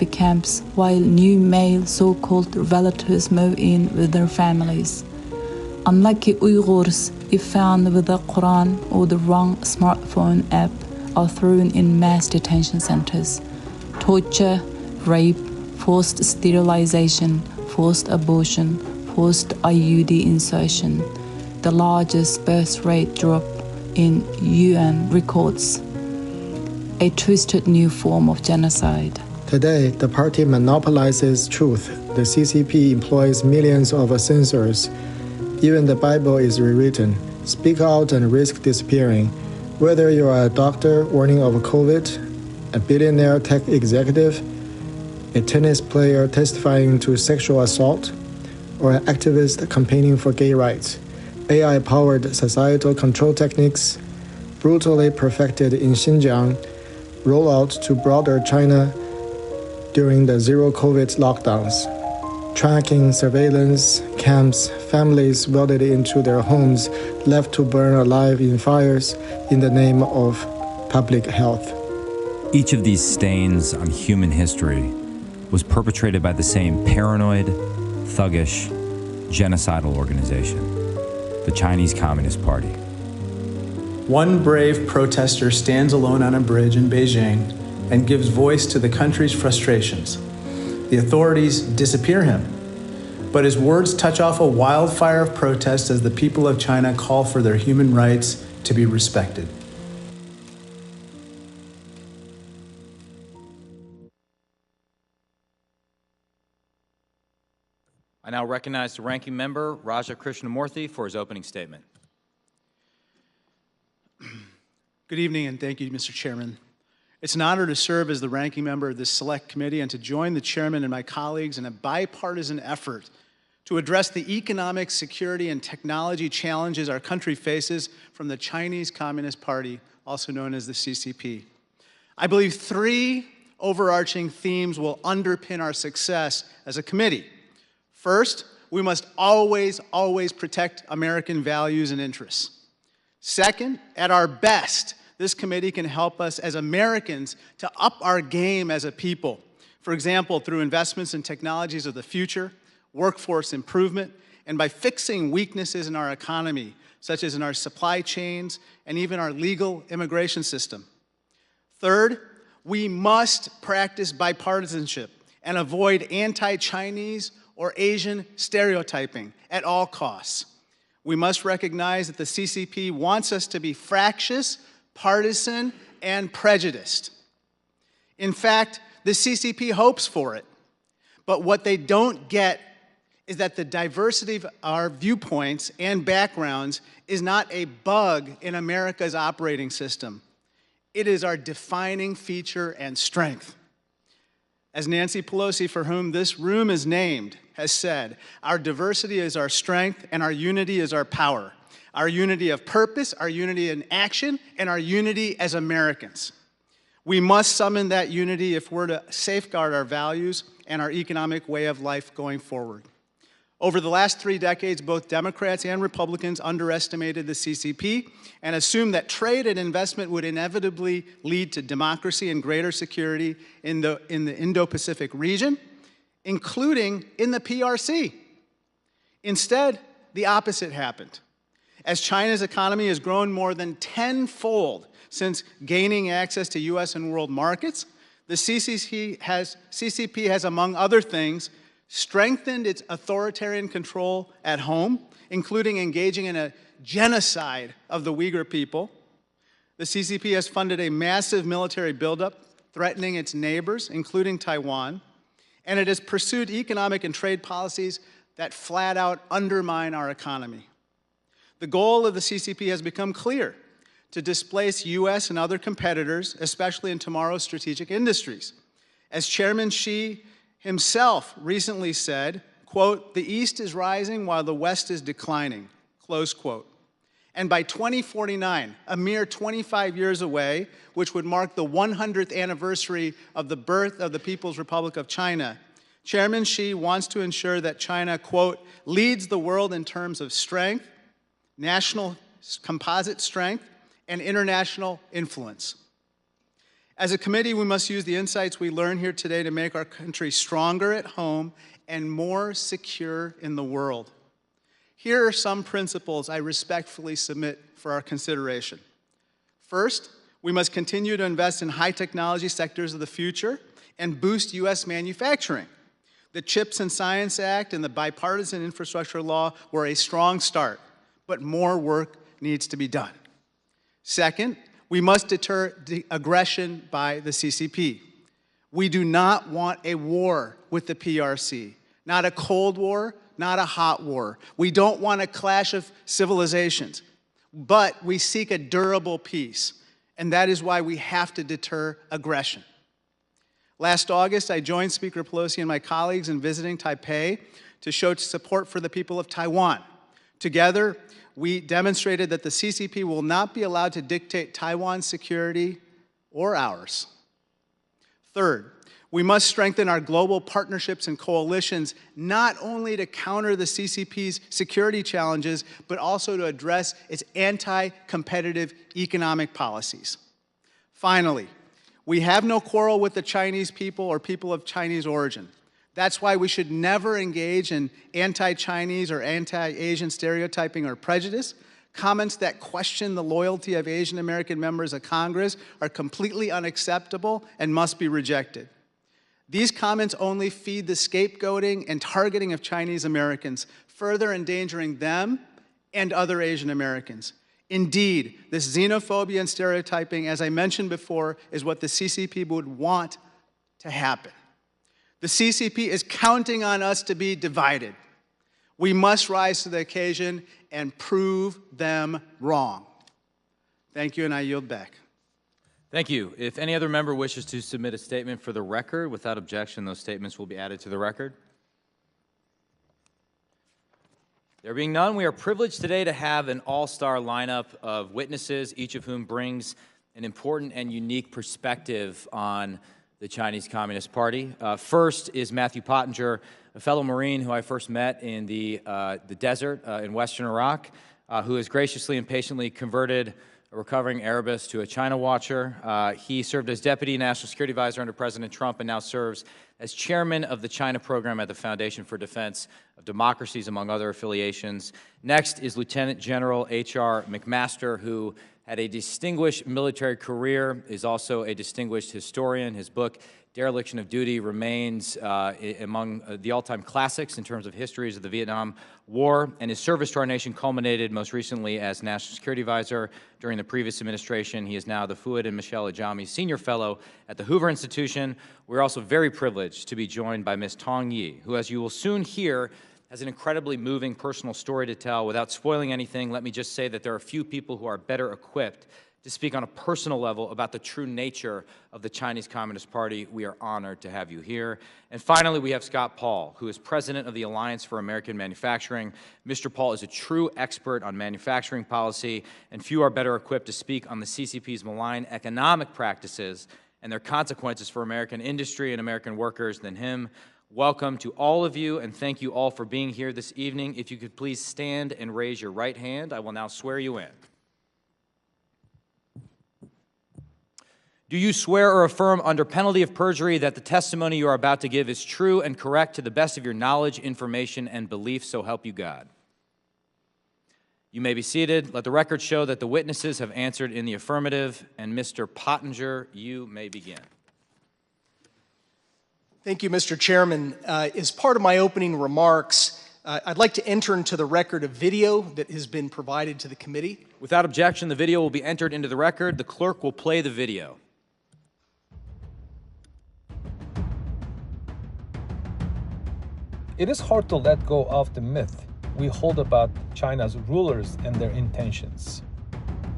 refugee camps while new male so-called relatives move in with their families. Unlucky Uyghurs, if found with the Quran or the wrong smartphone app, are thrown in mass detention centers. Torture, rape, forced sterilization, forced abortion, forced IUD insertion, the largest birth rate drop in UN records. A twisted new form of genocide. Today, the party monopolizes truth. The CCP employs millions of censors. Even the Bible is rewritten. Speak out and risk disappearing. Whether you are a doctor warning of COVID, a billionaire tech executive, a tennis player testifying to sexual assault, or an activist campaigning for gay rights, AI-powered societal control techniques, brutally perfected in Xinjiang, roll out to broader China during the zero-COVID lockdowns. Tracking, surveillance, camps, families welded into their homes, left to burn alive in fires in the name of public health. Each of these stains on human history was perpetrated by the same paranoid, thuggish, genocidal organization, the Chinese Communist Party. One brave protester stands alone on a bridge in Beijing and gives voice to the country's frustrations. The authorities disappear him, but his words touch off a wildfire of protest as the people of China call for their human rights to be respected. I now recognize the Ranking Member, Raja Krishnamurthy, for his opening statement. Good evening, and thank you, Mr. Chairman. It's an honor to serve as the ranking member of this select committee and to join the chairman and my colleagues in a bipartisan effort to address the economic, security, and technology challenges our country faces from the Chinese Communist Party, also known as the CCP. I believe three overarching themes will underpin our success as a committee. First, we must always protect American values and interests. Second, at our best, this committee can help us as Americans to up our game as a people. For example, through investments in technologies of the future, workforce improvement, and by fixing weaknesses in our economy, such as in our supply chains and even our legal immigration system. Third, we must practice bipartisanship and avoid anti-Chinese or Asian stereotyping at all costs. We must recognize that the CCP wants us to be fractious, partisan, and prejudiced. In fact, the CCP hopes for it. But what they don't get is that the diversity of our viewpoints and backgrounds is not a bug in America's operating system. It is our defining feature and strength. As Nancy Pelosi, for whom this room is named, has said, our diversity is our strength and our unity is our power. Our unity of purpose, our unity in action, and our unity as Americans. We must summon that unity if we're to safeguard our values and our economic way of life going forward. Over the last 3 decades, both Democrats and Republicans underestimated the CCP and assumed that trade and investment would inevitably lead to democracy and greater security in the Indo-Pacific region, including in the PRC. Instead, the opposite happened. As China's economy has grown more than tenfold since gaining access to U.S. and world markets, the CCP has, among other things, strengthened its authoritarian control at home, including engaging in a genocide of the Uyghur people. The CCP has funded a massive military buildup, threatening its neighbors, including Taiwan, and it has pursued economic and trade policies that flat out undermine our economy. The goal of the CCP has become clear: to displace U.S. and other competitors, especially in tomorrow's strategic industries. As Chairman Xi himself recently said, quote, "The East is rising while the West is declining," close quote. And by 2049, a mere 25 years away, which would mark the 100th anniversary of the birth of the People's Republic of China, Chairman Xi wants to ensure that China, quote, "leads the world in terms of strength, national composite strength, and international influence." As a committee, we must use the insights we learn here today to make our country stronger at home and more secure in the world. Here are some principles I respectfully submit for our consideration. First, we must continue to invest in high technology sectors of the future and boost U.S. manufacturing. The CHIPS and Science Act and the bipartisan infrastructure law were a strong start, but more work needs to be done. Second, we must deter aggression by the CCP. We do not want a war with the PRC, not a Cold War, not a hot war. We don't want a clash of civilizations, but we seek a durable peace, and that is why we have to deter aggression. Last August, I joined Speaker Pelosi and my colleagues in visiting Taipei to show support for the people of Taiwan. Together, we demonstrated that the CCP will not be allowed to dictate Taiwan's security or ours. Third, we must strengthen our global partnerships and coalitions, not only to counter the CCP's security challenges, but also to address its anti-competitive economic policies. Finally, we have no quarrel with the Chinese people or people of Chinese origin. That's why we should never engage in anti-Chinese or anti-Asian stereotyping or prejudice. Comments that question the loyalty of Asian American members of Congress are completely unacceptable and must be rejected. These comments only feed the scapegoating and targeting of Chinese Americans, further endangering them and other Asian Americans. Indeed, this xenophobia and stereotyping, as I mentioned before, is what the CCP would want to happen. The CCP is counting on us to be divided. We must rise to the occasion and prove them wrong. Thank you, and I yield back. Thank you. If any other member wishes to submit a statement for the record, without objection, those statements will be added to the record. There being none, we are privileged today to have an all-star lineup of witnesses, each of whom brings an important and unique perspective on the Chinese Communist Party. First is Matthew Pottinger, a fellow Marine who I first met in the desert in western Iraq, who has graciously and patiently converted a recovering Arabist to a China watcher. He served as Deputy National Security Advisor under President Trump and now serves as Chairman of the China Program at the Foundation for Defense of Democracies, among other affiliations. Next is Lieutenant General H.R. McMaster, who had a distinguished military career, is also a distinguished historian. His book, Dereliction of Duty, remains among the all-time classics in terms of histories of the Vietnam War, and his service to our nation culminated most recently as National Security Advisor during the previous administration. He is now the Fuad and Michelle Ajami Senior Fellow at the Hoover Institution. We're also very privileged to be joined by Ms. Tong Yi, who, as you will soon hear, has an incredibly moving personal story to tell. Without spoiling anything, let me just say that there are few people who are better equipped to speak on a personal level about the true nature of the Chinese Communist Party. We are honored to have you here. And finally, we have Scott Paul, who is president of the Alliance for American Manufacturing. Mr. Paul is a true expert on manufacturing policy, and few are better equipped to speak on the CCP's malign economic practices and their consequences for American industry and American workers than him. Welcome to all of you, and thank you all for being here this evening. If you could please stand and raise your right hand, I will now swear you in. Do you swear or affirm under penalty of perjury that the testimony you are about to give is true and correct to the best of your knowledge, information, and belief, so help you God? You may be seated. Let the record show that the witnesses have answered in the affirmative, and Mr. Pottinger, you may begin. Thank you, Mr. Chairman. As part of my opening remarks, I'd like to enter into the record a video that has been provided to the committee. Without objection, the video will be entered into the record. The clerk will play the video. It is hard to let go of the myth we hold about China's rulers and their intentions.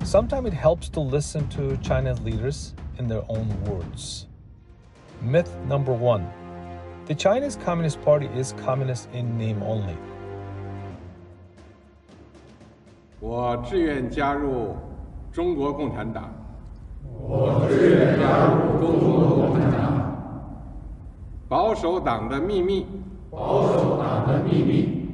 Sometimes it helps to listen to China's leaders in their own words. Myth number 1. The Chinese Communist Party is communist in name only. 我志愿加入中国共产党。我志愿加入中国共产党。保守党的秘密。保守党的秘密。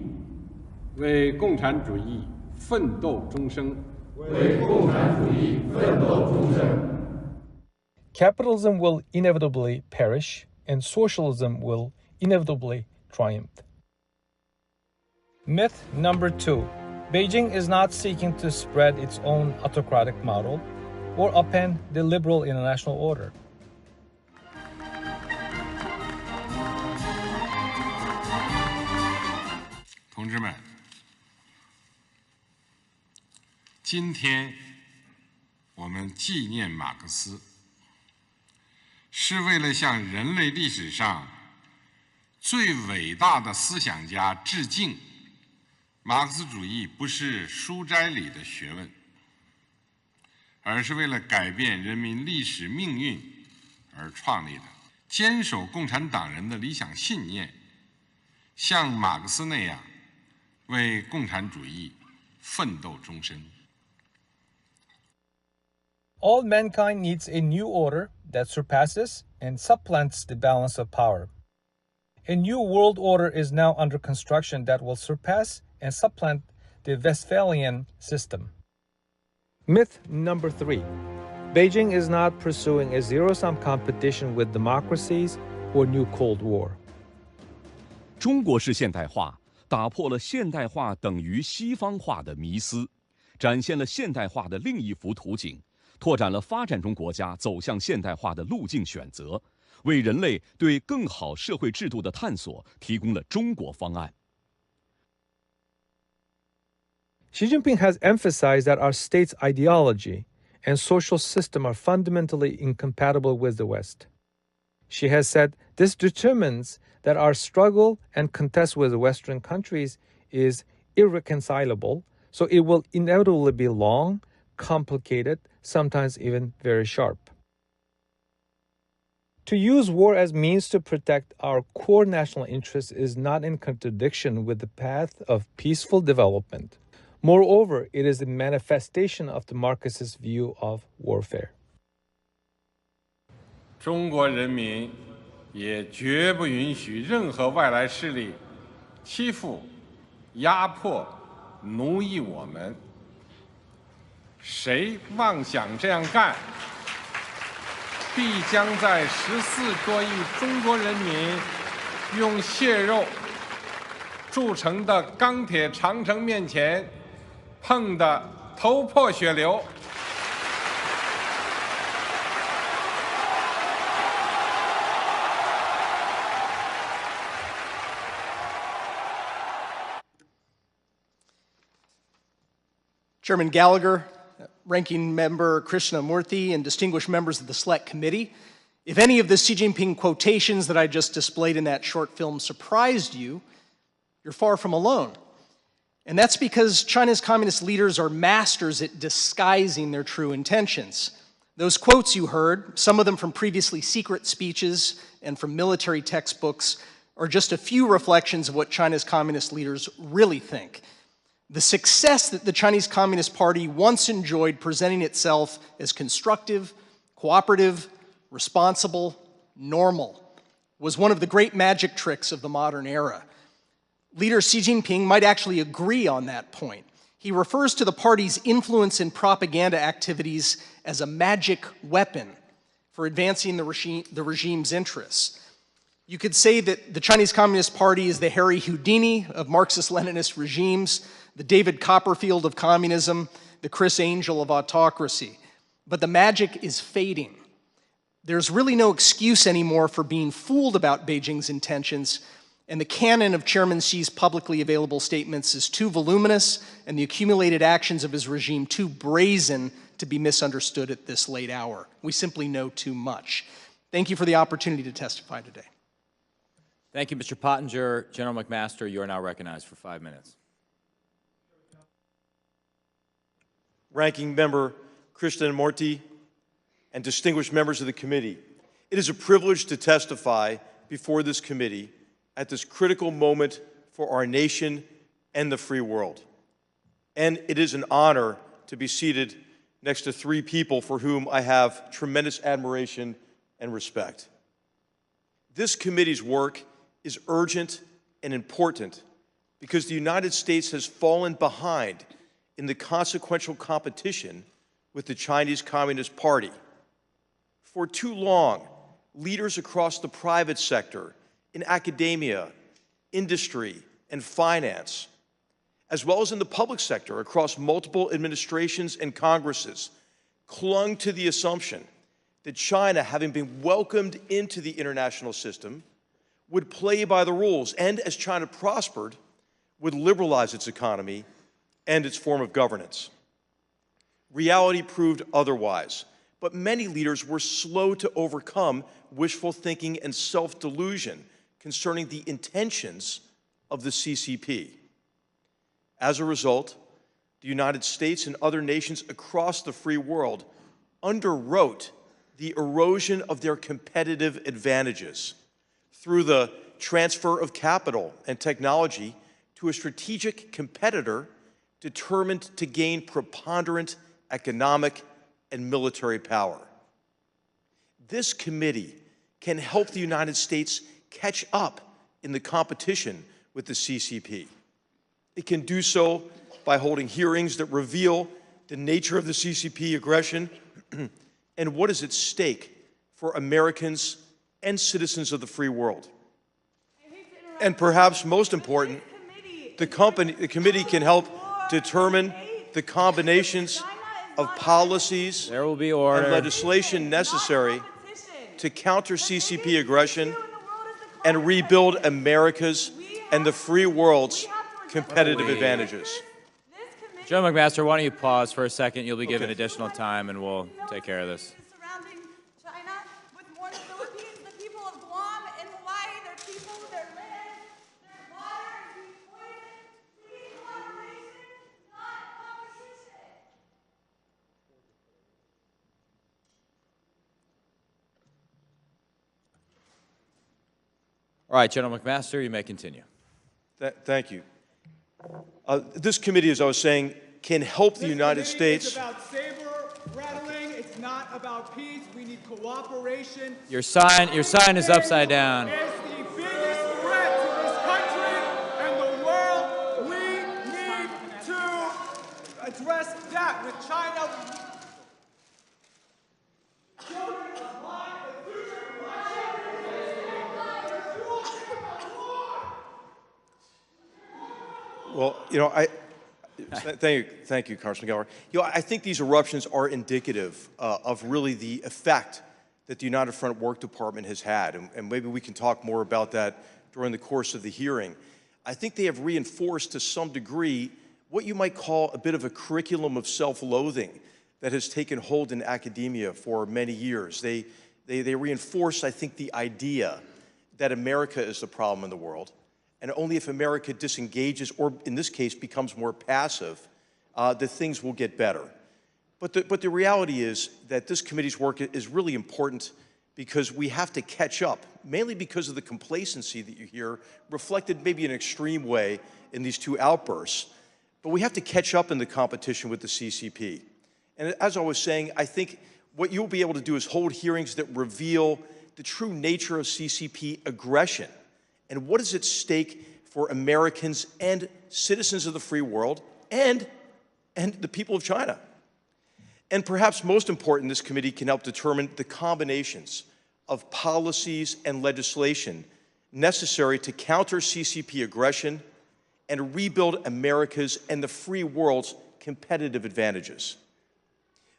为共产主义奋斗终生。为共产主义奋斗终生。Capitalism will inevitably perish, and socialism will inevitably triumph. Myth number 2. Beijing is not seeking to spread its own autocratic model or upend the liberal international order. 同志们，今天我们纪念马克思，是为了向人类历史上最伟大的思想家致敬。马克思主义不是书斋里的学问，而是为了改变人民历史命运而创立的。坚守共产党人的理想信念，像马克思那样为共产主义奋斗终身。All mankind needs a new order that surpasses and supplants the balance of power. A new world order is now under construction that will surpass and supplant the Westphalian system. Myth number 3. Beijing is not pursuing a zero-sum competition with democracies or new Cold War. 中国式现代化打破了现代化等于西方化的迷思，展现了现代化的另一幅图景，拓展了发展中国家走向现代化的路径选择，为人类对更好社会制度的探索提供了中国方案。Xi Jinping has emphasized that our state's ideology and social system are fundamentally incompatible with the West. She has said this determines that our struggle and contest with Western countries is irreconcilable, so it will inevitably be long, complicated, sometimes even very sharp. To use war as means to protect our core national interests is not in contradiction with the path of peaceful development. Moreover, it is a manifestation of the Marxist view of warfare. 中国人民也绝不允许任何外来势力欺负、压迫、奴役我们。谁妄想这样干，必将在14多亿中国人民用血肉铸成的钢铁长城面前碰得头破血流。Chairman Gallagher, Ranking Member Krishnamurthy, and distinguished members of the Select Committee, if any of the Xi Jinping quotations that I just displayed in that short film surprised you, you're far from alone. And that's because China's communist leaders are masters at disguising their true intentions. Those quotes you heard, some of them from previously secret speeches and from military textbooks, are just a few reflections of what China's communist leaders really think. The success that the Chinese Communist Party once enjoyed presenting itself as constructive, cooperative, responsible, normal was one of the great magic tricks of the modern era. Leader Xi Jinping might actually agree on that point. He refers to the party's influence in propaganda activities as a magic weapon for advancing the regime's interests. You could say that the Chinese Communist Party is the Harry Houdini of Marxist-Leninist regimes, the David Copperfield of communism, the Chris Angel of autocracy. But the magic is fading. There's really no excuse anymore for being fooled about Beijing's intentions, and the canon of Chairman Xi's publicly available statements is too voluminous and the accumulated actions of his regime too brazen to be misunderstood at this late hour. We simply know too much. Thank you for the opportunity to testify today. Thank you, Mr. Pottinger. General McMaster, you are now recognized for 5 minutes. Ranking Member Krishnamurthy, and distinguished members of the committee, it is a privilege to testify before this committee at this critical moment for our nation and the free world. And it is an honor to be seated next to three people for whom I have tremendous admiration and respect. This committee's work is urgent and important because the United States has fallen behind in the consequential competition with the Chinese Communist Party. For too long, leaders across the private sector, in academia, industry, and finance, as well as in the public sector across multiple administrations and Congresses, clung to the assumption that China, having been welcomed into the international system, would play by the rules, and as China prospered, would liberalize its economy and its form of governance. Reality proved otherwise, but many leaders were slow to overcome wishful thinking and self-delusion concerning the intentions of the CCP. As a result, the United States and other nations across the free world underwrote the erosion of their competitive advantages through the transfer of capital and technology to a strategic competitor determined to gain preponderant economic and military power. This committee can help the United States catch up in the competition with the CCP. It can do so by holding hearings that reveal the nature of the CCP aggression and what is at stake for Americans and citizens of the free world. And perhaps most important, the committee can help determine the combinations of policies and legislation necessary to counter CCP aggression and rebuild America's and the free world's competitive advantages. General McMaster, why don't you pause for a second? You'll be given additional time, and we'll take care of this. Surrounding China with more than the Philippines, the people of Guam and Hawaii, their people, their land, their water, and poison. Peace, collaboration, not competition. All right, General McMaster, you may continue. Thank you. This committee, as I was saying, can help the United States. It's about saber rattling. It's not about peace. We need cooperation. Your sign is upside down. It's the biggest threat to this country and the world. We need to address that with China. Well, thank you, Congressman Gallagher. I think these eruptions are indicative of really the effect that the United Front Work Department has had, and maybe we can talk more about that during the course of the hearing. I think they have reinforced to some degree what you might call a bit of a curriculum of self-loathing that has taken hold in academia for many years. They reinforce, I think, the idea that America is the problem in the world, and only if America disengages, or in this case becomes more passive, that things will get better. But the reality is that this committee's work is really important because we have to catch up, mainly because of the complacency that you hear reflected maybe in an extreme way in these two outbursts. But we have to catch up in the competition with the CCP. And as I was saying, I think what you'll be able to do is hold hearings that reveal the true nature of CCP aggression and what is at stake for Americans and citizens of the free world and the people of China. And perhaps most important, this committee can help determine the combinations of policies and legislation necessary to counter CCP aggression and rebuild America's and the free world's competitive advantages.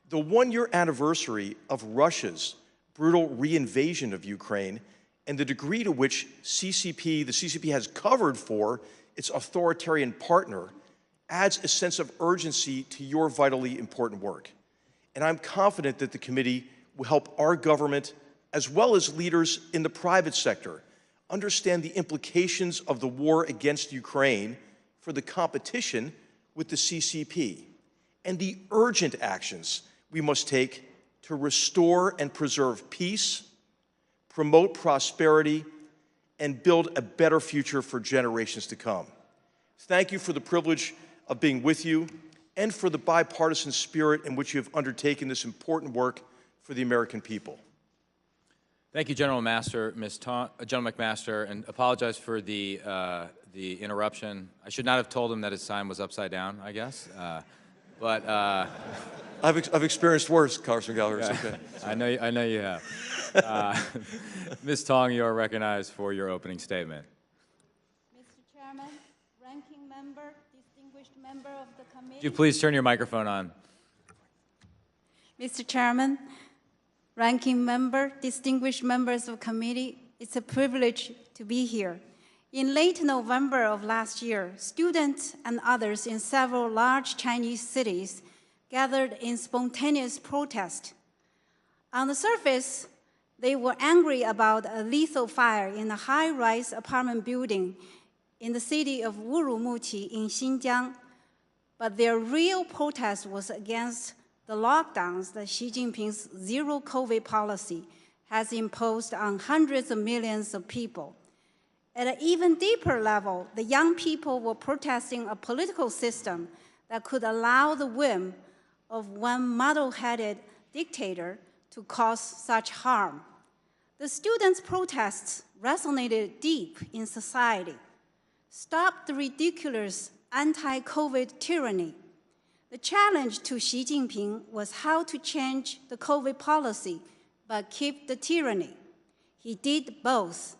The one-year anniversary of Russia's brutal reinvasion of Ukraine and the degree to which the CCP has covered for its authoritarian partner adds a sense of urgency to your vitally important work. And I'm confident that the committee will help our government, as well as leaders in the private sector, understand the implications of the war against Ukraine for the competition with the CCP and the urgent actions we must take to restore and preserve peace, promote prosperity, and build a better future for generations to come. Thank you for the privilege of being with you and for the bipartisan spirit in which you have undertaken this important work for the American people. Thank you, General McMaster, General McMaster, and apologize for the interruption. I should not have told him that his sign was upside down, I guess. But I've experienced worse, Congressman Gallagher. It's okay. I know you have. Ms. Tong, you are recognized for your opening statement. Mr. Chairman, ranking member, distinguished member of the committee. Would you please turn your microphone on? Mr. Chairman, ranking member, distinguished members of the committee, it's a privilege to be here. In late November of last year, students and others in several large Chinese cities gathered in spontaneous protest. On the surface, they were angry about a lethal fire in a high-rise apartment building in the city of Urumqi in Xinjiang. But their real protest was against the lockdowns that Xi Jinping's zero-COVID policy has imposed on hundreds of millions of people. At an even deeper level, the young people were protesting a political system that could allow the whim of one muddle-headed dictator to cause such harm. The students' protests resonated deep in society. Stop the ridiculous anti-COVID tyranny. The challenge to Xi Jinping was how to change the COVID policy but keep the tyranny. He did both.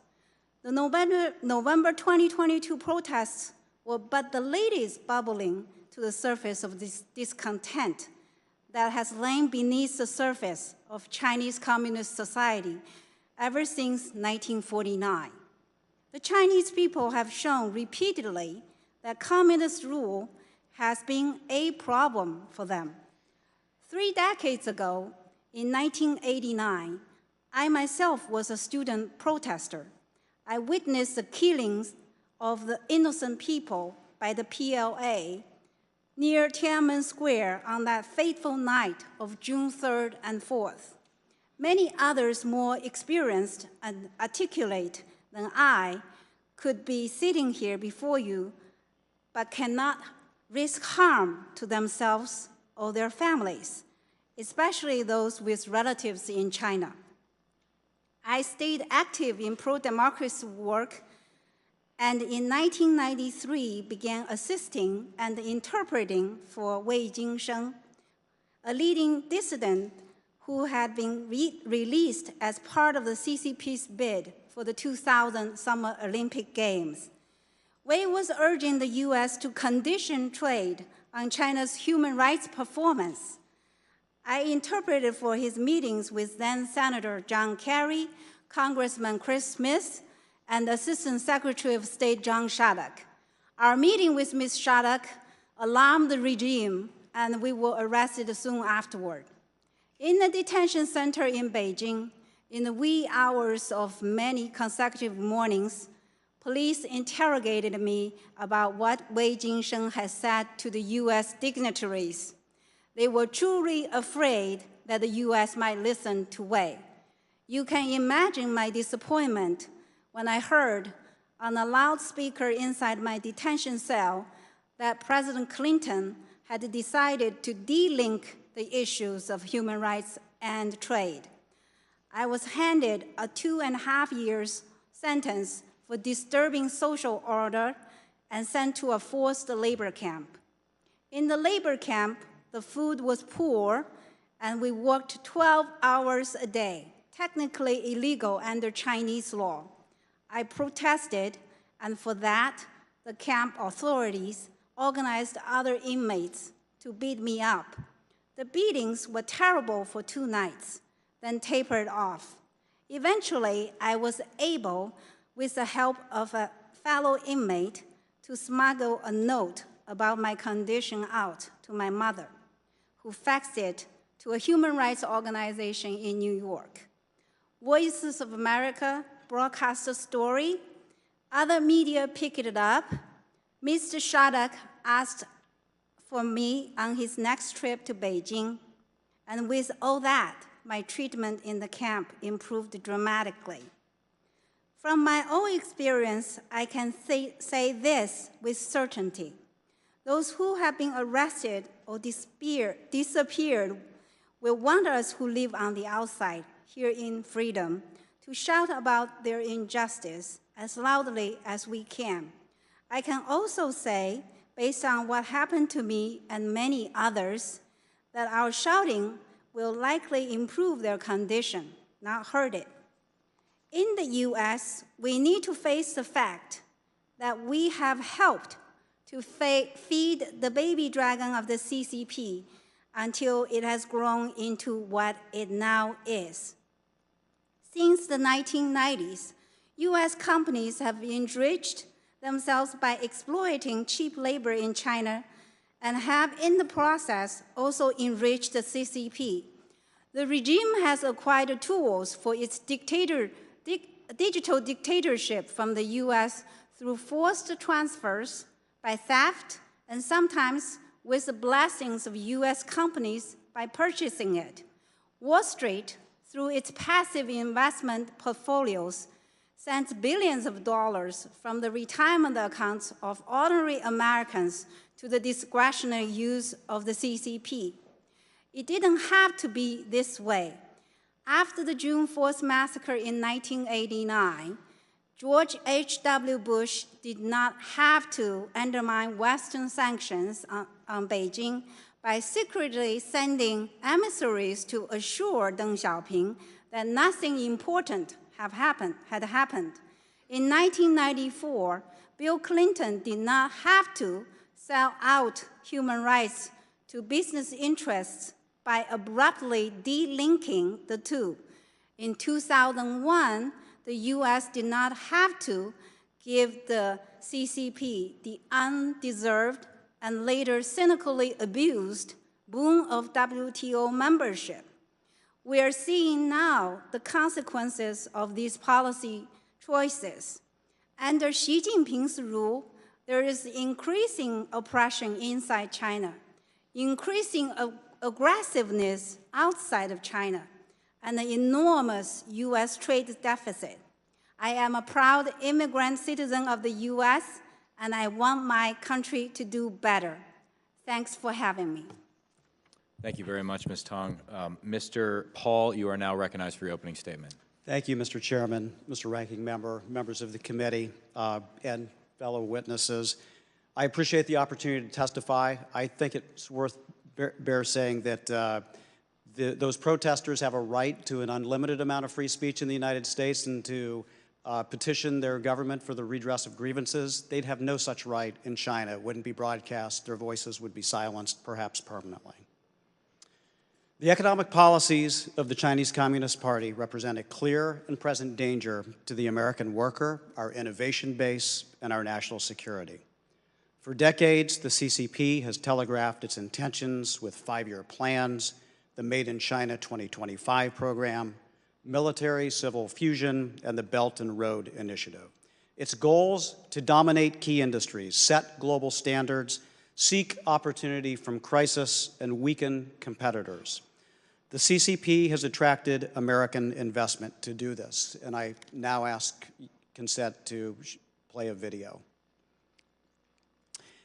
The November 2022 protests were but the latest bubbling to the surface of this discontent that has lain beneath the surface of Chinese Communist society ever since 1949. The Chinese people have shown repeatedly that communist rule has been a problem for them. 3 decades ago, in 1989, I myself was a student protester. I witnessed the killings of the innocent people by the PLA near Tiananmen Square on that fateful night of June 3rd and 4th. Many others more experienced and articulate than I could be sitting here before you, but cannot risk harm to themselves or their families, especially those with relatives in China. I stayed active in pro-democracy work and in 1993 began assisting and interpreting for Wei Jingsheng, a leading dissident who had been released as part of the CCP's bid for the 2000 Summer Olympic Games. Wei was urging the U.S. to condition trade on China's human rights performance. I interpreted for his meetings with then-Senator John Kerry, Congressman Chris Smith, and Assistant Secretary of State John Shattuck. Our meeting with Ms. Shattuck alarmed the regime, and we were arrested soon afterward. In the detention center in Beijing, in the wee hours of many consecutive mornings, police interrogated me about what Wei Jingsheng had said to the U.S. dignitaries. They were truly afraid that the U.S. might listen to Wei. You can imagine my disappointment when I heard on a loudspeaker inside my detention cell that President Clinton had decided to de-link the issues of human rights and trade. I was handed a 2.5 years sentence for disturbing social order and sent to a forced labor camp. In the labor camp, the food was poor, and we worked 12 hours a day, technically illegal under Chinese law. I protested, and for that, the camp authorities organized other inmates to beat me up. The beatings were terrible for 2 nights, then tapered off. Eventually, I was able, with the help of a fellow inmate, to smuggle a note about my condition out to my mother, who faxed it to a human rights organization in New York. Voices of America broadcast the story. Other media picked it up. Mr. Shattuck asked for me on his next trip to Beijing. And with all that, my treatment in the camp improved dramatically. From my own experience, I can say this with certainty. Those who have been arrested or disappeared will want us who live on the outside, here in freedom, to shout about their injustice as loudly as we can. I can also say, based on what happened to me and many others, that our shouting will likely improve their condition, not hurt it. In the U.S., we need to face the fact that we have helped to feed the baby dragon of the CCP until it has grown into what it now is. Since the 1990s, U.S. companies have enriched themselves by exploiting cheap labor in China and have, in the process, also enriched the CCP. The regime has acquired tools for its digital dictatorship from the U.S. through forced transfers, by theft, and sometimes with the blessings of U.S. companies by purchasing it. Wall Street, through its passive investment portfolios, sends billions of dollars from the retirement accounts of ordinary Americans to the discretionary use of the CCP. It didn't have to be this way. After the June 4th massacre in 1989, George H.W. Bush did not have to undermine Western sanctions on Beijing by secretly sending emissaries to assure Deng Xiaoping that nothing important had happened. In 1994, Bill Clinton did not have to sell out human rights to business interests by abruptly delinking the two. In 2001, the U.S. did not have to give the CCP the undeserved and later cynically abused boon of WTO membership. We are seeing now the consequences of these policy choices. Under Xi Jinping's rule, there is increasing oppression inside China, increasing aggressiveness outside of China, and an enormous U.S. trade deficit. I am a proud immigrant citizen of the U.S., and I want my country to do better. Thanks for having me. Thank you very much, Ms. Tong. Mr. Paul, you are now recognized for your opening statement. Thank you, Mr. Chairman, Mr. Ranking Member, members of the committee, and fellow witnesses. I appreciate the opportunity to testify. I think it's worth bear saying that those protesters have a right to an unlimited amount of free speech in the United States and to petition their government for the redress of grievances. They'd have no such right in China. It wouldn't be broadcast. Their voices would be silenced, perhaps permanently. The economic policies of the Chinese Communist Party represent a clear and present danger to the American worker, our innovation base, and our national security. For decades, the CCP has telegraphed its intentions with 5-year plans, the Made in China 2025 program, military-civil fusion, and the Belt and Road Initiative. Its goals to dominate key industries, set global standards, seek opportunity from crisis, and weaken competitors. The CCP has attracted American investment to do this, and I now ask consent to play a video.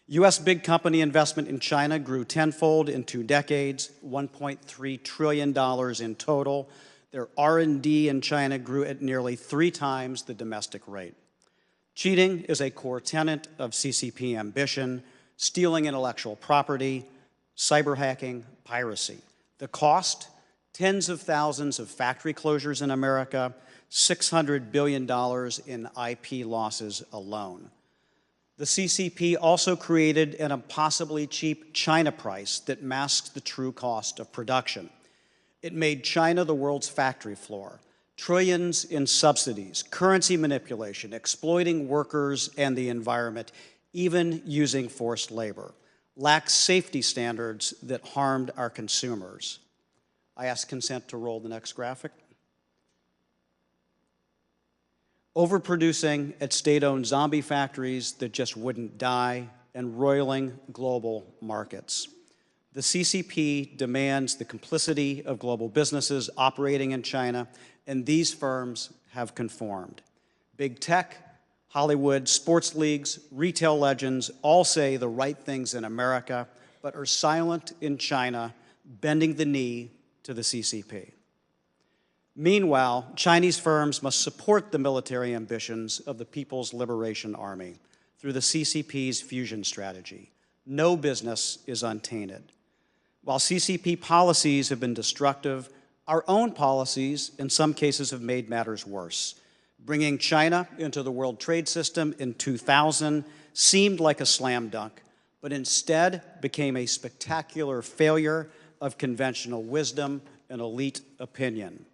U.S. big company investment in China grew tenfold in 2 decades, $1.3 trillion in total. Their R&D in China grew at nearly 3 times the domestic rate. Cheating is a core tenet of CCP ambition, stealing intellectual property, cyber hacking, piracy. The cost, tens of thousands of factory closures in America, $600 billion in IP losses alone. The CCP also created an impossibly cheap China price that masks the true cost of production. It made China the world's factory floor, trillions in subsidies, currency manipulation, exploiting workers and the environment, even using forced labor, lax safety standards that harmed our consumers. I ask consent to roll the next graphic. Overproducing at state-owned zombie factories that just wouldn't die, and roiling global markets. The CCP demands the complicity of global businesses operating in China, and these firms have conformed. Big tech, Hollywood, sports leagues, retail legends all say the right things in America, but are silent in China, bending the knee to the CCP. Meanwhile, Chinese firms must support the military ambitions of the People's Liberation Army through the CCP's fusion strategy. No business is untainted. While CCP policies have been destructive, our own policies in some cases have made matters worse. Bringing China into the World Trade System in 2000 seemed like a slam dunk, but instead became a spectacular failure of conventional wisdom and elite opinion.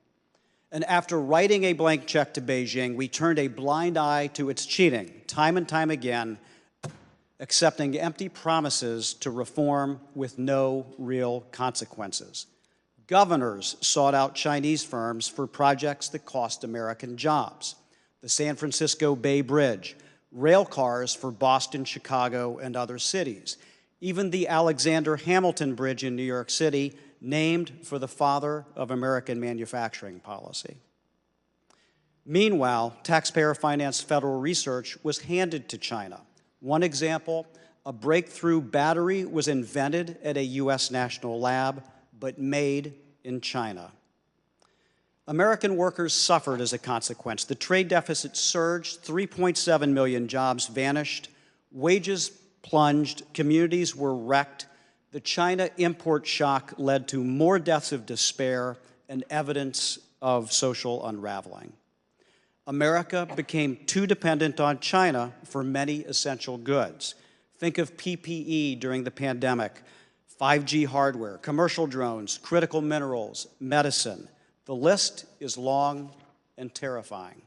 And after writing a blank check to Beijing, we turned a blind eye to its cheating, time and time again, accepting empty promises to reform with no real consequences. Governors sought out Chinese firms for projects that cost American jobs. The San Francisco Bay Bridge, rail cars for Boston, Chicago, and other cities. Even the Alexander Hamilton Bridge in New York City, named for the father of American manufacturing policy. Meanwhile, taxpayer-financed federal research was handed to China. One example, a breakthrough battery was invented at a U.S. national lab, but made in China. American workers suffered as a consequence. The trade deficit surged, 3.7 million jobs vanished, wages plunged, communities were wrecked. The China import shock led to more deaths of despair and evidence of social unraveling. America became too dependent on China for many essential goods. Think of PPE during the pandemic, 5G hardware, commercial drones, critical minerals, medicine. The list is long and terrifying.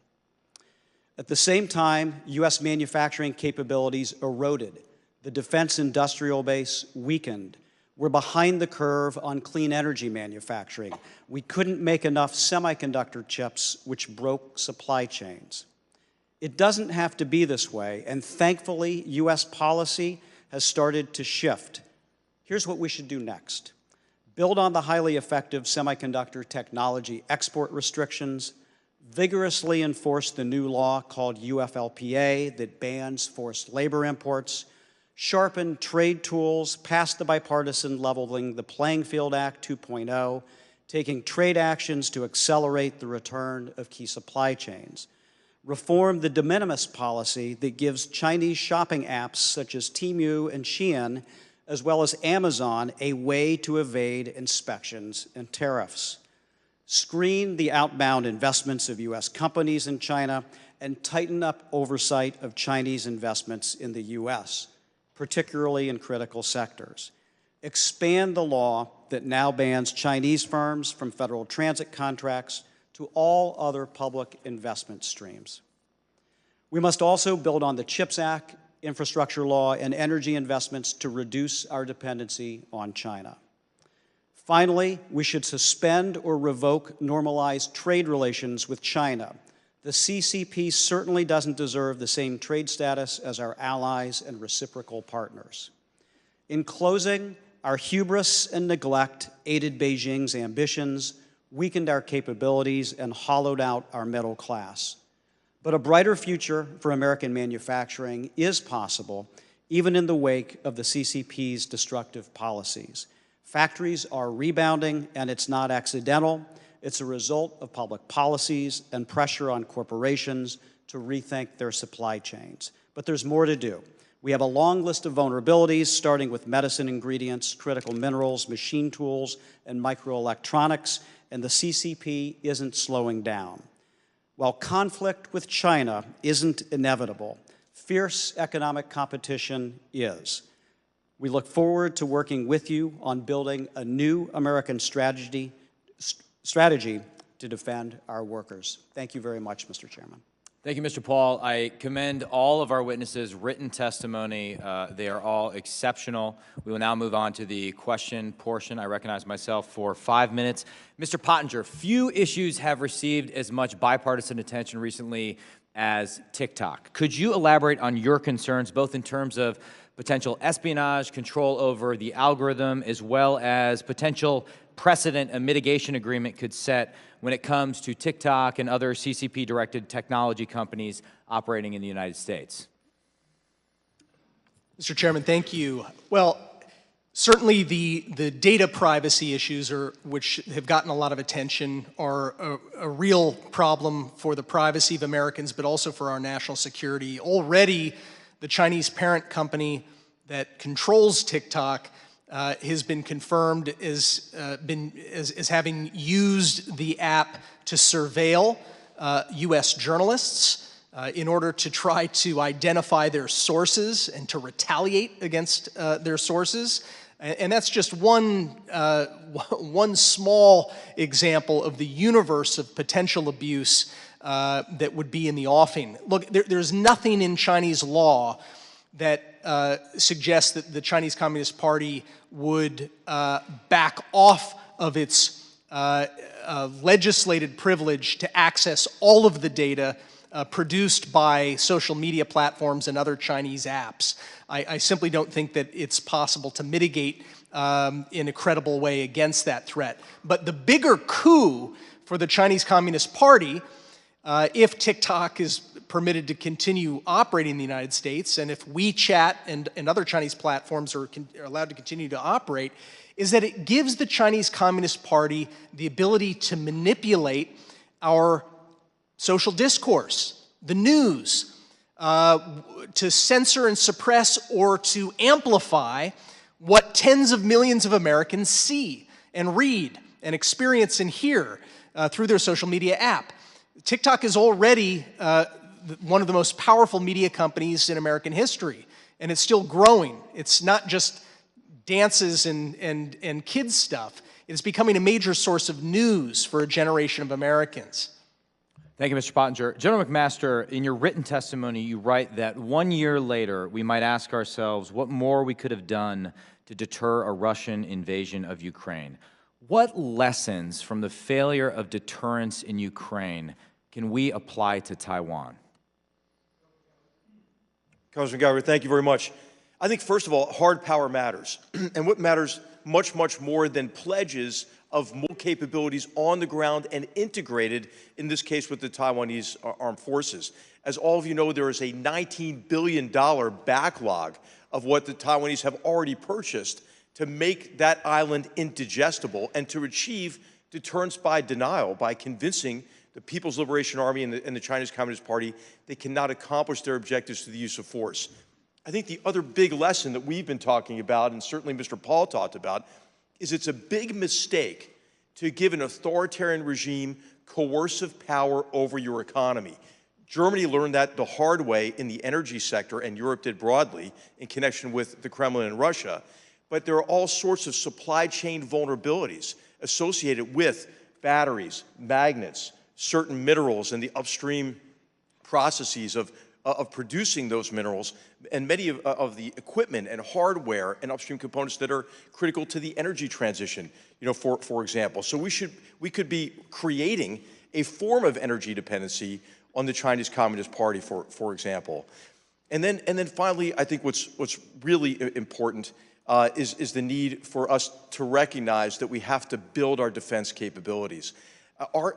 At the same time, U.S. manufacturing capabilities eroded. The defense industrial base weakened. We're behind the curve on clean energy manufacturing. We couldn't make enough semiconductor chips, which broke supply chains. It doesn't have to be this way, and thankfully, U.S. policy has started to shift. Here's what we should do next. Build on the highly effective semiconductor technology export restrictions, vigorously enforce the new law called UFLPA that bans forced labor imports, sharpen trade tools, pass the bipartisan Leveling the Playing Field Act 2.0, taking trade actions to accelerate the return of key supply chains, reform the de minimis policy that gives Chinese shopping apps such as Temu and Shein, as well as Amazon, a way to evade inspections and tariffs. Screen the outbound investments of U.S. companies in China and tighten up oversight of Chinese investments in the U.S., particularly in critical sectors. Expand the law that now bans Chinese firms from federal transit contracts to all other public investment streams. We must also build on the CHIPS Act, infrastructure law, and energy investments to reduce our dependency on China. Finally, we should suspend or revoke normalized trade relations with China. The CCP certainly doesn't deserve the same trade status as our allies and reciprocal partners. In closing, our hubris and neglect aided Beijing's ambitions, weakened our capabilities, and hollowed out our middle class. But a brighter future for American manufacturing is possible, even in the wake of the CCP's destructive policies. Factories are rebounding, and it's not accidental. It's a result of public policies and pressure on corporations to rethink their supply chains. But there's more to do. We have a long list of vulnerabilities, starting with medicine ingredients, critical minerals, machine tools, and microelectronics, and the CCP isn't slowing down. While conflict with China isn't inevitable, fierce economic competition is. We look forward to working with you on building a new American strategy to defend our workers. Thank you very much, Mr. Chairman. Thank you, Mr. Paul. I commend all of our witnesses' written testimony. They are all exceptional. We will now move on to the question portion. I recognize myself for 5 minutes. Mr. Pottinger, few issues have received as much bipartisan attention recently as TikTok. Could you elaborate on your concerns, both in terms of potential espionage, control over the algorithm, as well as potential precedent a mitigation agreement could set when it comes to TikTok and other CCP-directed technology companies operating in the United States? Mr. Chairman, thank you. Well, certainly the data privacy issues, which have gotten a lot of attention, are a real problem for the privacy of Americans, but also for our national security. Already, the Chinese parent company that controls TikTok has been confirmed as having used the app to surveil U.S. journalists in order to try to identify their sources and to retaliate against their sources. And that's just one small example of the universe of potential abuse that would be in the offing. Look, there's nothing in Chinese law that suggests that the Chinese Communist Party would back off of its legislated privilege to access all of the data produced by social media platforms and other Chinese apps. I simply don't think that it's possible to mitigate in a credible way against that threat. But the bigger coup for the Chinese Communist Party, if TikTok is permitted to continue operating in the United States, and if WeChat and other Chinese platforms are allowed to continue to operate, is that it gives the Chinese Communist Party the ability to manipulate our social discourse, the news, to censor and suppress or to amplify what tens of millions of Americans see and read and experience and hear through their social media app. TikTok is already one of the most powerful media companies in American history, and it's still growing. It's not just dances and kids stuff. It's becoming a major source of news for a generation of Americans. Thank you, Mr. Pottinger. General McMaster, in your written testimony, you write that 1 year later, we might ask ourselves what more we could have done to deter a Russian invasion of Ukraine. What lessons from the failure of deterrence in Ukraine can we apply to Taiwan? Congressman Gallagher, thank you very much. I think, first of all, hard power matters. And what matters much, much more than pledges of more capabilities on the ground and integrated, in this case with the Taiwanese armed forces. As all of you know, there is a $19 billion backlog of what the Taiwanese have already purchased to make that island indigestible and to achieve deterrence by denial, by convincing the People's Liberation Army and the Chinese Communist Party they cannot accomplish their objectives through the use of force. I think the other big lesson that we've been talking about, and certainly Mr. Paul talked about, is it's a big mistake to give an authoritarian regime coercive power over your economy. Germany learned that the hard way in the energy sector, and Europe did broadly in connection with the Kremlin and Russia. But there are all sorts of supply chain vulnerabilities associated with batteries, magnets, certain minerals, and the upstream processes of producing those minerals, and many of the equipment and hardware and upstream components that are critical to the energy transition, for example. So we could be creating a form of energy dependency on the Chinese Communist Party, for example. And then finally, I think what's really important is the need for us to recognize that we have to build our defense capabilities.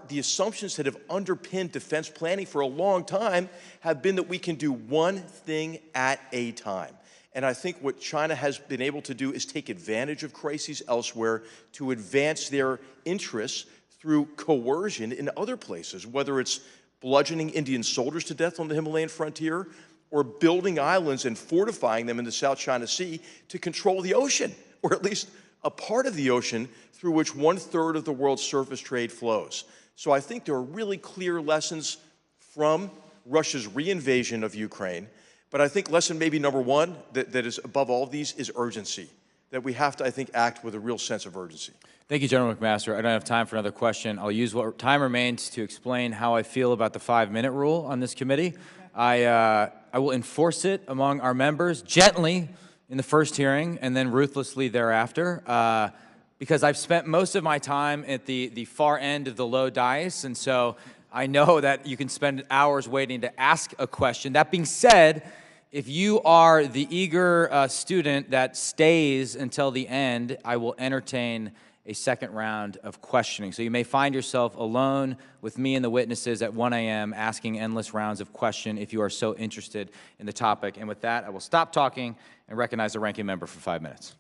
The assumptions that have underpinned defense planning for a long time have been that we can do one thing at a time. And I think what China has been able to do is take advantage of crises elsewhere to advance their interests through coercion in other places, whether it's bludgeoning Indian soldiers to death on the Himalayan frontier or building islands and fortifying them in the South China Sea to control the ocean, or at least a part of the ocean through which 1/3 of the world's surface trade flows. So I think there are really clear lessons from Russia's reinvasion of Ukraine, but I think lesson maybe number one that is above all of these is urgency, that we have to, I think, act with a real sense of urgency. Thank you, General McMaster. I don't have time for another question. I'll use what time remains to explain how I feel about the 5-minute rule on this committee. I will enforce it among our members gently in the first hearing and then ruthlessly thereafter, because I've spent most of my time at the far end of the low dais, and so I know that you can spend hours waiting to ask a question. That being said, if you are the eager student that stays until the end, I will entertain a second round of questioning. So you may find yourself alone with me and the witnesses at 1 a.m. asking endless rounds of question if you are so interested in the topic. And with that, I will stop talking and recognize the ranking member for 5 minutes.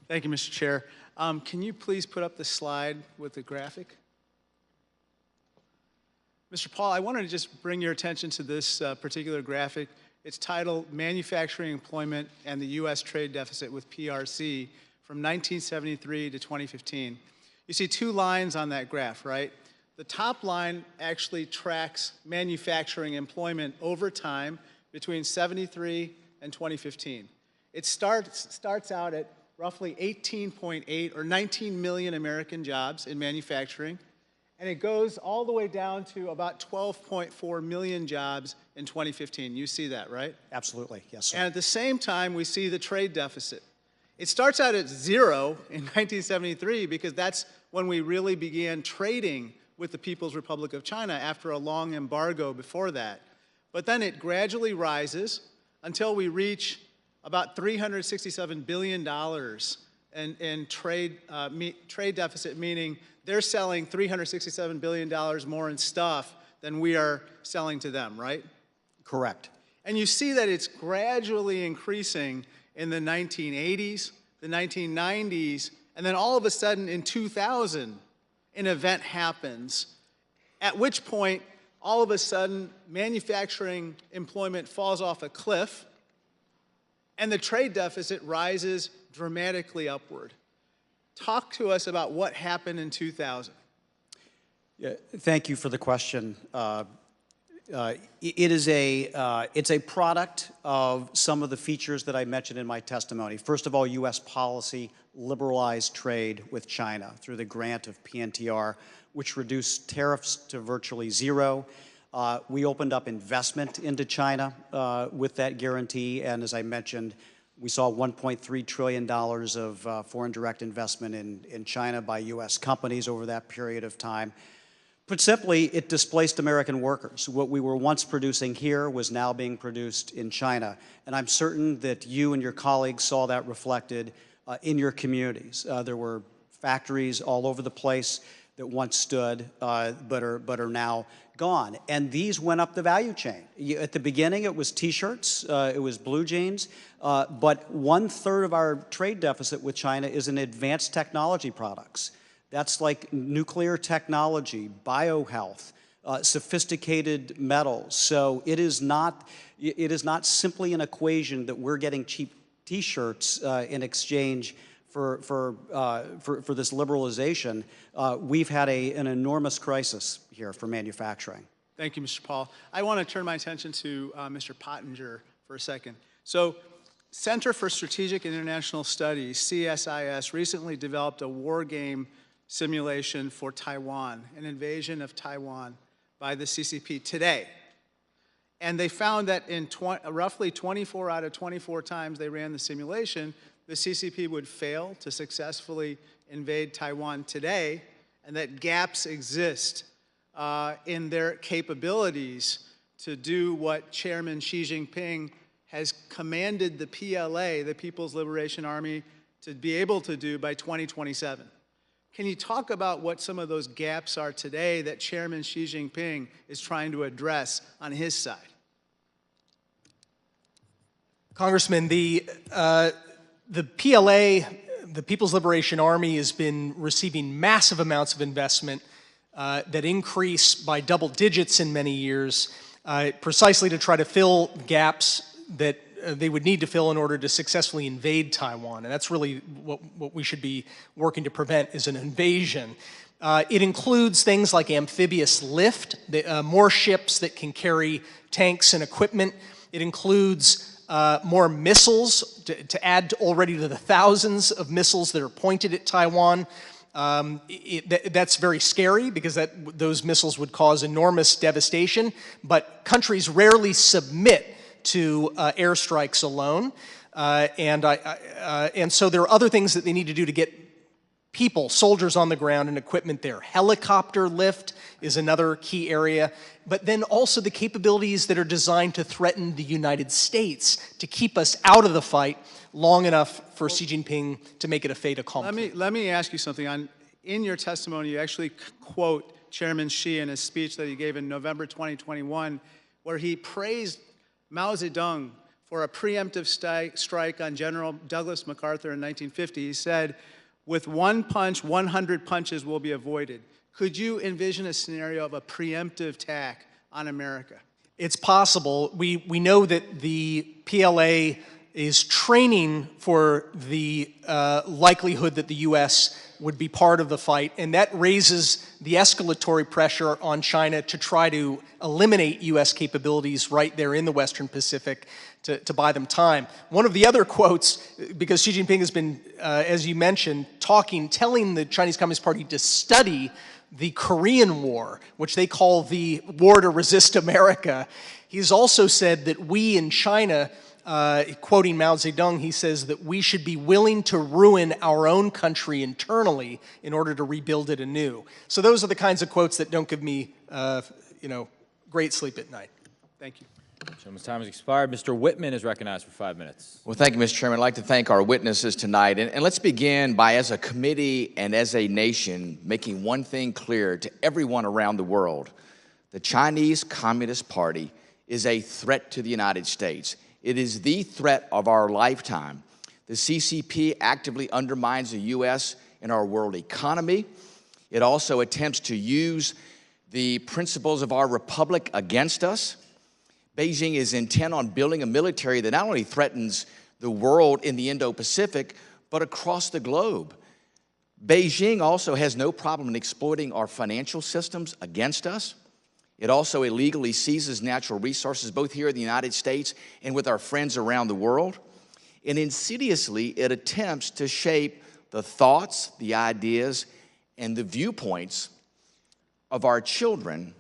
Thank you, Mr. Chair. Can you please put up the slide with the graphic? Mr. Paul, I wanted to just bring your attention to this particular graphic. It's titled Manufacturing Employment and the U.S. Trade Deficit with PRC from 1973 to 2015. You see two lines on that graph, right? The top line actually tracks manufacturing employment over time between 73 and 2015. It starts out at roughly 18.8 or 19 million American jobs in manufacturing, and it goes all the way down to about 12.4 million jobs in 2015. You see that, right? Absolutely, yes, sir. And at the same time, we see the trade deficit. It starts out at 0 in 1973 because that's when we really began trading with the People's Republic of China after a long embargo before that. But then it gradually rises until we reach about $367 billion in trade deficit, meaning they're selling $367 billion more in stuff than we are selling to them, right? Correct. And you see that it's gradually increasing in the 1980s, the 1990s, and then all of a sudden in 2000, an event happens, at which point, all of a sudden, manufacturing employment falls off a cliff, and the trade deficit rises dramatically upward. Talk to us about what happened in 2000. Yeah, thank you for the question. It's a product of some of the features that I mentioned in my testimony. First of all, U.S. policy liberalized trade with China through the grant of PNTR, which reduced tariffs to virtually 0. We opened up investment into China with that guarantee, and as I mentioned, we saw $1.3 trillion of foreign direct investment in China by U.S. companies over that period of time. Put simply, it displaced American workers. What we were once producing here was now being produced in China, and I'm certain that you and your colleagues saw that reflected in your communities. There were factories all over the place that once stood but are now gone. And these went up the value chain. At the beginning, it was T-shirts, it was blue jeans, but 1/3 of our trade deficit with China is in advanced technology products. That's like nuclear technology, biohealth, sophisticated metals. So it is not simply an equation that we're getting cheap T-shirts in exchange for this liberalization. We've had an enormous crisis here for manufacturing. Thank you, Mr. Paul. I want to turn my attention to Mr. Pottinger for a second. So, Center for Strategic and International Studies, CSIS, recently developed a war game simulation for Taiwan, an invasion of Taiwan by the CCP today. And they found that in roughly 24 out of 24 times they ran the simulation, the CCP would fail to successfully invade Taiwan today, and that gaps exist in their capabilities to do what Chairman Xi Jinping has commanded the PLA, the People's Liberation Army, to be able to do by 2027. Can you talk about what some of those gaps are today that Chairman Xi Jinping is trying to address on his side? Congressman, the PLA, the People's Liberation Army, has been receiving massive amounts of investment that increase by double digits in many years, precisely to try to fill gaps that they would need to fill in order to successfully invade Taiwan. And that's really what we should be working to prevent, is an invasion. It includes things like amphibious lift, more ships that can carry tanks and equipment. It includes more missiles to add already to the thousands of missiles that are pointed at Taiwan. That's very scary because those missiles would cause enormous devastation, but countries rarely submit to airstrikes alone. And so there are other things that they need to do to get people, soldiers on the ground and equipment there. Helicopter lift is another key area, but then also the capabilities that are designed to threaten the United States, to keep us out of the fight long enough for Xi Jinping to make it a fait accompli. Let me ask you something. In your testimony, you actually quote Chairman Xi in his speech that he gave in November 2021, where he praised Mao Zedong for a preemptive strike on General Douglas MacArthur in 1950. He said, "With one punch, 100 punches will be avoided." Could you envision a scenario of a preemptive attack on America? It's possible. We know that the PLA is training for the likelihood that the U.S. would be part of the fight, and that raises the escalatory pressure on China to try to eliminate U.S. capabilities right there in the Western Pacific to buy them time. One of the other quotes, because Xi Jinping has been, as you mentioned, telling the Chinese Communist Party to study the Korean War, which they call the war to resist America. He's also said that we in China, quoting Mao Zedong, he says that we should be willing to ruin our own country internally in order to rebuild it anew. So those are the kinds of quotes that don't give me, great sleep at night. Thank you. Gentleman's time has expired. Mr. Whitman is recognized for 5 minutes. Well, thank you, Mr. Chairman. I'd like to thank our witnesses tonight. And let's begin by, as a committee and as a nation, making one thing clear to everyone around the world. The Chinese Communist Party is a threat to the United States. It is the threat of our lifetime. The CCP actively undermines the U.S. and our world economy. It also attempts to use the principles of our republic against us. Beijing is intent on building a military that not only threatens the world in the Indo-Pacific, but across the globe. Beijing also has no problem in exploiting our financial systems against us. It also illegally seizes natural resources, both here in the United States and with our friends around the world. And insidiously, it attempts to shape the thoughts, the ideas, and the viewpoints of our children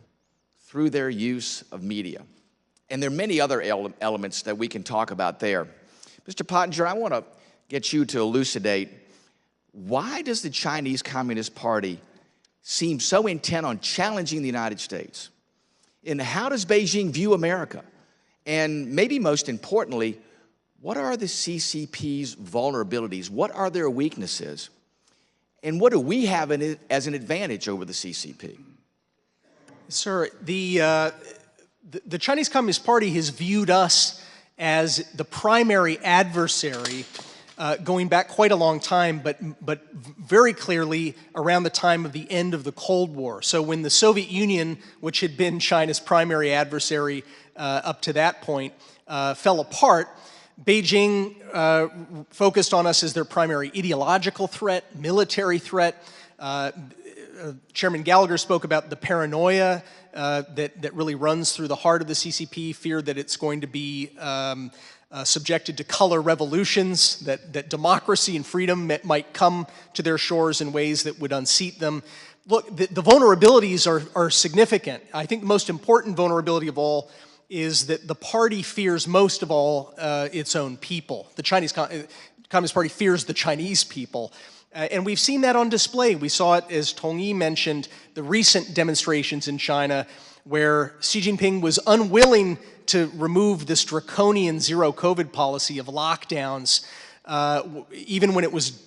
through their use of media. And there are many other elements that we can talk about there. Mr. Pottinger, I want to get you to elucidate, why does the Chinese Communist Party seem so intent on challenging the United States? And how does Beijing view America? And maybe most importantly, what are the CCP's vulnerabilities? What are their weaknesses? And what do we have in it as an advantage over the CCP? Sir, the Chinese Communist Party has viewed us as the primary adversary going back quite a long time, but very clearly around the time of the end of the Cold War. So when the Soviet Union, which had been China's primary adversary up to that point, fell apart, Beijing focused on us as their primary ideological threat, military threat. Chairman Gallagher spoke about the paranoia that really runs through the heart of the CCP, fear that it's going to be subjected to color revolutions, that democracy and freedom might come to their shores in ways that would unseat them. Look, the vulnerabilities are significant. I think the most important vulnerability of all is that the party fears most of all its own people. The Chinese Communist Party fears the Chinese people. And we've seen that on display. We saw it, as Tong Yi mentioned, the recent demonstrations in China where Xi Jinping was unwilling to remove this draconian zero COVID policy of lockdowns, even when it was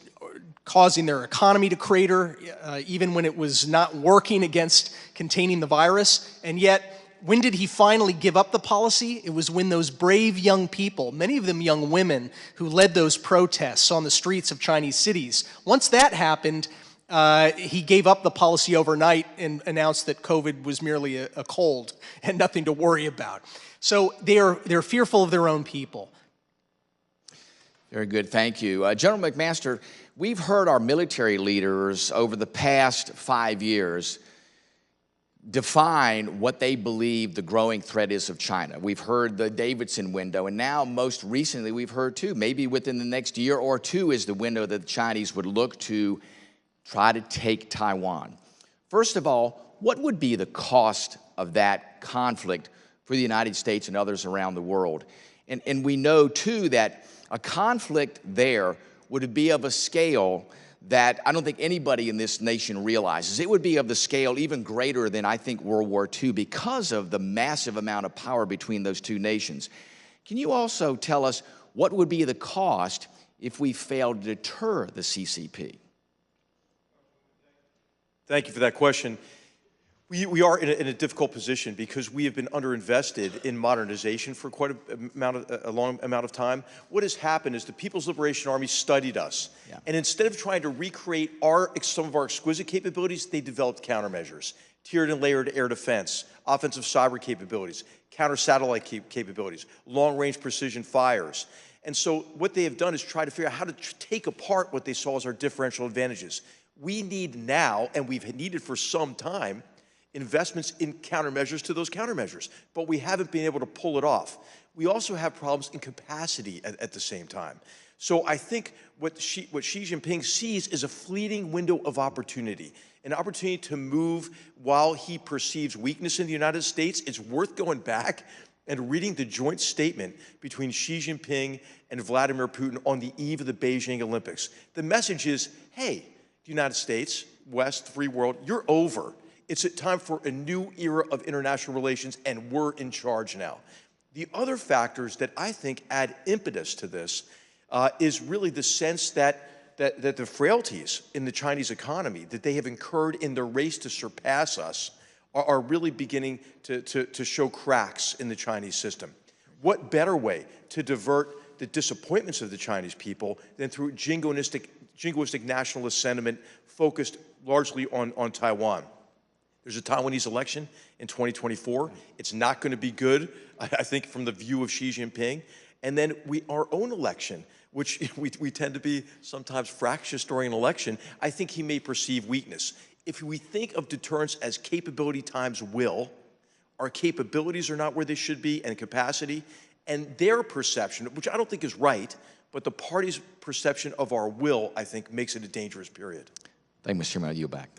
causing their economy to crater, even when it was not working against containing the virus. And yet, when did he finally give up the policy? It was when those brave young people, many of them young women, who led those protests on the streets of Chinese cities. Once that happened, he gave up the policy overnight and announced that COVID was merely a cold and nothing to worry about. So they're fearful of their own people. Very good, thank you. General McMaster, we've heard our military leaders over the past 5 years define what they believe the growing threat is of China. We've heard the Davidson window, and now most recently we've heard too, maybe within the next year or two is the window that the Chinese would look to try to take Taiwan. First of all, what would be the cost of that conflict for the United States and others around the world? And we know too that a conflict there would be of a scale that I don't think anybody in this nation realizes. It would be of the scale even greater than, I think, World War II because of the massive amount of power between those two nations. Can you also tell us what would be the cost if we failed to deter the CCP? Thank you for that question. We are in a difficult position because we have been underinvested in modernization for quite a long amount of time. What has happened is the People's Liberation Army studied us. Yeah. And instead of trying to recreate some of our exquisite capabilities, they developed countermeasures. tiered and layered air defense, offensive cyber capabilities, counter-satellite capabilities, long-range precision fires. And so what they have done is try to figure out how to take apart what they saw as our differential advantages. We need now, and we've needed for some time, investments in countermeasures to those countermeasures, but we haven't been able to pull it off. We also have problems in capacity at the same time. So I think what Xi Jinping sees is a fleeting window of opportunity, an opportunity to move while he perceives weakness in the United States. It's worth going back and reading the joint statement between Xi Jinping and Vladimir Putin on the eve of the Beijing Olympics. The message is, hey, the United States, West, free world, you're over. It's a time for a new era of international relations, and we're in charge now. The other factors that I think add impetus to this is really the sense that the frailties in the Chinese economy that they have incurred in their race to surpass us are really beginning to show cracks in the Chinese system. What better way to divert the disappointments of the Chinese people than through jingoistic nationalist sentiment focused largely on Taiwan? There's a Taiwanese election in 2024. It's not going to be good, I think, from the view of Xi Jinping. And then our own election, which we tend to be sometimes fractious during an election, I think he may perceive weakness. If we think of deterrence as capability times will, our capabilities are not where they should be and capacity, and their perception, which I don't think is right, but the party's perception of our will, I think, makes it a dangerous period. Thank you, Mr. Chairman. I yield back.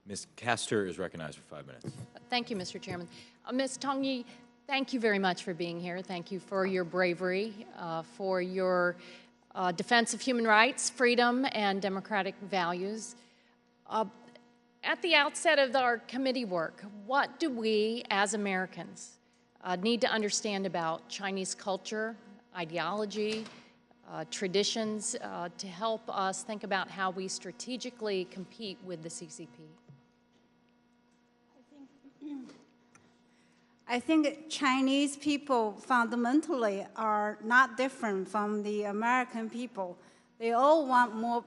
Ms. Castor is recognized for 5 minutes. Thank you, Mr. Chairman. Ms. Tong Yi, thank you very much for being here. Thank you for your bravery, for your defense of human rights, freedom, and democratic values. At the outset of our committee work, what do we as Americans need to understand about Chinese culture, ideology, traditions to help us think about how we strategically compete with the CCP? I think Chinese people fundamentally are not different from the American people. They all want more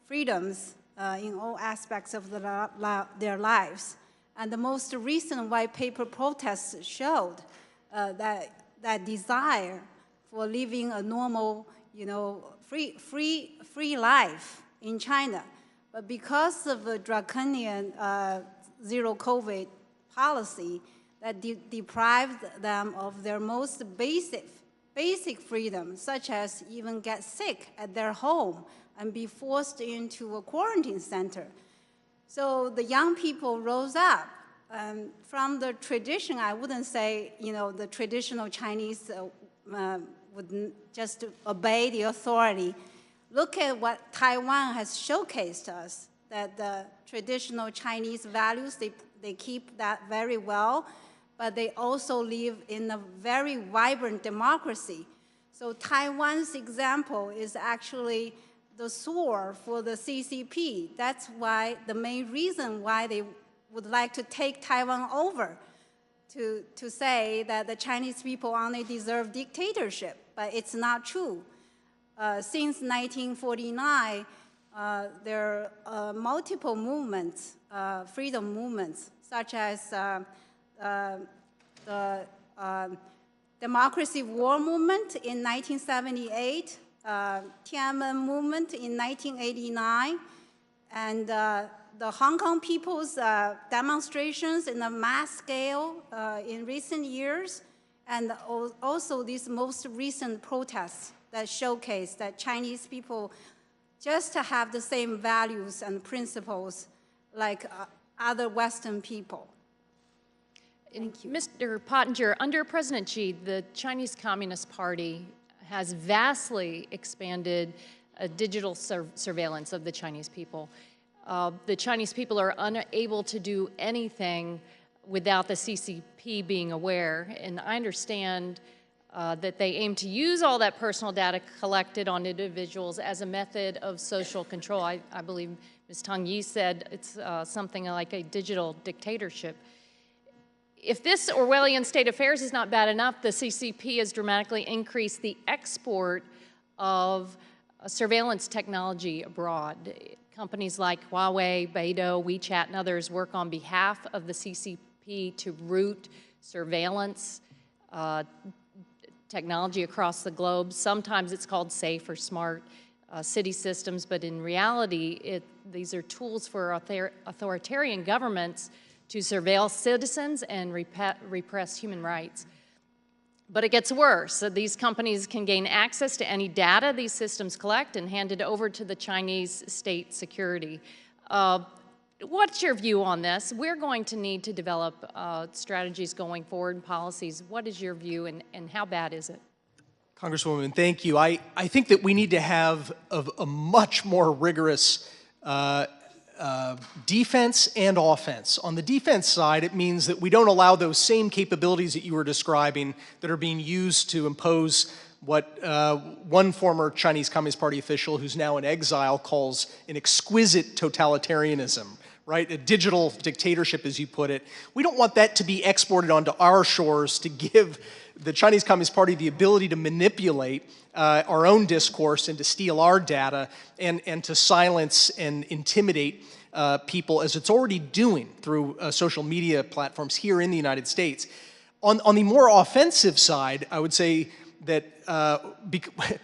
freedoms in all aspects of their lives. And the most recent white paper protests showed that desire for living a normal, free life in China. But because of the draconian zero COVID policy that deprived them of their most basic freedom, such as even get sick at their home and be forced into a quarantine center. So the young people rose up. From the tradition, I wouldn't say, the traditional Chinese would just obey the authority. Look at what Taiwan has showcased us, that the traditional Chinese values, they keep that very well, but they also live in a very vibrant democracy. So Taiwan's example is actually the sword for the CCP. That's why the main reason why they would like to take Taiwan over, to say that the Chinese people only deserve dictatorship, but it's not true. Since 1949, there are multiple movements, freedom movements, such as the Democracy War Movement in 1978, Tiananmen Movement in 1989, and the Hong Kong people's demonstrations in a mass scale in recent years, and also these most recent protests that showcase that Chinese people just have the same values and principles like other Western people. Thank you. Mr. Pottinger, under President Xi, the Chinese Communist Party has vastly expanded digital surveillance of the Chinese people. The Chinese people are unable to do anything without the CCP being aware, and I understand that they aim to use all that personal data collected on individuals as a method of social control. I believe Ms. Tong Yi said it's something like a digital dictatorship. If this Orwellian state of affairs is not bad enough, the CCP has dramatically increased the export of surveillance technology abroad. companies like Huawei, Beidou, WeChat, and others work on behalf of the CCP to route surveillance technology across the globe. Sometimes it's called safe or smart city systems, but in reality, these are tools for authoritarian governments to surveil citizens and repress human rights. But it gets worse. So these companies can gain access to any data these systems collect and hand it over to the Chinese state security. What's your view on this? We're going to need to develop strategies going forward and policies. What is your view, and how bad is it? Congresswoman, thank you. I think that we need to have a much more rigorous defense and offense. On the defense side, it means that we don't allow those same capabilities that you were describing that are being used to impose what one former Chinese Communist Party official who's now in exile calls an exquisite totalitarianism, right? A digital dictatorship, as you put it. We don't want that to be exported onto our shores to give the Chinese Communist Party the ability to manipulate our own discourse and to steal our data and to silence and intimidate people, as it's already doing through social media platforms here in the United States. On the more offensive side, I would say that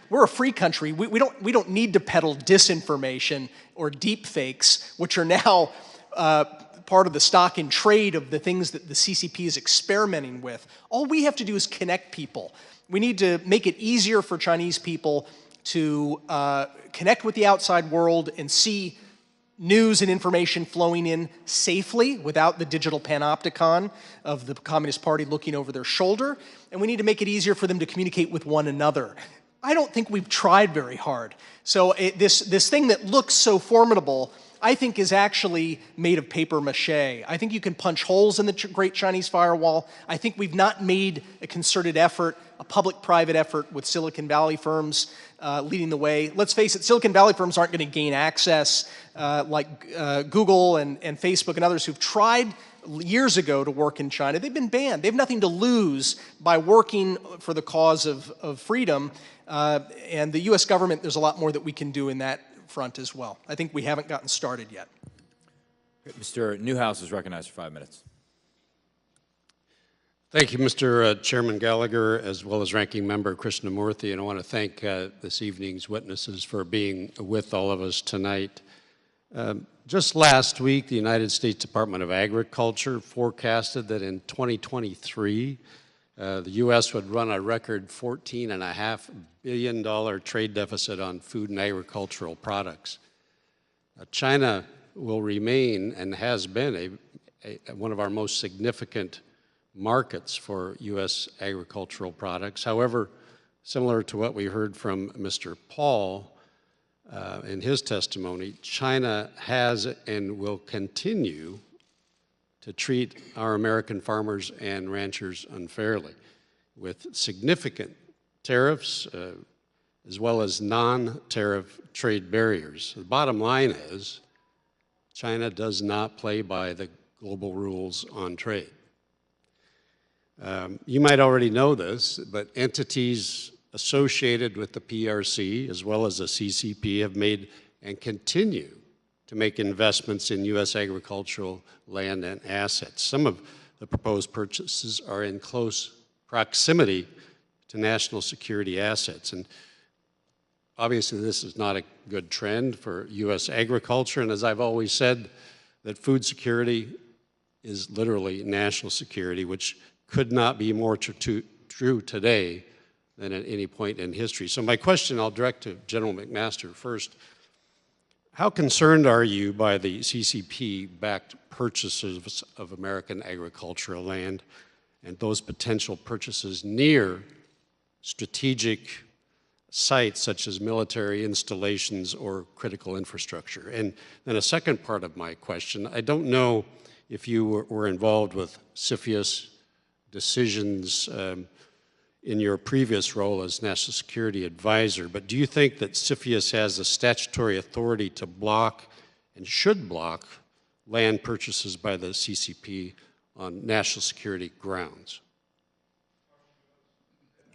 we're a free country. We don't need to peddle disinformation or deep fakes, which are now part of the stock in trade of the things that the CCP is experimenting with. All we have to do is connect people. We need to make it easier for Chinese people to connect with the outside world and see news and information flowing in safely without the digital panopticon of the Communist Party looking over their shoulder. And we need to make it easier for them to communicate with one another. I don't think we've tried very hard. So this thing that looks so formidable, I think, is actually made of paper mache. I think you can punch holes in the Great Chinese Firewall. I think we've not made a concerted effort, a public-private effort with Silicon Valley firms leading the way. Let's face it, Silicon Valley firms aren't going to gain access like Google and Facebook and others who've tried years ago to work in China. They've been banned. They have nothing to lose by working for the cause of freedom. And the U.S. government, there's a lot more that we can do in that front as well. I think we haven't gotten started yet. Mr. Newhouse is recognized for 5 minutes. Thank you, Mr. Chairman Gallagher, as well as Ranking Member Krishnamurthy, and I want to thank this evening's witnesses for being with all of us tonight. Just last week, the United States Department of Agriculture forecasted that in 2023, the U.S. would run a record $14.5 billion trade deficit on food and agricultural products. China will remain and has been one of our most significant markets for U.S. agricultural products. However, similar to what we heard from Mr. Paul in his testimony, China has and will continue to treat our American farmers and ranchers unfairly with significant tariffs as well as non-tariff trade barriers. The bottom line is China does not play by the global rules on trade. You might already know this, but entities associated with the PRC as well as the CCP have made and continue to make investments in U.S. agricultural land and assets. Some of the proposed purchases are in close proximity to national security assets. And obviously this is not a good trend for U.S. agriculture. And as I've always said, that food security is literally national security, which could not be more true today than at any point in history. So my question I'll direct to General McMaster first. How concerned are you by the CCP-backed purchases of American agricultural land and those potential purchases near strategic sites such as military installations or critical infrastructure? And then a second part of my question, I don't know if you were involved with CFIUS decisions in your previous role as National Security Advisor, but do you think that CFIUS has the statutory authority to block and should block land purchases by the CCP on national security grounds?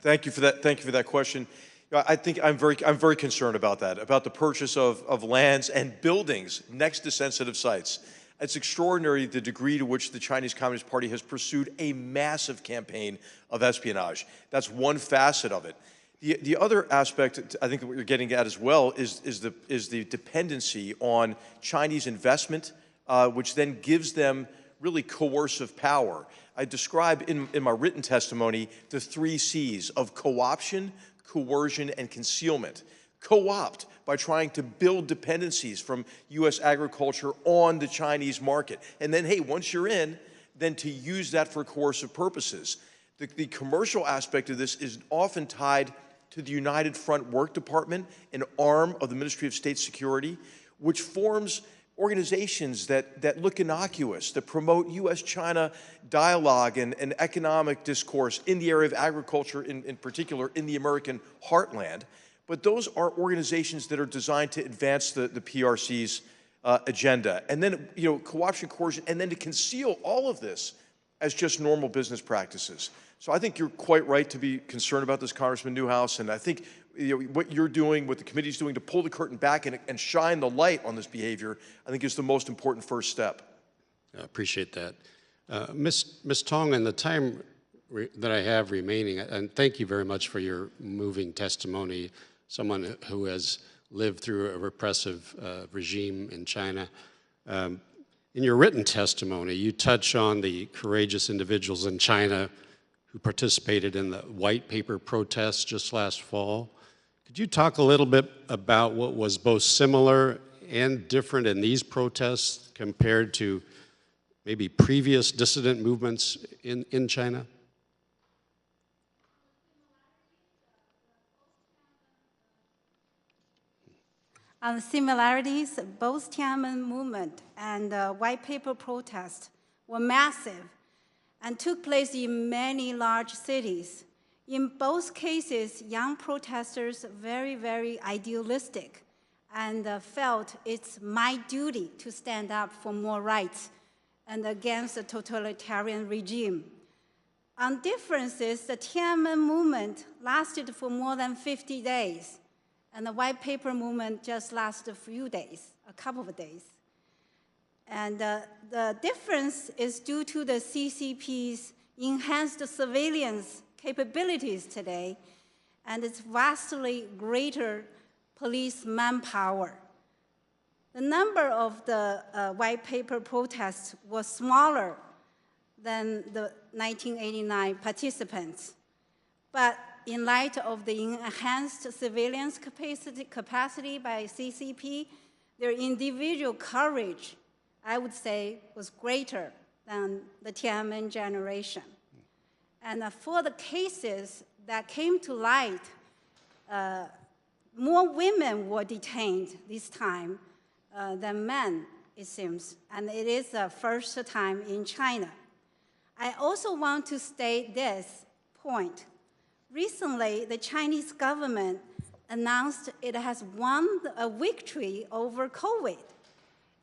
Thank you for that. Thank you for that question. I think I'm very concerned about that, about the purchase of lands and buildings next to sensitive sites. It's extraordinary the degree to which the Chinese Communist Party has pursued a massive campaign of espionage. That's one facet of it. The other aspect, I think, that what you're getting at as well is the dependency on Chinese investment, which then gives them really coercive power. I describe in my written testimony the 3 C's of co-option, coercion, and concealment. Co-opt by trying to build dependencies from U.S. agriculture on the Chinese market. And then, hey, once you're in, then to use that for coercive purposes. The commercial aspect of this is often tied to the United Front Work Department, an arm of the Ministry of State Security, which forms organizations that look innocuous, that promote U.S.-China dialogue and economic discourse in the area of agriculture, in particular in the American heartland. But those are organizations that are designed to advance the PRC's agenda. And then, co-option, coercion, and then to conceal all of this as just normal business practices. So I think you're quite right to be concerned about this, Congressman Newhouse, and I think what you're doing, what the committee's doing to pull the curtain back and shine the light on this behavior, I think is the most important first step. I appreciate that. Ms. Tong, in the time that I have remaining, and thank you very much for your moving testimony, someone who has lived through a repressive regime in China. In your written testimony, you touch on the courageous individuals in China who participated in the white paper protests just last fall. Could you talk a little bit about what was both similar and different in these protests compared to maybe previous dissident movements in China? On the similarities, both Tiananmen movement and the white paper protest were massive and took place in many large cities. In both cases, young protesters very, very idealistic and felt it's my duty to stand up for more rights and against the totalitarian regime. On differences, the Tiananmen movement lasted for more than 50 days, and the white paper movement just lasted a few days, a couple of days. And the difference is due to the CCP's enhanced surveillance capabilities today and its vastly greater police manpower. The number of the white paper protests was smaller than the 1989 participants. But in light of the enhanced surveillance capacity by CCP, their individual courage, I would say, was greater than the Tiananmen generation. And for the cases that came to light, more women were detained this time than men, it seems. And it is the first time in China. I also want to state this point. Recently, the Chinese government announced it has won a victory over COVID.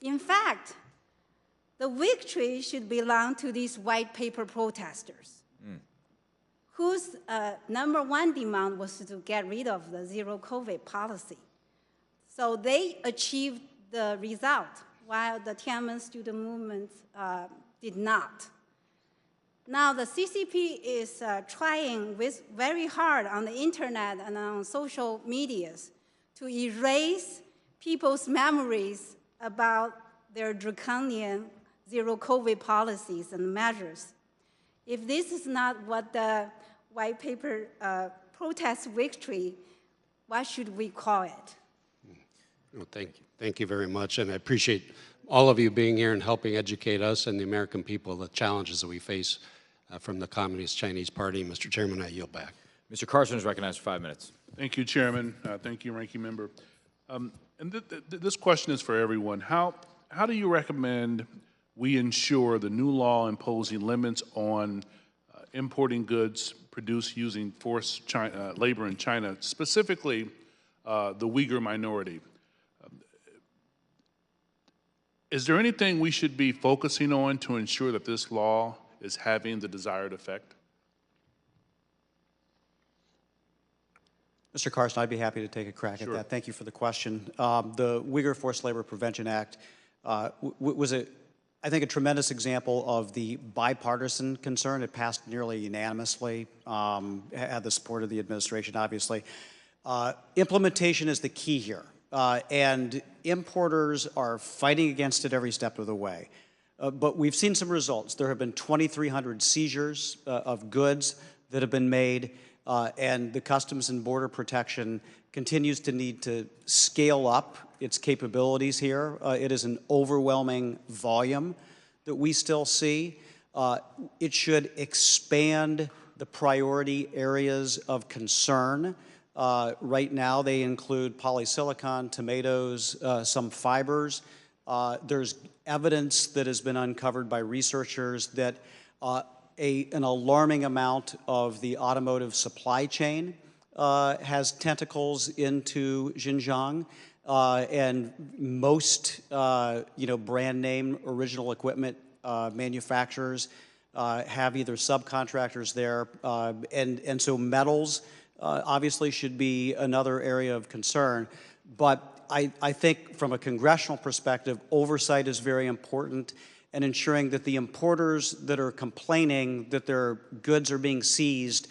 In fact, the victory should belong to these white paper protesters, whose #1 demand was to get rid of the zero COVID policy. So they achieved the result, while the Tiananmen student movement did not. Now the CCP is trying very hard on the internet and on social medias to erase people's memories about their draconian zero COVID policies and measures. If this is not what the white paper protest victory, what should we call it? Well, thank you. Thank you very much, and I appreciate all of you being here and helping educate us and the American people the challenges that we face from the Communist Chinese Party. Mr. Chairman, I yield back. Mr. Carson is recognized for 5 minutes. Thank you, Chairman. Thank you, Ranking Member. And this question is for everyone. How do you recommend we ensure the new law imposing limits on importing goods produced using forced labor in China, specifically the Uyghur minority? Is there anything we should be focusing on to ensure that this law is having the desired effect? Mr. Carson, I'd be happy to take a crack at that. Thank you for the question. The Uyghur Forced Labor Prevention Act was, I think, a tremendous example of the bipartisan concern. It passed nearly unanimously, had the support of the administration, obviously. Implementation is the key here, and importers are fighting against it every step of the way. But we've seen some results. There have been 2,300 seizures of goods that have been made, and the Customs and Border Protection continues to need to scale up its capabilities here. It is an overwhelming volume that we still see. It should expand the priority areas of concern. Right now, they include polysilicon, tomatoes, some fibers. There's evidence that has been uncovered by researchers that an alarming amount of the automotive supply chain has tentacles into Xinjiang, and most brand name original equipment manufacturers have either subcontractors there, and so metals obviously should be another area of concern. But I think from a congressional perspective, oversight is very important, and ensuring that the importers that are complaining that their goods are being seized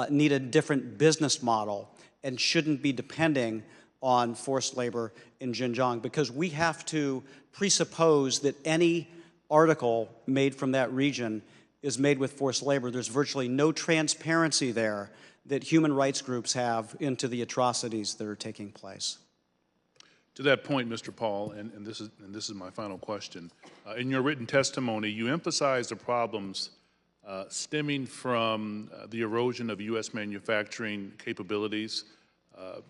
need a different business model and shouldn't be depending on forced labor in Xinjiang, because we have to presuppose that any article made from that region is made with forced labor. There's virtually no transparency there that human rights groups have into the atrocities that are taking place. To that point, Mr. Paul, and this is my final question. In your written testimony, you emphasize the problems stemming from the erosion of U.S. manufacturing capabilities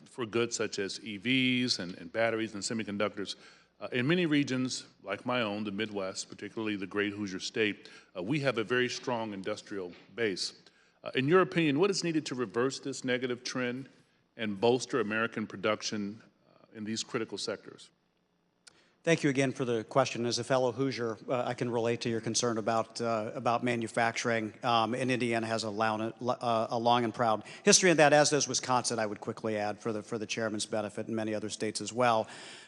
for goods such as EVs and batteries and semiconductors. In many regions, like my own, the Midwest, particularly the great Hoosier State, we have a very strong industrial base. In your opinion, what is needed to reverse this negative trend and bolster American production in these critical sectors? Thank you again for the question. As a fellow Hoosier, I can relate to your concern about manufacturing, and Indiana has a long and proud history in that, as does Wisconsin, I would quickly add, for the chairman's benefit, and many other states as well.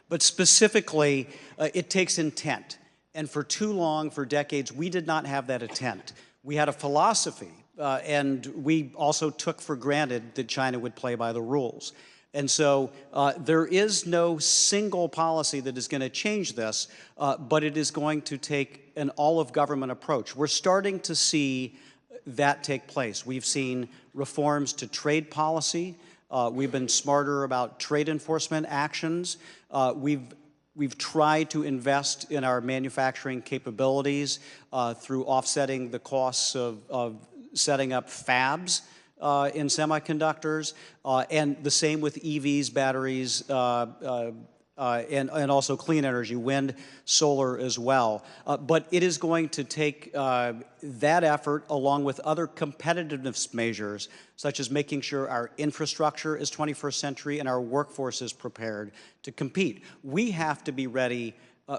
But specifically, it takes intent. And for too long, for decades, we did not have that intent. We had a philosophy, and we also took for granted that China would play by the rules. And so there is no single policy that is going to change this, but it is going to take an all-of-government approach. We're starting to see that take place. We've seen reforms to trade policy. We've been smarter about trade enforcement actions. We've tried to invest in our manufacturing capabilities through offsetting the costs of setting up fabs in semiconductors, and the same with EVs, batteries, and also clean energy, wind, solar as well. But it is going to take that effort along with other competitiveness measures, such as making sure our infrastructure is 21st century and our workforce is prepared to compete. We have to be ready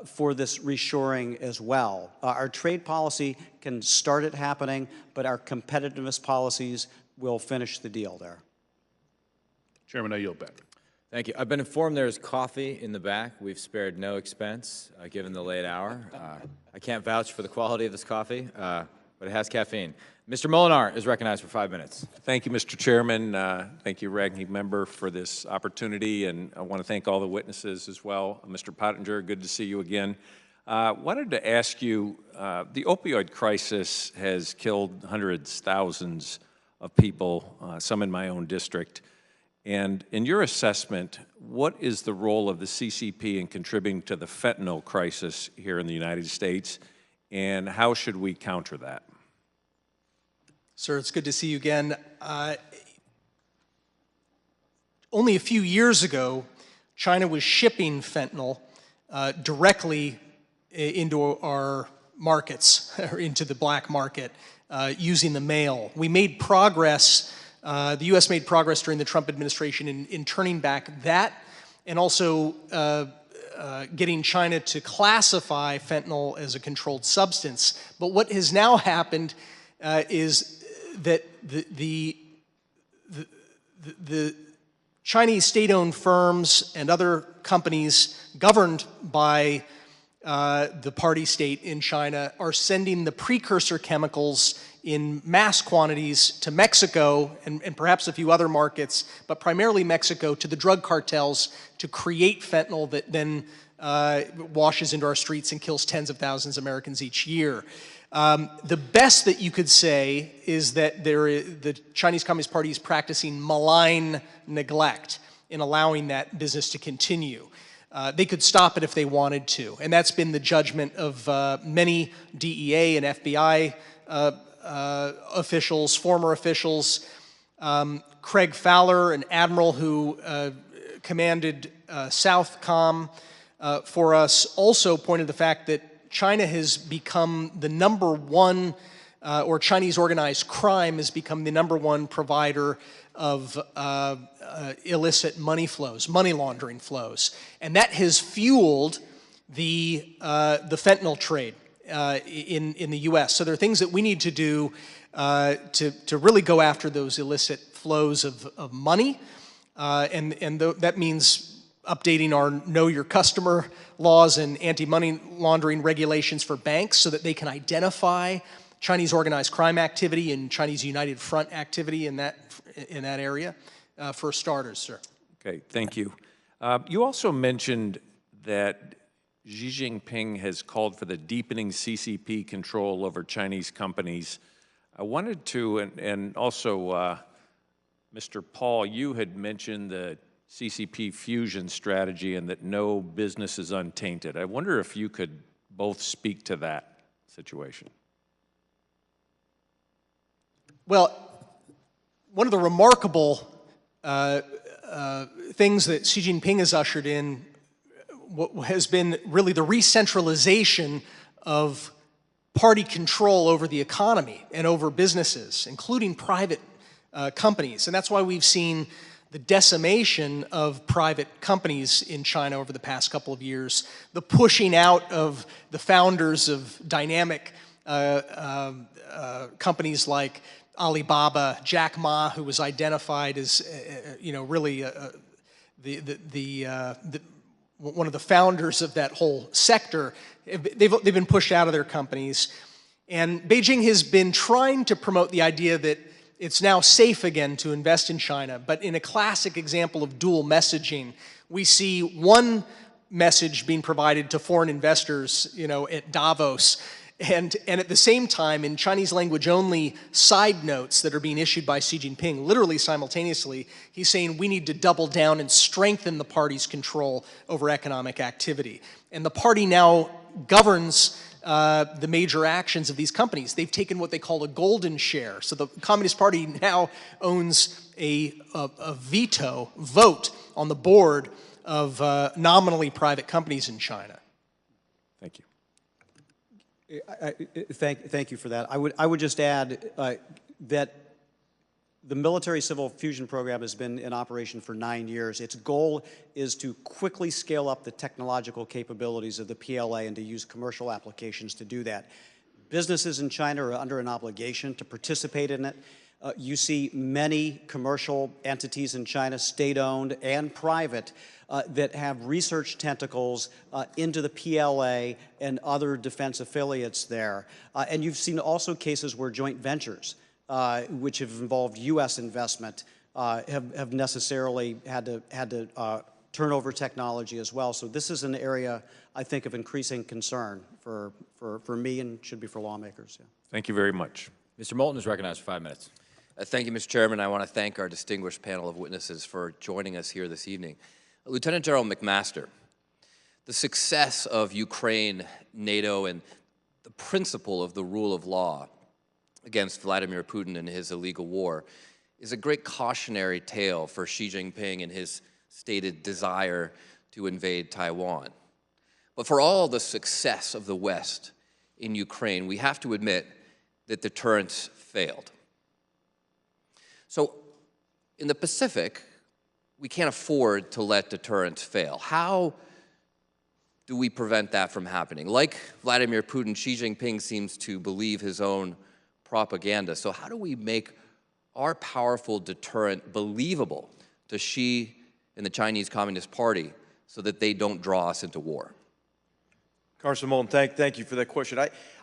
for this reshoring as well. Our trade policy can start it happening, but our competitiveness policies will finish the deal there. Chairman, I yield back. Thank you. I've been informed there's coffee in the back. We've spared no expense, given the late hour. I can't vouch for the quality of this coffee, but it has caffeine. Mr. Molinar is recognized for 5 minutes. Thank you, Mr. Chairman. Thank you, Ranking Member, for this opportunity, and I want to thank all the witnesses as well. Mr. Pottinger, good to see you again. Wanted to ask you, the opioid crisis has killed hundreds, thousands of people, some in my own district. And in your assessment, what is the role of the CCP in contributing to the fentanyl crisis here in the United States, and how should we counter that? Sir, it's good to see you again. Only a few years ago, China was shipping fentanyl directly into our markets, or into the black market, using the mail. We made progress, the U.S. made progress during the Trump administration in turning back that, and also getting China to classify fentanyl as a controlled substance. But what has now happened is that the Chinese state-owned firms and other companies governed by the party state in China are sending the precursor chemicals in mass quantities to Mexico and perhaps a few other markets, but primarily Mexico, to the drug cartels to create fentanyl that then washes into our streets and kills tens of thousands of Americans each year. The best that you could say is that the Chinese Communist Party is practicing malign neglect in allowing that business to continue. They could stop it if they wanted to, and that's been the judgment of many DEA and FBI officials, former officials. Craig Fowler, an admiral who commanded Southcom for us, also pointed to the fact that China has become the #1, or Chinese organized crime has become the #1 provider of illicit money flows, money laundering flows. And that has fueled the fentanyl trade in the U.S. So there are things that we need to do to really go after those illicit flows of money, and that means updating our Know Your Customer laws and anti-money laundering regulations for banks so that they can identify Chinese organized crime activity and Chinese United Front activity in that area, for starters, sir. Okay, thank you. You also mentioned that Xi Jinping has called for the deepening CCP control over Chinese companies. I wanted to, and also Mr. Paul, you had mentioned the CCP fusion strategy and that no business is untainted. I wonder if you could both speak to that situation. Well, one of the remarkable things that Xi Jinping has ushered in has been really the re-centralization of party control over the economy and over businesses, including private companies. And that's why we've seen the decimation of private companies in China over the past couple of years, the pushing out of the founders of dynamic companies like Alibaba, Jack Ma, who was identified as, really one of the founders of that whole sector. They've been pushed out of their companies. And Beijing has been trying to promote the idea that it's now safe again to invest in China. But in a classic example of dual messaging, we see one message being provided to foreign investors, at Davos, and at the same time, in Chinese language only side notes that are being issued by Xi Jinping, literally simultaneously, he's saying we need to double down and strengthen the party's control over economic activity. And the party now governs the major actions of these companies. They've taken what they call a golden share. So the Communist Party now owns a veto vote on the board of nominally private companies in China. Thank you. Thank you for that. I would just add that the military-civil fusion program has been in operation for 9 years. Its goal is to quickly scale up the technological capabilities of the PLA and to use commercial applications to do that. Businesses in China are under an obligation to participate in it. You see many commercial entities in China, state-owned and private, that have research tentacles into the PLA and other defense affiliates there. And you've seen also cases where joint ventures, which have involved U.S. investment, have necessarily had to turn over technology as well. So this is an area, I think, of increasing concern for me and should be for lawmakers. Yeah. Thank you very much. Mr. Moulton is recognized for 5 minutes. Thank you, Mr. Chairman. I want to thank our distinguished panel of witnesses for joining us here this evening. Lieutenant General McMaster, the success of Ukraine, NATO, and the principle of the rule of law against Vladimir Putin and his illegal war is a great cautionary tale for Xi Jinping and his stated desire to invade Taiwan. But for all the success of the West in Ukraine, we have to admit that deterrence failed. So in the Pacific, we can't afford to let deterrence fail. How do we prevent that from happening? Like Vladimir Putin, Xi Jinping seems to believe his own propaganda. So how do we make our powerful deterrent believable to Xi and the Chinese Communist Party so that they don't draw us into war? Congressman Moulton, thank you for that question.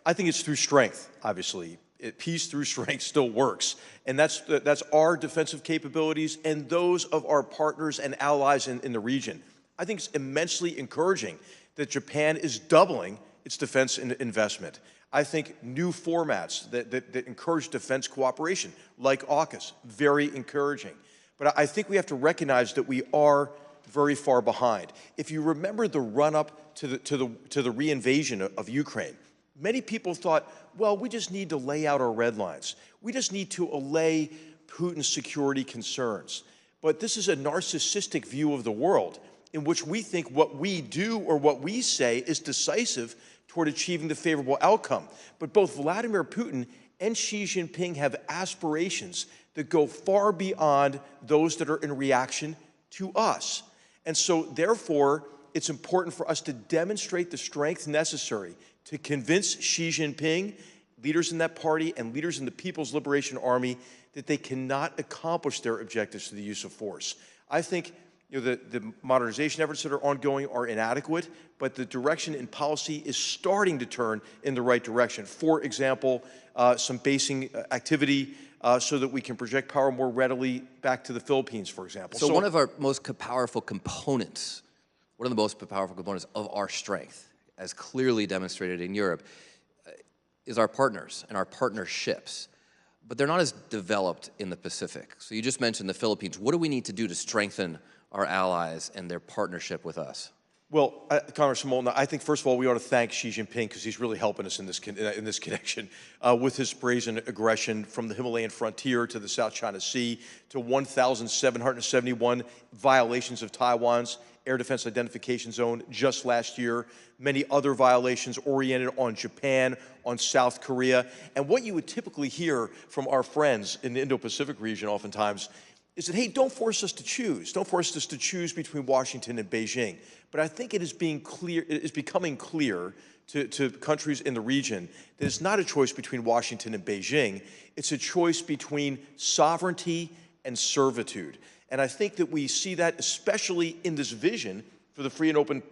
I think it's through strength, obviously. Peace through strength still works. And that's our defensive capabilities and those of our partners and allies in the region. I think it's immensely encouraging that Japan is doubling its defense investment. I think new formats that encourage defense cooperation, like AUKUS, very encouraging. But I think we have to recognize that we are very far behind. If you remember the run-up to the re-invasion of Ukraine, many people thought, well, we just need to lay out our red lines. We just need to allay Putin's security concerns. But this is a narcissistic view of the world in which we think what we do or what we say is decisive toward achieving the favorable outcome. But both Vladimir Putin and Xi Jinping have aspirations that go far beyond those that are in reaction to us. And so, therefore, it's important for us to demonstrate the strength necessary to convince Xi Jinping, leaders in that party, and leaders in the People's Liberation Army that they cannot accomplish their objectives through the use of force. I think the modernization efforts that are ongoing are inadequate, but the direction in policy is starting to turn in the right direction. For example, some basing activity so that we can project power more readily back to the Philippines, for example. So one of our most powerful components, one of the most powerful components of our strength, as clearly demonstrated in Europe, is our partners and our partnerships. But they're not as developed in the Pacific. So you just mentioned the Philippines. What do we need to do to strengthen our allies and their partnership with us? Well, Congressman Moulton, I think, first of all, we ought to thank Xi Jinping because he's really helping us in this connection with his brazen aggression from the Himalayan frontier to the South China Sea to 1,771 violations of Taiwan's air defense identification zone just last year, many other violations oriented on Japan, on South Korea. And what you would typically hear from our friends in the Indo-Pacific region oftentimes is that, hey, don't force us to choose. Don't force us to choose between Washington and Beijing. But I think it is becoming clear to countries in the region that it's not a choice between Washington and Beijing. It's a choice between sovereignty and servitude. And I think that we see that especially in this vision for the free and open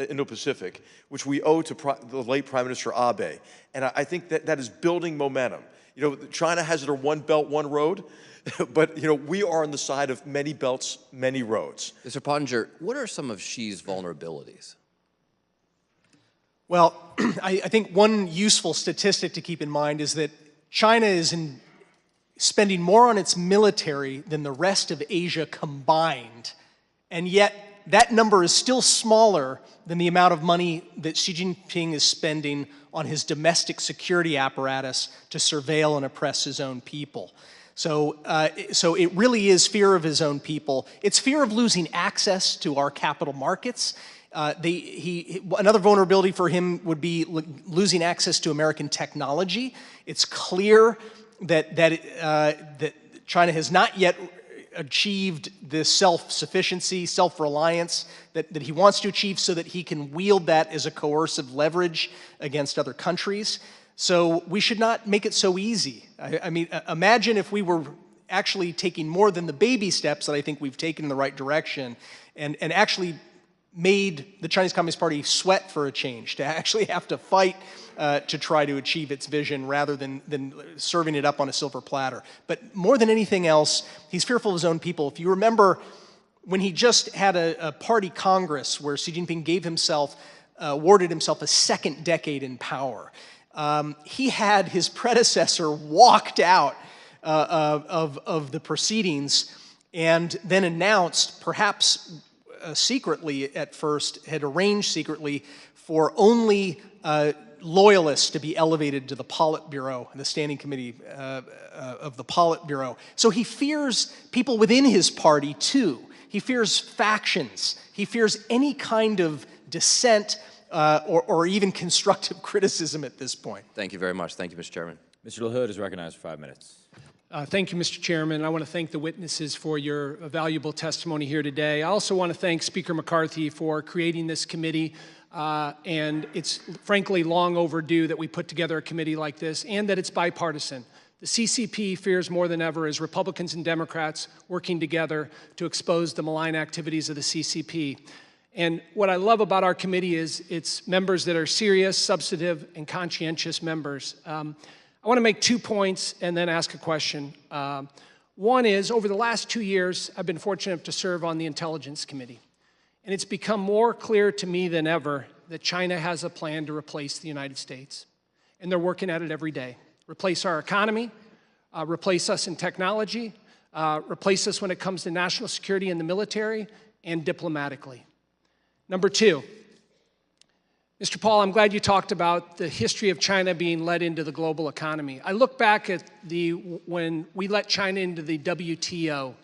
Indo-Pacific, which we owe to the late Prime Minister Abe. And I think that is building momentum. China has their one belt, one road, but we are on the side of many belts, many roads. Mr. Pottinger, what are some of Xi's vulnerabilities? Well, I think one useful statistic to keep in mind is that China is spending more on its military than the rest of Asia combined, and yet that number is still smaller than the amount of money that Xi Jinping is spending on his domestic security apparatus to surveil and oppress his own people. So it really is fear of his own people. It's fear of losing access to our capital markets. Another vulnerability for him would be losing access to American technology. It's clear that China has not yet achieved this self-sufficiency, self-reliance that he wants to achieve so that he can wield that as a coercive leverage against other countries. So we should not make it so easy. I mean, imagine if we were actually taking more than the baby steps that I think we've taken in the right direction and actually made the Chinese Communist Party sweat for a change, to actually have to fight to try to achieve its vision rather than serving it up on a silver platter. But more than anything else, he's fearful of his own people. If you remember when he just had a party congress where Xi Jinping awarded himself a second decade in power, he had his predecessor walked out of the proceedings and then announced, perhaps secretly at first, had arranged secretly for only loyalists to be elevated to the Politburo, the standing committee of the Politburo. So he fears people within his party too. He fears factions. He fears any kind of dissent or even constructive criticism at this point. Thank you very much. Thank you, Mr. Chairman. Mr. LaHood is recognized for 5 minutes. Thank you, Mr. Chairman. I want to thank the witnesses for your valuable testimony here today. I also want to thank Speaker McCarthy for creating this committee. And it's frankly long overdue that we put together a committee like this and that it's bipartisan. The CCP fears more than ever as Republicans and Democrats working together to expose the malign activities of the CCP. And what I love about our committee is its members that are serious, substantive, and conscientious members. I want to make 2 points and then ask a question. One is, over the last 2 years, I've been fortunate to serve on the Intelligence Committee. And it's become more clear to me than ever that China has a plan to replace the United States. And they're working at it every day. Replace our economy, replace us in technology, replace us when it comes to national security and the military, and diplomatically. Number 2, Mr. Paul, I'm glad you talked about the history of China being led into the global economy. I look back at when we let China into the WTO,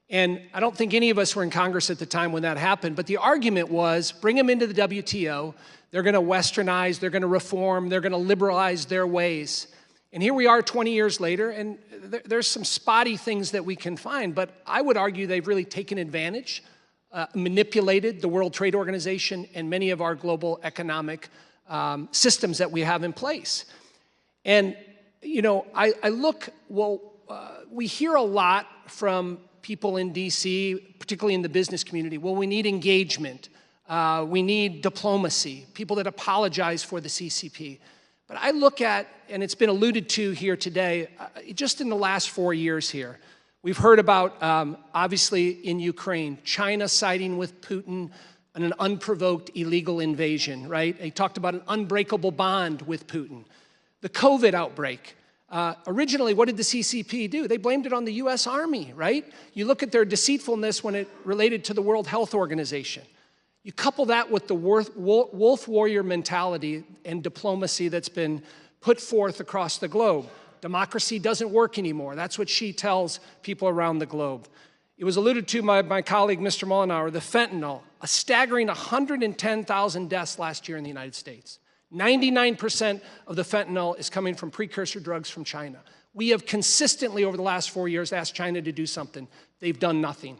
and I don't think any of us were in Congress at the time when that happened, but the argument was, bring them into the WTO, they're going to westernize, they're going to reform, they're going to liberalize their ways. And here we are 20 years later, and there's some spotty things that we can find, but I would argue they've really taken advantage, manipulated the World Trade Organization and many of our global economic systems that we have in place. And, you know, I look, we hear a lot from people in DC, particularly in the business community, well, we need engagement, we need diplomacy, people that apologize for the CCP. But I look at, and it's been alluded to here today, just in the last 4 years here, we've heard about, obviously in Ukraine, China siding with Putin on an unprovoked illegal invasion, right? He talked about an unbreakable bond with Putin. The COVID outbreak. Originally, what did the CCP do? They blamed it on the U.S. Army, right? You look at their deceitfulness when it related to the World Health Organization. You couple that with the wolf warrior mentality and diplomacy that's been put forth across the globe. Democracy doesn't work anymore. That's what she tells people around the globe. It was alluded to by my colleague, Mr. Mollenauer, the fentanyl, a staggering 110,000 deaths last year in the United States. 99% of the fentanyl is coming from precursor drugs from China. We have consistently, over the last 4 years, asked China to do something. They've done nothing.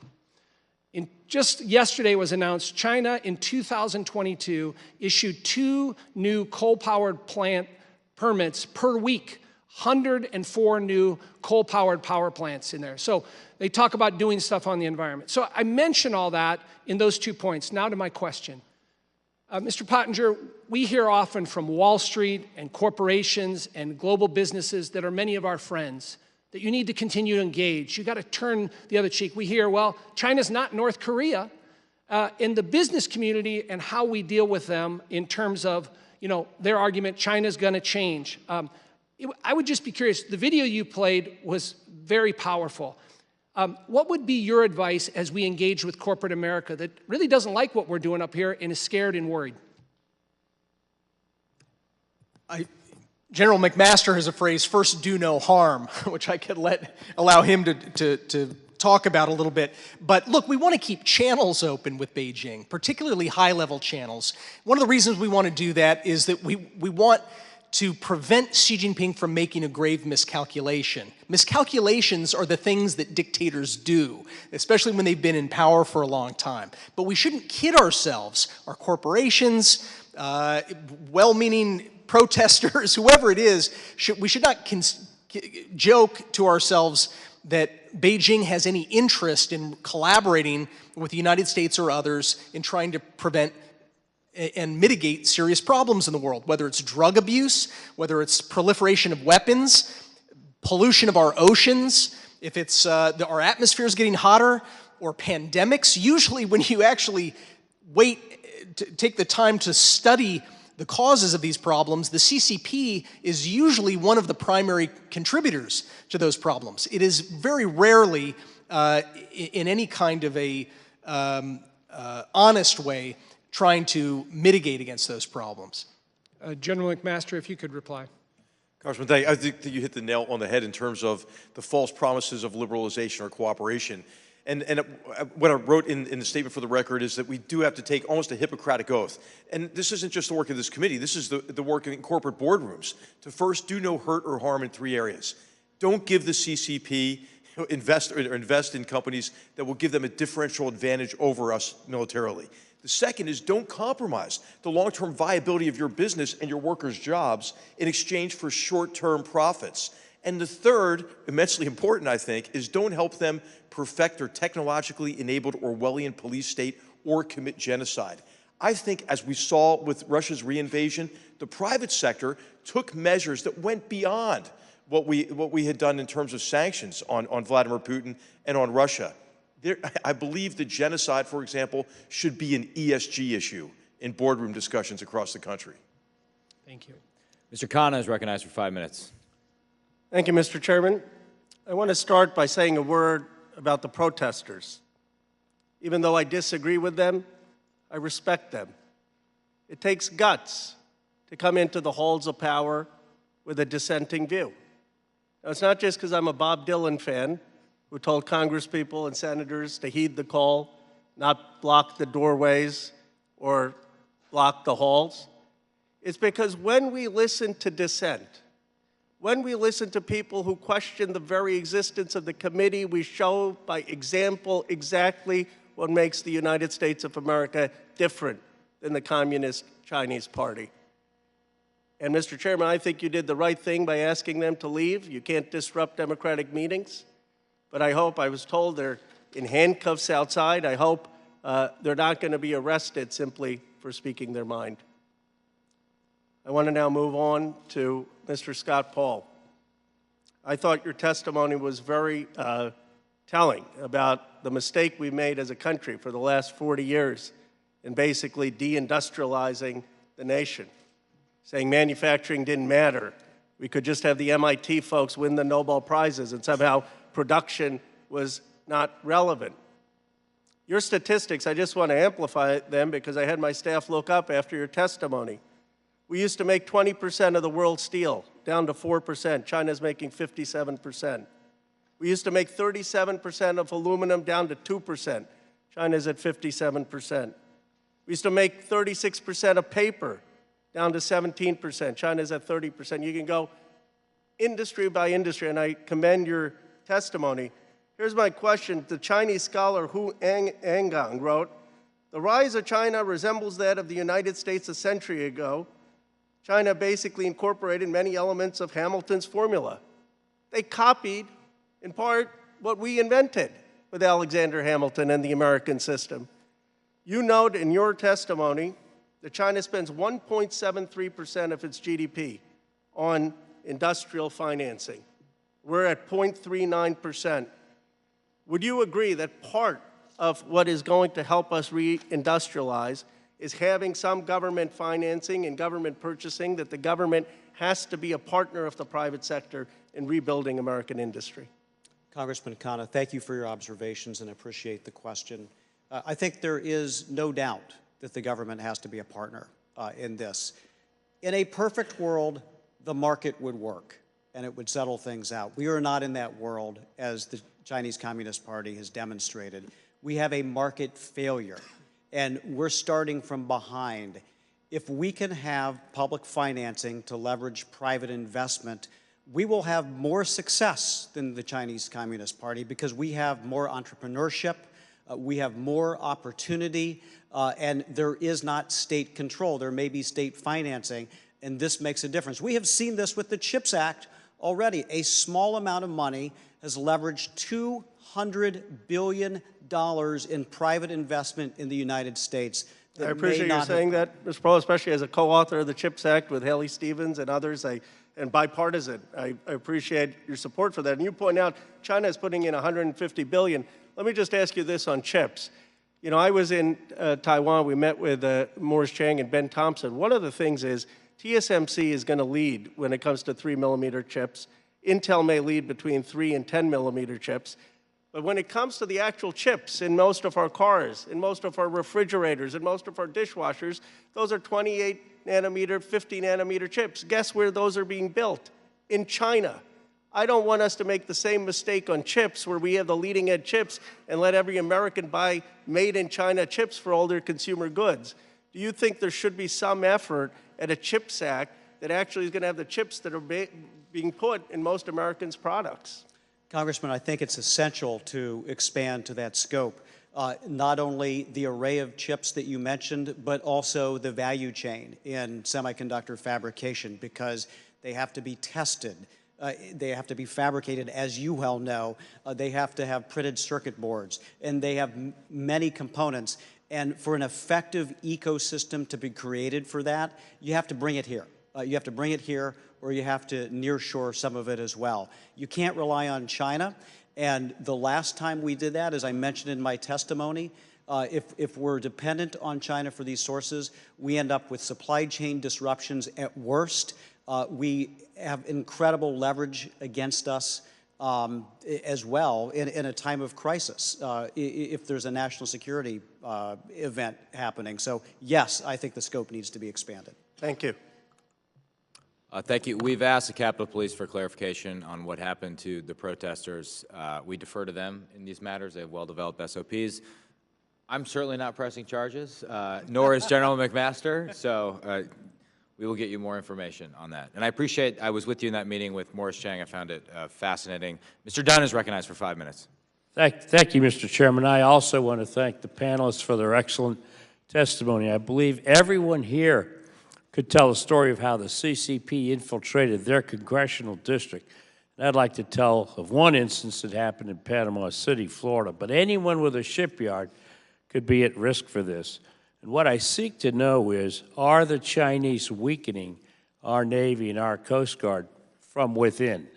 Just yesterday was announced, China in 2022 issued 2 new coal-powered plant permits per week, 104 new coal-powered power plants in there. So they talk about doing stuff on the environment. So I mention all that in those 2 points. Now to my question. Mr. Pottinger, we hear often from Wall Street and corporations and global businesses that are many of our friends that you need to continue to engage. You got to turn the other cheek. We hear, well, China's not North Korea. In the business community and how we deal with them in terms of, you know, their argument, China's going to change. I would just be curious. The video you played was very powerful. What would be your advice as we engage with corporate America that really doesn't like what we're doing up here and is scared and worried? General McMaster has a phrase, first do no harm, which I could allow him to talk about a little bit. But look, we want to keep channels open with Beijing, particularly high-level channels. One of the reasons we want to do that is that we want to prevent Xi Jinping from making a grave miscalculation. Miscalculations are the things that dictators do, especially when they've been in power for a long time. But we shouldn't kid ourselves, our corporations, well-meaning protesters, whoever it is, we should not joke to ourselves that Beijing has any interest in collaborating with the United States or others in trying to prevent and mitigate serious problems in the world, whether it's drug abuse, whether it's proliferation of weapons, pollution of our oceans, if it's our atmosphere is getting hotter, or pandemics. Usually when you actually take the time to study the causes of these problems, the CCP is usually one of the primary contributors to those problems. It is very rarely, in any kind of a honest way, trying to mitigate against those problems. General McMaster, if you could reply. Congressman, thank you. I think that you hit the nail on the head in terms of the false promises of liberalization or cooperation. And what I wrote in the statement for the record is that we do have to take almost a Hippocratic oath. And this isn't just the work of this committee. This is the work in corporate boardrooms to first do no hurt or harm in 3 areas. Don't give the CCP, invest in companies that will give them a differential advantage over us militarily. The second is don't compromise the long-term viability of your business and your workers' jobs in exchange for short-term profits. And the third, immensely important, I think, is don't help them perfect their technologically enabled Orwellian police state or commit genocide. I think, as we saw with Russia's reinvasion, the private sector took measures that went beyond what we had done in terms of sanctions on Vladimir Putin and on Russia. I believe that genocide, for example, should be an ESG issue in boardroom discussions across the country. Thank you. Mr. Khanna is recognized for 5 minutes. Thank you, Mr. Chairman. I want to start by saying a word about the protesters. Even though I disagree with them, I respect them. It takes guts to come into the halls of power with a dissenting view. Now, it's not just because I'm a Bob Dylan fan who told congresspeople and senators to heed the call, not block the doorways or block the halls. It's because when we listen to dissent, when we listen to people who question the very existence of the committee, we show by example exactly what makes the United States of America different than the Communist Chinese Party. And Mr. Chairman, I think you did the right thing by asking them to leave. You can't disrupt democratic meetings. But I was told they're in handcuffs outside. I hope they're not going to be arrested simply for speaking their mind. I want to now move on to Mr. Scott Paul. I thought your testimony was very telling about the mistake we made as a country for the last 40 years in basically deindustrializing the nation, saying manufacturing didn't matter. We could just have the MIT folks win the Nobel Prizes and somehow production was not relevant. Your statistics, I just want to amplify them because I had my staff look up after your testimony. We used to make 20% of the world's steel, down to 4%. China's making 57%. We used to make 37% of aluminum, down to 2%. China's at 57%. We used to make 36% of paper, down to 17%. China's at 30%. You can go industry by industry, and I commend your testimony. Here's my question. The Chinese scholar Hu Angang wrote, "The rise of China resembles that of the United States a century ago. China basically incorporated many elements of Hamilton's formula. They copied, in part, what we invented with Alexander Hamilton and the American system." You note in your testimony that China spends 1.73% of its GDP on industrial financing. We're at 0.39%. Would you agree that part of what is going to help us reindustrialize is having some government financing and government purchasing, that the government has to be a partner of the private sector in rebuilding American industry? Congressman Khanna, thank you for your observations and appreciate the question. I think there is no doubt that the government has to be a partner in this. In a perfect world, the market would work and it would settle things out. We are not in that world, as the Chinese Communist Party has demonstrated. We have a market failure, and we're starting from behind. If we can have public financing to leverage private investment, we will have more success than the Chinese Communist Party because we have more entrepreneurship, we have more opportunity, and there is not state control. There may be state financing, and this makes a difference. We have seen this with the CHIPS Act already. A small amount of money has leveraged $200 billion in private investment in the United States. I appreciate you saying that, Mr. Paul, especially as a co-author of the CHIPS Act with Haley Stevens and others, and bipartisan. I appreciate your support for that. And you point out China is putting in $150 billion. Let me just ask you this on chips. You know, I was in Taiwan. We met with Morris Chang and Ben Thompson. One of the things is TSMC is going to lead when it comes to 3mm chips. Intel may lead between 3 and 10mm chips. But when it comes to the actual chips in most of our cars, in most of our refrigerators, in most of our dishwashers, those are 28 nanometer, 50 nanometer chips. Guess where those are being built? In China. I don't want us to make the same mistake on chips where we have the leading edge chips and let every American buy made in China chips for all their consumer goods. Do you think there should be some effort at a CHIPS Act that actually is going to have the chips that are being put in most Americans' products? Congressman, I think it's essential to expand to that scope. Not only the array of chips that you mentioned, but also the value chain in semiconductor fabrication, because they have to be tested. They have to be fabricated, as you well know. They have to have printed circuit boards, and they have many components. And for an effective ecosystem to be created for that, you have to bring it here. You have to bring it here, or you have to nearshore some of it as well. You can't rely on China. And the last time we did that, as I mentioned in my testimony, if we're dependent on China for these sources, we end up with supply chain disruptions at worst. We have incredible leverage against us as well in a time of crisis if there's a national security event happening. So yes, I think the scope needs to be expanded. Thank you. Thank you. We've asked the Capitol Police for clarification on what happened to the protesters. We defer to them in these matters. They have well-developed SOPs. I'm certainly not pressing charges, nor is General McMaster, so we will get you more information on that. And I appreciate, I was with you in that meeting with Morris Chang. I found it fascinating. Mr. Dunn is recognized for 5 minutes. Thank you, Mr. Chairman. I also want to thank the panelists for their excellent testimony. I believe everyone here could tell the story of how the CCP infiltrated their congressional district. And I'd like to tell of one instance that happened in Panama City, Florida. But anyone with a shipyard could be at risk for this. And what I seek to know is, are the Chinese weakening our Navy and our Coast Guard from within?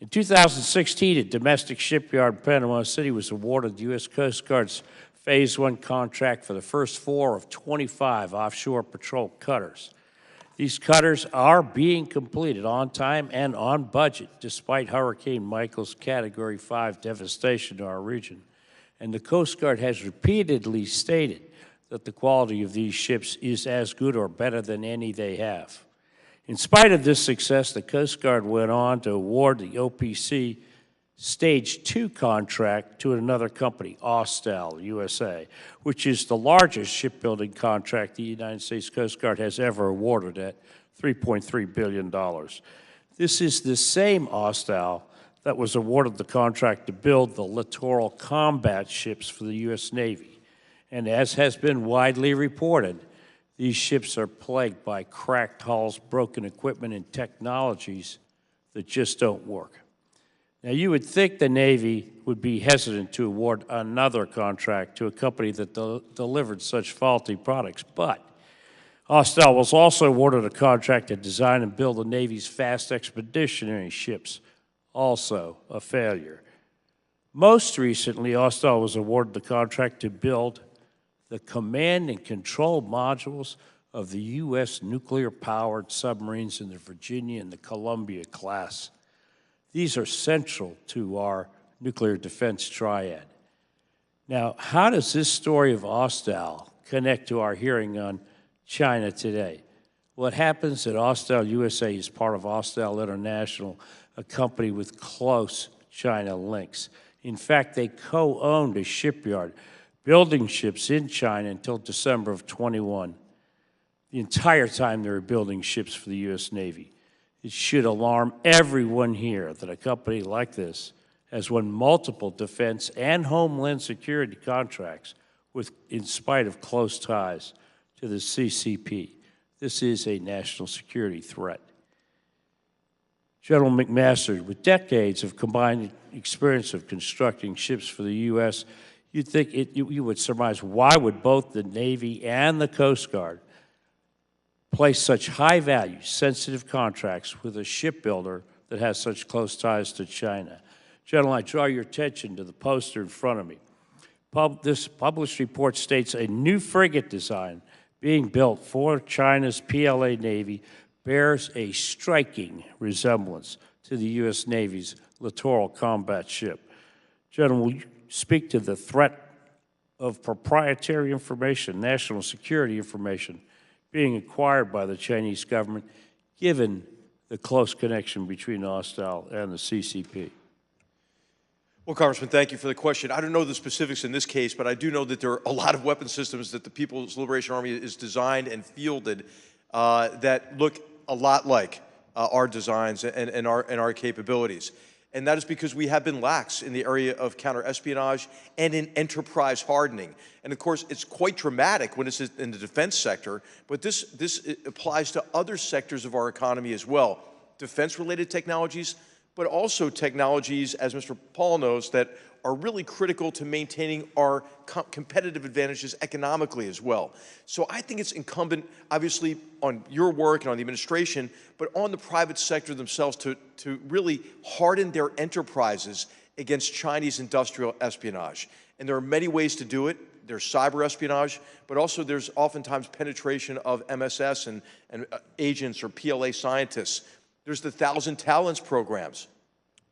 In 2016, a domestic shipyard in Panama City was awarded the U.S. Coast Guard's Phase 1 contract for the first 4 of 25 offshore patrol cutters. These cutters are being completed on time and on budget, despite Hurricane Michael's Category 5 devastation to our region. And the Coast Guard has repeatedly stated that the quality of these ships is as good or better than any they have. In spite of this success, the Coast Guard went on to award the OPC Stage 2 contract to another company, Austal USA, which is the largest shipbuilding contract the United States Coast Guard has ever awarded at $3.3 billion. This is the same Austal that was awarded the contract to build the littoral combat ships for the U.S. Navy. And as has been widely reported, these ships are plagued by cracked hulls, broken equipment, and technologies that just don't work. Now, you would think the Navy would be hesitant to award another contract to a company that delivered such faulty products, but Austal was also awarded a contract to design and build the Navy's fast expeditionary ships, also a failure. Most recently, Austal was awarded the contract to build the command and control modules of the U.S. nuclear-powered submarines in the Virginia and the Columbia class. These are central to our nuclear defense triad. Now, how does this story of Austal connect to our hearing on China today? Well, it happens that Austal USA is part of Austal International, a company with close China links. In fact, they co-owned a shipyard building ships in China until December of 21. The entire time they were building ships for the U.S. Navy. It should alarm everyone here that a company like this has won multiple defense and homeland security contracts in spite of close ties to the CCP. This is a national security threat. General McMaster, with decades of combined experience of constructing ships for the U.S., you'd think you would surmise, why would both the Navy and the Coast Guard place such high-value, sensitive contracts with a shipbuilder that has such close ties to China? General, I draw your attention to the poster in front of me. This published report states a new frigate design being built for China's PLA Navy bears a striking resemblance to the U.S. Navy's littoral combat ship. General, will you speak to the threat of proprietary information, national security information, being acquired by the Chinese government, given the close connection between Austal and the CCP? Well, Congressman, thank you for the question. I don't know the specifics in this case, but I do know that there are a lot of weapon systems that the People's Liberation Army is designed and fielded that look a lot like our designs and our capabilities. And that is because we have been lax in the area of counter-espionage and in enterprise hardening. And of course, it's quite dramatic when it's in the defense sector, but this applies to other sectors of our economy as well. defense-related technologies, but also technologies, as Mr. Paul knows, that are really critical to maintaining our competitive advantages economically as well. So I think it's incumbent, obviously, on your work and on the administration, but on the private sector themselves to really harden their enterprises against Chinese industrial espionage. And there are many ways to do it. There's cyber espionage, but also there's oftentimes penetration of MSS and agents or PLA scientists. There's the 1,000 Talents programs,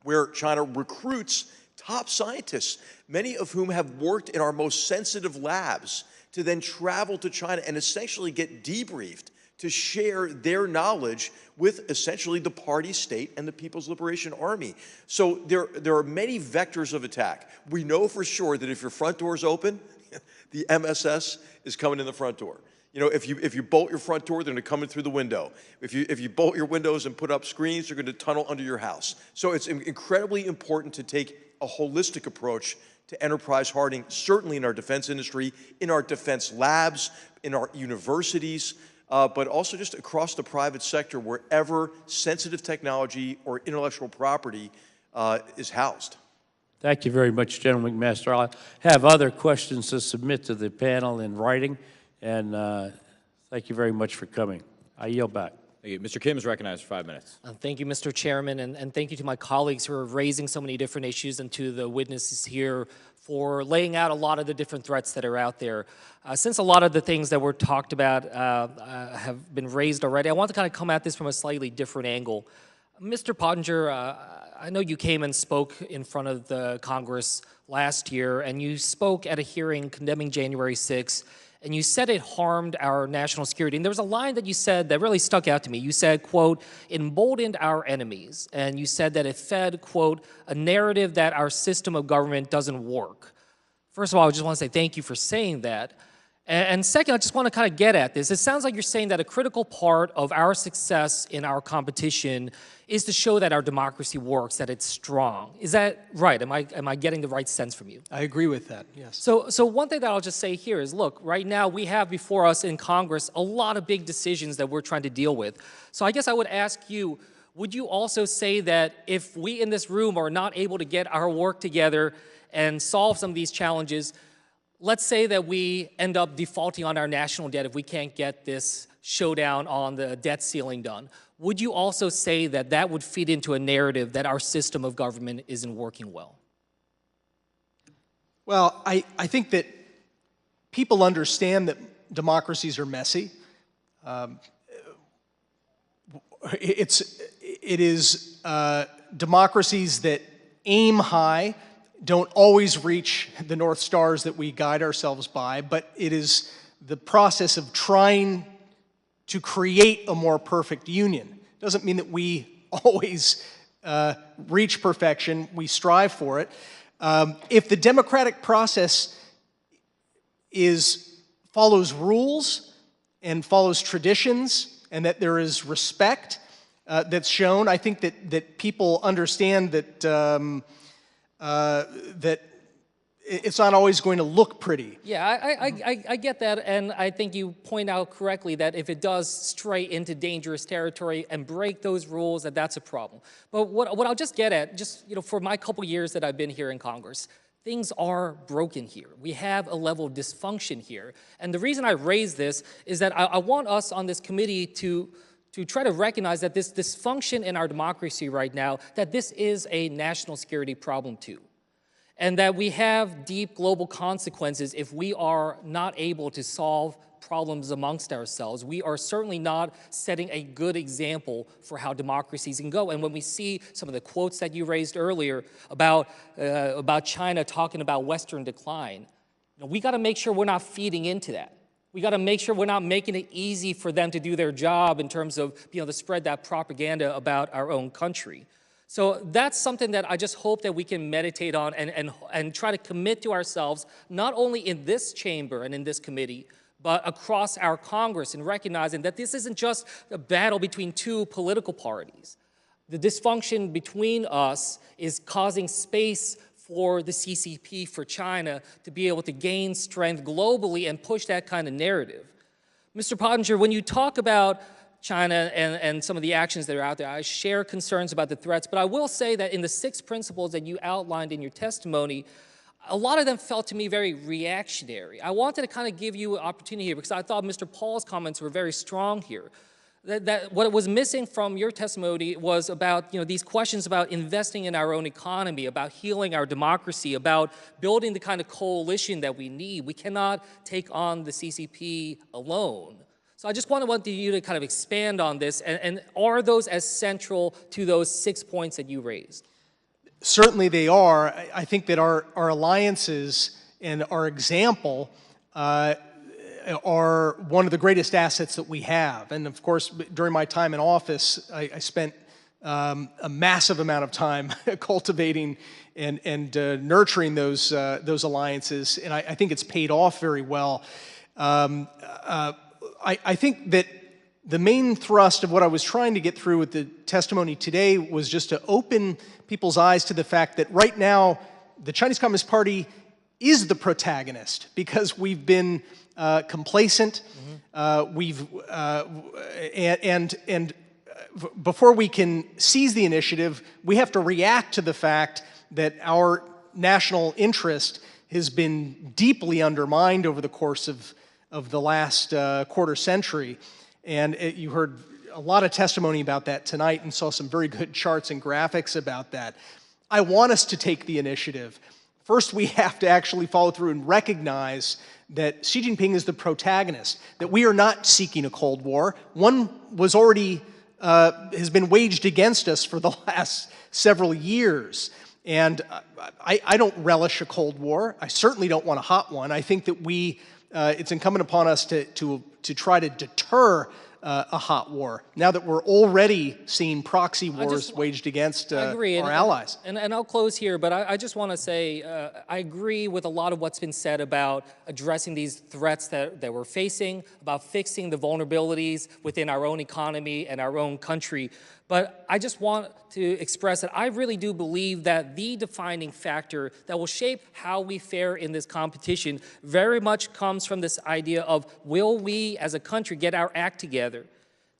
where China recruits top scientists, many of whom have worked in our most sensitive labs, to then travel to China and essentially get debriefed to share their knowledge with essentially the party state and the People's Liberation Army. So there are many vectors of attack. We know for sure that if your front door is open, the MSS is coming in the front door. You know, if you bolt your front door, they're going to come in through the window. If you bolt your windows and put up screens, they're going to tunnel under your house. So it's incredibly important to take a holistic approach to enterprise hardening, certainly in our defense industry, in our defense labs, in our universities, but also just across the private sector, wherever sensitive technology or intellectual property is housed. Thank you very much, General McMaster. I have other questions to submit to the panel in writing, and thank you very much for coming. I yield back. Thank you. Mr. Kim is recognized for 5 minutes. Thank you, Mr. Chairman, and thank you to my colleagues who are raising so many different issues, and to the witnesses here for laying out a lot of the different threats that are out there. Since a lot of the things that were talked about have been raised already, I want to kind of come at this from a slightly different angle. Mr. Pottinger, I know you came and spoke in front of the Congress last year, and you spoke at a hearing condemning January 6th, and you said it harmed our national security. And there was a line that you said that really stuck out to me. You said, quote, emboldened our enemies. And you said that it fed, quote, a narrative that our system of government doesn't work. First of all, I just want to say thank you for saying that. And second, I just want to kind of get at this. It sounds like you're saying that a critical part of our success in our competition is to show that our democracy works, that it's strong. Is that right? Am I getting the right sense from you? I agree with that, yes. So one thing that I'll just say here is, look, right now we have before us in Congress a lot of big decisions that we're trying to deal with. So I guess I would ask you, would you also say that if we in this room are not able to get our work together and solve some of these challenges, let's say that we end up defaulting on our national debt if we can't get this showdown on the debt ceiling done, would you also say that that would feed into a narrative that our system of government isn't working well? Well, I think that people understand that democracies are messy. It is democracies that aim high don't always reach the North Stars that we guide ourselves by, but it is the process of trying to create a more perfect union. Doesn't mean that we always reach perfection, we strive for it. If the democratic process follows rules and follows traditions, and that there is respect that's shown, I think that people understand that that it's not always going to look pretty. Yeah, I get that, and I think you point out correctly that if it does stray into dangerous territory and break those rules, that's a problem. But what I'll just get at, just for my couple years that I've been here in Congress, things are broken here. We have a level of dysfunction here. And the reason I raise this is that I want us on this committee to try to recognize that this dysfunction in our democracy right now, that this is a national security problem too. And that we have deep global consequences if we are not able to solve problems amongst ourselves. We are certainly not setting a good example for how democracies can go. And when we see some of the quotes that you raised earlier about China talking about Western decline, we got to make sure we're not feeding into that. We got to make sure we're not making it easy for them to do their job in terms of to spread that propaganda about our own country. So that's something that I just hope that we can meditate on and try to commit to ourselves, not only in this chamber and in this committee, but across our Congress, and recognizing that this isn't just a battle between two political parties. The dysfunction between us is causing space for the CCP, for China, to be able to gain strength globally and push that kind of narrative. Mr. Pottinger, when you talk about China and some of the actions that are out there. I share concerns about the threats, but I will say that in the 6 principles that you outlined in your testimony, a lot of them felt to me very reactionary. I wanted to kind of give you an opportunity here because I thought Mr. Paul's comments were very strong here. That what was missing from your testimony was about these questions about investing in our own economy, about healing our democracy, about building the kind of coalition that we need. We cannot take on the CCP alone. So I just wanted you to kind of expand on this, and are those as central to those 6 points that you raised? Certainly they are. I think that our alliances and our example are one of the greatest assets that we have. And of course, during my time in office, I spent a massive amount of time cultivating and nurturing those alliances, and I think it's paid off very well. I think that the main thrust of what I was trying to get through with the testimony today was just to open people's eyes to the fact that right now the Chinese Communist Party is the protagonist because we've been complacent. Before we can seize the initiative, we have to react to the fact that our national interest has been deeply undermined over the course of the last quarter century. And you heard a lot of testimony about that tonight and saw some very good charts and graphics about that. I want us to take the initiative. First, we have to actually follow through and recognize that Xi Jinping is the protagonist, that we are not seeking a Cold War. One was already, has been waged against us for the last several years. And I don't relish a Cold War. I certainly don't want a hot one. I think that it's incumbent upon us to try to deter a hot war, now that we're already seeing proxy wars waged against our allies. And I'll close here, but I just want to say I agree with a lot of what's been said about addressing these threats that we're facing, about fixing the vulnerabilities within our own economy and our own country. But I just want to express that I really do believe that the defining factor that will shape how we fare in this competition very much comes from this idea of, will we as a country get our act together?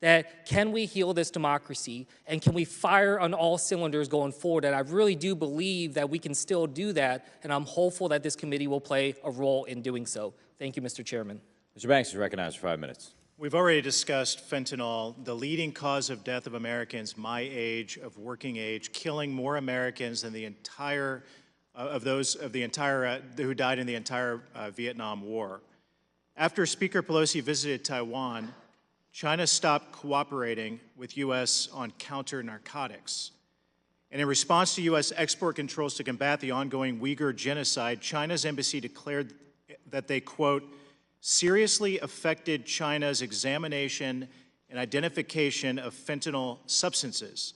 That can we heal this democracy, and can we fire on all cylinders going forward? And I really do believe that we can still do that, and I'm hopeful that this committee will play a role in doing so. Thank you, Mr. Chairman. Mr. Banks is recognized for 5 minutes. We've already discussed fentanyl, the leading cause of death of Americans my age, of working age, killing more Americans than the entire who died in the entire Vietnam War. After Speaker Pelosi visited Taiwan, China stopped cooperating with U.S. on counter-narcotics. And in response to U.S. export controls to combat the ongoing Uyghur genocide, China's embassy declared that they, quote, seriously affected China's examination and identification of fentanyl substances.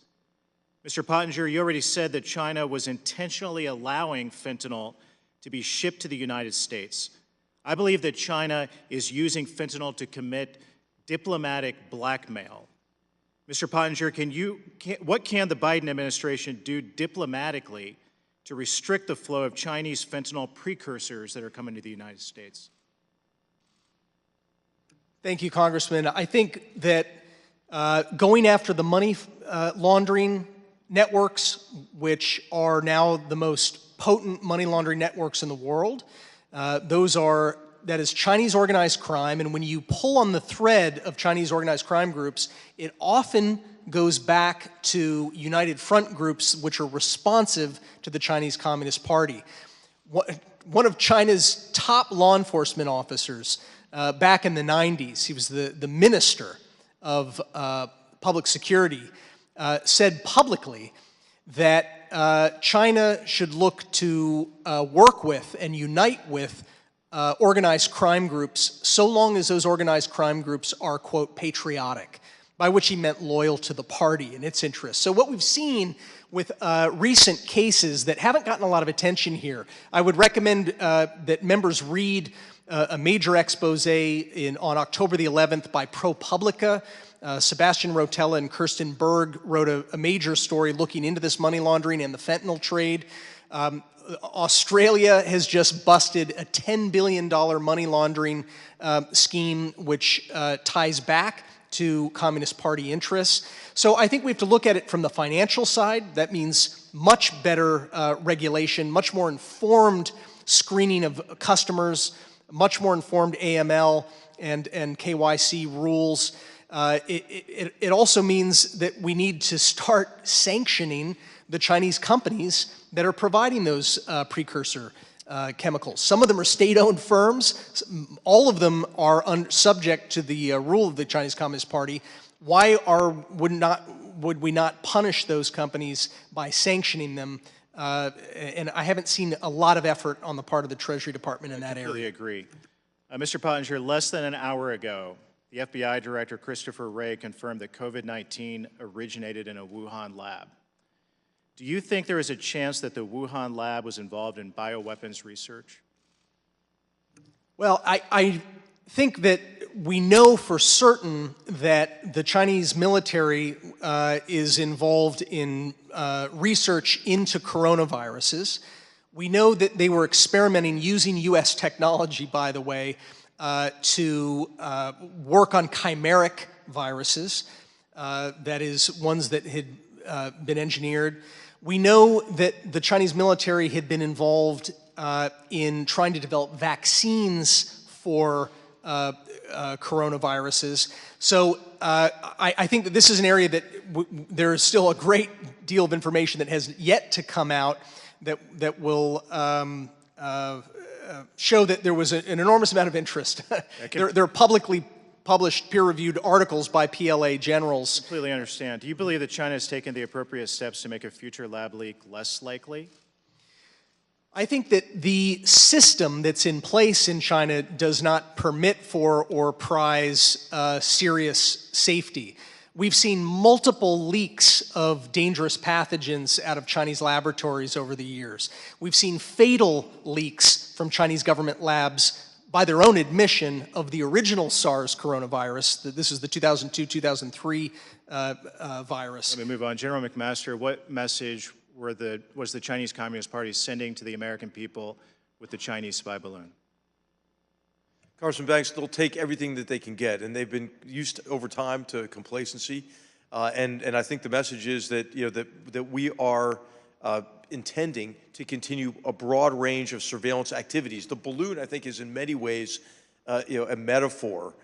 Mr. Pottinger, you already said that China was intentionally allowing fentanyl to be shipped to the United States. I believe that China is using fentanyl to commit diplomatic blackmail. Mr. Pottinger, what can the Biden administration do diplomatically to restrict the flow of Chinese fentanyl precursors that are coming to the United States? Thank you, Congressman. I think that going after the money laundering networks, which are now the most potent money laundering networks in the world, that is Chinese organized crime, and when you pull on the thread of Chinese organized crime groups, it often goes back to United Front groups which are responsive to the Chinese Communist Party. One of China's top law enforcement officers back in the 90s, he was the minister of public security, said publicly that China should look to work with and unite with organized crime groups so long as those organized crime groups are, quote, patriotic, by which he meant loyal to the party and its interests. So what we've seen with recent cases that haven't gotten a lot of attention here, I would recommend that members read a major expose on October the 11th by ProPublica. Sebastian Rotella and Kirsten Berg wrote a major story looking into this money laundering and the fentanyl trade. Australia has just busted a $10 billion money laundering scheme which ties back to Communist Party interests. So I think we have to look at it from the financial side. That means much better regulation, much more informed screening of customers, much more informed AML and KYC rules. It also means that we need to start sanctioning the Chinese companies that are providing those precursor chemicals. Some of them are state-owned firms. All of them are subject to the rule of the Chinese Communist Party. Why would we not punish those companies by sanctioning them? And I haven't seen a lot of effort on the part of the Treasury Department in that area. I completely agree. Mr. Pottinger, less than an hour ago, the FBI Director Christopher Wray confirmed that COVID-19 originated in a Wuhan lab. Do you think there is a chance that the Wuhan lab was involved in bioweapons research? Well, I think that we know for certain that the Chinese military is involved in research into coronaviruses. We know that they were experimenting using U.S. technology, by the way, to work on chimeric viruses, that is, ones that had been engineered. We know that the Chinese military had been involved in trying to develop vaccines for coronaviruses. So I think that this is an area that there is still a great deal of information that has yet to come out that will show that there was an enormous amount of interest. There are publicly published peer-reviewed articles by PLA generals. I completely understand. Do you believe that China has taken the appropriate steps to make a future lab leak less likely? I think that the system that's in place in China does not permit for or prize serious safety. We've seen multiple leaks of dangerous pathogens out of Chinese laboratories over the years. We've seen fatal leaks from Chinese government labs by their own admission of the original SARS coronavirus. This is the 2002-2003 virus. Let me move on. General McMaster, what message was the Chinese Communist Party sending to the American people with the Chinese spy balloon? Congressman Banks, they'll take everything that they can get, and they've been used over time to complacency. And I think the message is that, that we are intending to continue a broad range of surveillance activities. The balloon, I think, is in many ways, a metaphor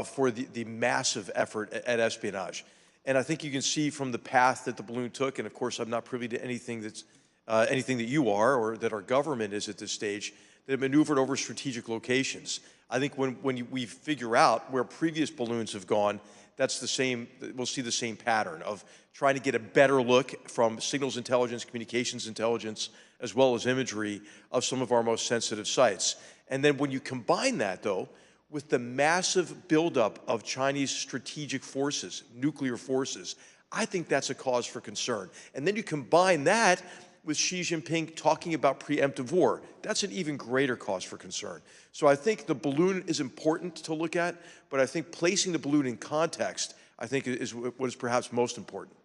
for the massive effort at espionage. And I think you can see from the path that the balloon took, and of course I'm not privy to anything that's anything that you are or that our government is at this stage, that it maneuvered over strategic locations. I think when we figure out where previous balloons have gone, that's the same, we'll see the same pattern of trying to get a better look from signals intelligence, communications intelligence, as well as imagery of some of our most sensitive sites. And then when you combine that, though, with the massive buildup of Chinese strategic forces, nuclear forces, I think that's a cause for concern. And then you combine that with Xi Jinping talking about preemptive war. That's an even greater cause for concern. So I think the balloon is important to look at, but I think placing the balloon in context, I think, is what is perhaps most important.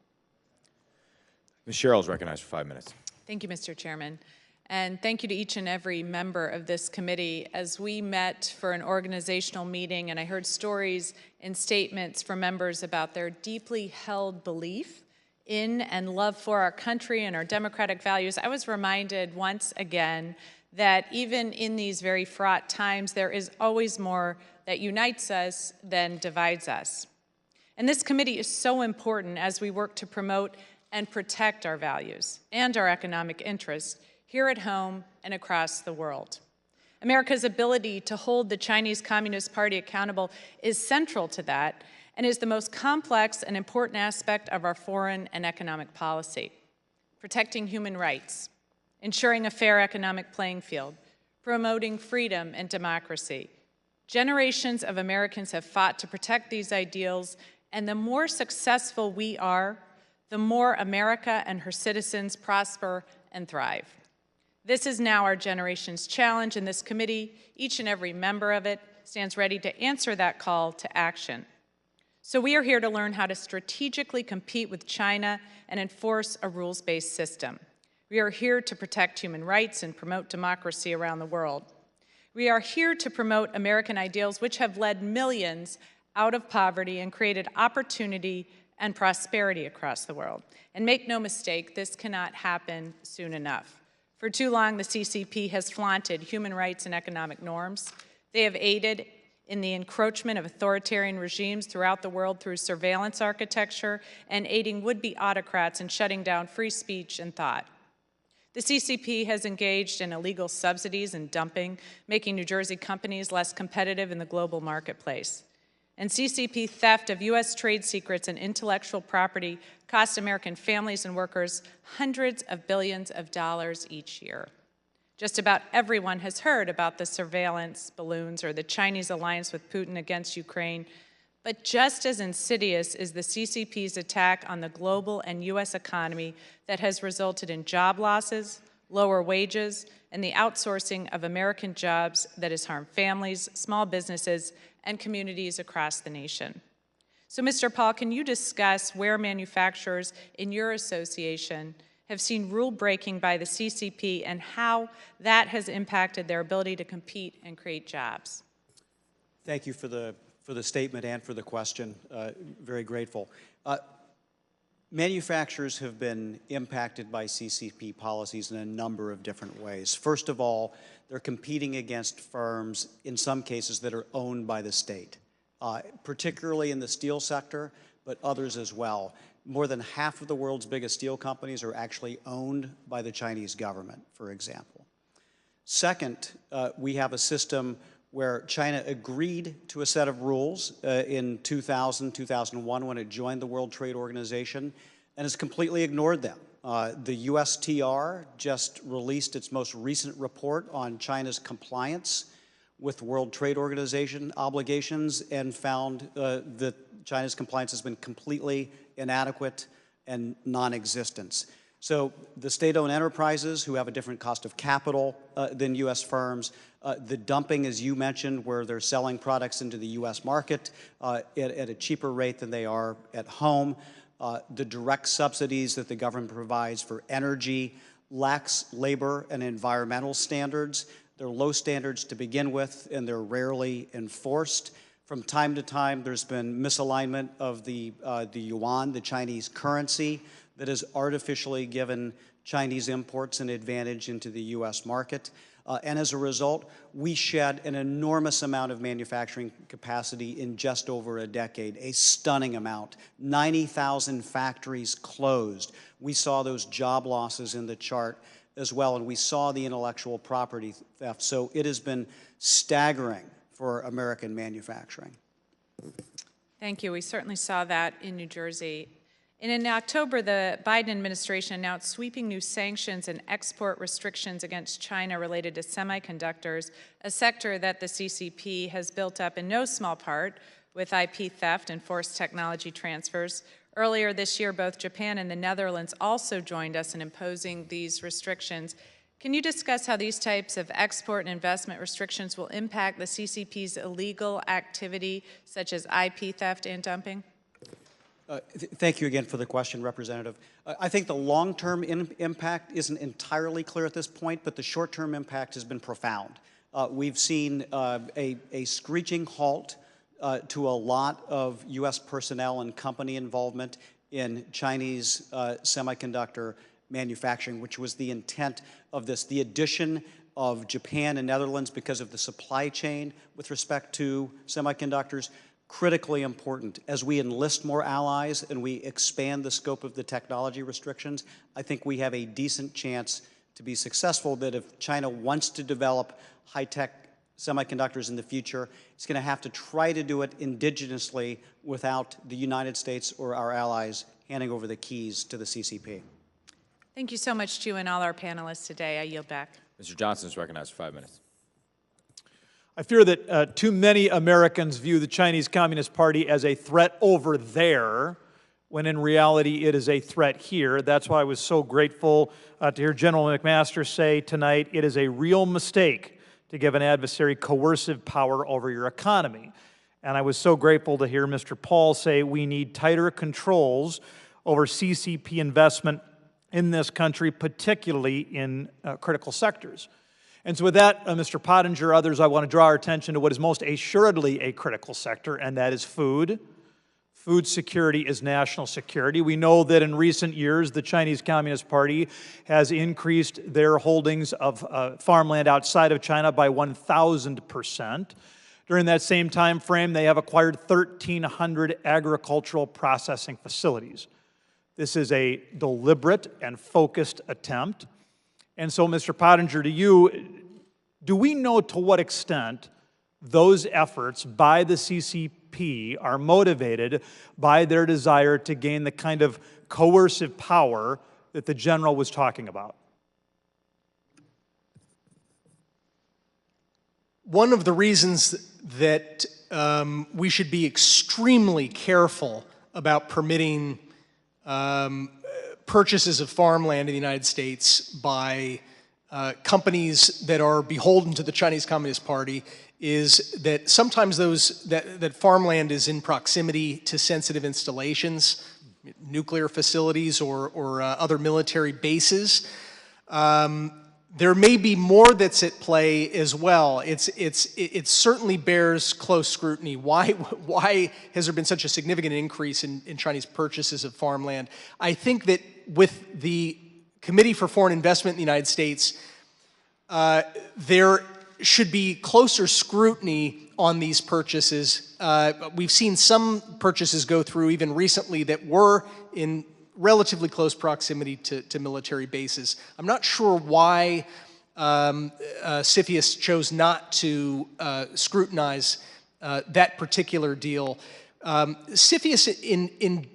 Ms. Sherrill is recognized for 5 minutes. Thank you, Mr. Chairman. And thank you to each and every member of this committee. As we met for an organizational meeting and I heard stories and statements from members about their deeply held belief in and love for our country and our democratic values, I was reminded once again that even in these very fraught times, there is always more that unites us than divides us. And this committee is so important as we work to promote and protect our values and our economic interests here at home and across the world. America's ability to hold the Chinese Communist Party accountable is central to that and is the most complex and important aspect of our foreign and economic policy. Protecting human rights, ensuring a fair economic playing field, promoting freedom and democracy. Generations of Americans have fought to protect these ideals, and the more successful we are, the more America and her citizens prosper and thrive. This is now our generation's challenge, and this committee, each and every member of it, stands ready to answer that call to action. So we are here to learn how to strategically compete with China and enforce a rules-based system. We are here to protect human rights and promote democracy around the world. We are here to promote American ideals which have led millions out of poverty and created opportunity and prosperity across the world. And make no mistake, this cannot happen soon enough. For too long, the CCP has flaunted human rights and economic norms. They have aided in the encroachment of authoritarian regimes throughout the world through surveillance architecture and aiding would-be autocrats in shutting down free speech and thought. The CCP has engaged in illegal subsidies and dumping, making New Jersey companies less competitive in the global marketplace. And CCP theft of U.S. trade secrets and intellectual property cost American families and workers hundreds of billions of dollars each year. Just about everyone has heard about the surveillance balloons or the Chinese alliance with Putin against Ukraine, but just as insidious is the CCP's attack on the global and U.S. economy that has resulted in job losses, lower wages, and the outsourcing of American jobs that has harmed families, small businesses, and communities across the nation. So, Mr. Paul, can you discuss where manufacturers in your association have seen rule-breaking by the CCP and how that has impacted their ability to compete and create jobs? Thank you for the statement and for the question. Very grateful. Manufacturers have been impacted by CCP policies in a number of different ways. First of all, they're competing against firms, in some cases, that are owned by the state, particularly in the steel sector, but others as well. More than half of the world's biggest steel companies are actually owned by the Chinese government, for example. Second, we have a system where China agreed to a set of rules in 2000, 2001 when it joined the World Trade Organization and has completely ignored them. The USTR just released its most recent report on China's compliance with World Trade Organization obligations and found that China's compliance has been completely inadequate and non-existent. So the state-owned enterprises who have a different cost of capital than U.S. firms, the dumping, as you mentioned, where they're selling products into the U.S. market at a cheaper rate than they are at home, the direct subsidies that the government provides for energy, lax labor and environmental standards. They're low standards to begin with, and they're rarely enforced. From time to time, there's been misalignment of the yuan, the Chinese currency, that has artificially given Chinese imports an advantage into the U.S. market. And as a result, we shed an enormous amount of manufacturing capacity in just over a decade, a stunning amount. 90,000 factories closed. We saw those job losses in the chart as well, and we saw the intellectual property theft. So it has been staggering for American manufacturing. Thank you. We certainly saw that in New Jersey. And in October, the Biden administration announced sweeping new sanctions and export restrictions against China related to semiconductors, a sector that the CCP has built up in no small part with IP theft and forced technology transfers. Earlier this year, both Japan and the Netherlands also joined us in imposing these restrictions. Can you discuss how these types of export and investment restrictions will impact the CCP's illegal activity, such as IP theft and dumping? Thank you again for the question, Representative. I think the long-term impact isn't entirely clear at this point, but the short-term impact has been profound. We've seen a screeching halt to a lot of U.S. personnel and company involvement in Chinese semiconductor manufacturing, which was the intent of this. The addition of Japan and Netherlands because of the supply chain with respect to semiconductors, critically important. As we enlist more allies and we expand the scope of the technology restrictions, I think we have a decent chance to be successful, that if China wants to develop high-tech semiconductors in the future, it's going to have to try to do it indigenously without the United States or our allies handing over the keys to the CCP. Thank you so much to you and all our panelists today. I yield back. Mr. Johnson is recognized for 5 minutes. I fear that too many Americans view the Chinese Communist Party as a threat over there, when in reality it is a threat here. That's why I was so grateful to hear General McMaster say tonight, it is a real mistake to give an adversary coercive power over your economy. And I was so grateful to hear Mr. Paul say we need tighter controls over CCP investment in this country, particularly in critical sectors. And so with that, Mr. Pottinger, others, I want to draw our attention to what is most assuredly a critical sector, and that is food. Food security is national security. We know that in recent years, the Chinese Communist Party has increased their holdings of farmland outside of China by 1,000%. During that same time frame, they have acquired 1,300 agricultural processing facilities. This is a deliberate and focused attempt. And so, Mr. Pottinger, to you, do we know to what extent those efforts by the CCP are motivated by their desire to gain the kind of coercive power that the general was talking about? One of the reasons that we should be extremely careful about permitting purchases of farmland in the United States by companies that are beholden to the Chinese Communist Party is that sometimes that farmland is in proximity to sensitive installations, nuclear facilities or other military bases. There may be more that's at play as well. It certainly bears close scrutiny. Why has there been such a significant increase in Chinese purchases of farmland? I think that with the Committee for Foreign Investment in the United States, there should be closer scrutiny on these purchases. We've seen some purchases go through even recently that were in relatively close proximity to military bases. I'm not sure why CFIUS chose not to scrutinize that particular deal. CFIUS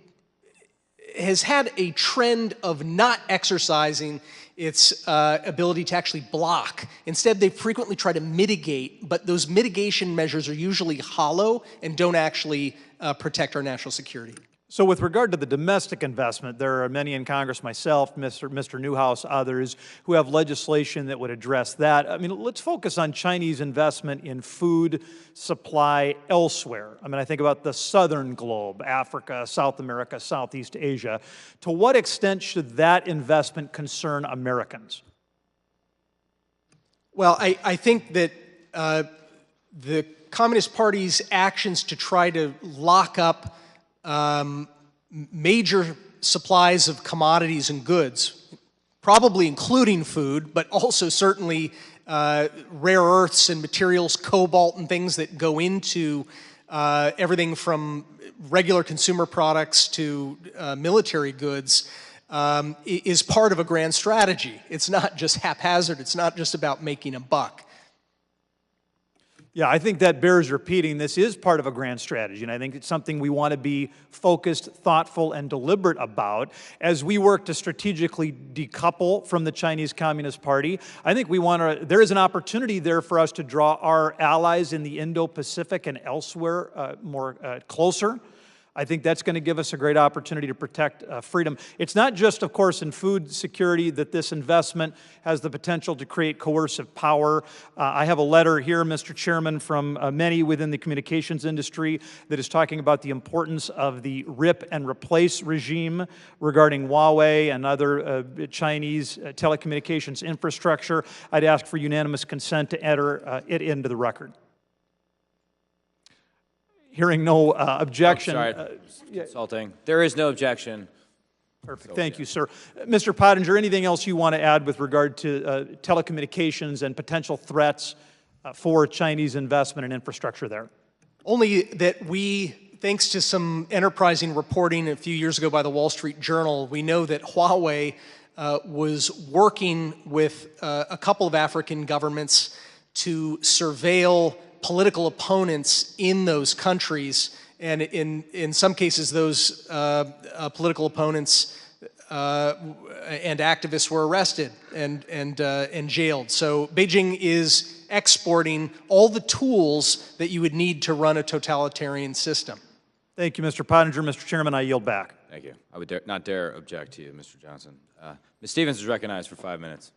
has had a trend of not exercising its ability to actually block. Instead, they frequently try to mitigate, but those mitigation measures are usually hollow and don't actually protect our national security. So with regard to the domestic investment, there are many in Congress, myself, Mr. Newhouse, others, who have legislation that would address that. I mean, let's focus on Chinese investment in food supply elsewhere. I mean, I think about the southern globe, Africa, South America, Southeast Asia. To what extent should that investment concern Americans? Well, I think that the Communist Party's actions to try to lock up major supplies of commodities and goods, probably including food, but also certainly rare earths and materials, cobalt and things that go into everything from regular consumer products to military goods, is part of a grand strategy. It's not just haphazard. It's not just about making a buck. Yeah, I think that bears repeating. This is part of a grand strategy, and I think it's something we want to be focused, thoughtful, and deliberate about. As we work to strategically decouple from the Chinese Communist Party, I think there is an opportunity there for us to draw our allies in the Indo-Pacific and elsewhere more closer. I think that's going to give us a great opportunity to protect freedom. It's not just, of course, in food security that this investment has the potential to create coercive power. I have a letter here, Mr. Chairman, from many within the communications industry that is talking about the importance of the rip and replace regime regarding Huawei and other Chinese telecommunications infrastructure. I'd ask for unanimous consent to enter it into the record. Hearing no objection. Oh, sorry, consulting. There is no objection. Perfect. Thank you, sir. Mr. Pottinger, anything else you want to add with regard to telecommunications and potential threats for Chinese investment and infrastructure there? Only that thanks to some enterprising reporting a few years ago by the Wall Street Journal, we know that Huawei was working with a couple of African governments to surveil political opponents in those countries, and in some cases those political opponents and activists were arrested and jailed. So Beijing is exporting all the tools that you would need to run a totalitarian system. Thank you, Mr. Pottinger. Mr. Chairman, I yield back. Thank you. I would not dare object to you, Mr. Johnson. Ms. Stevens is recognized for 5 minutes.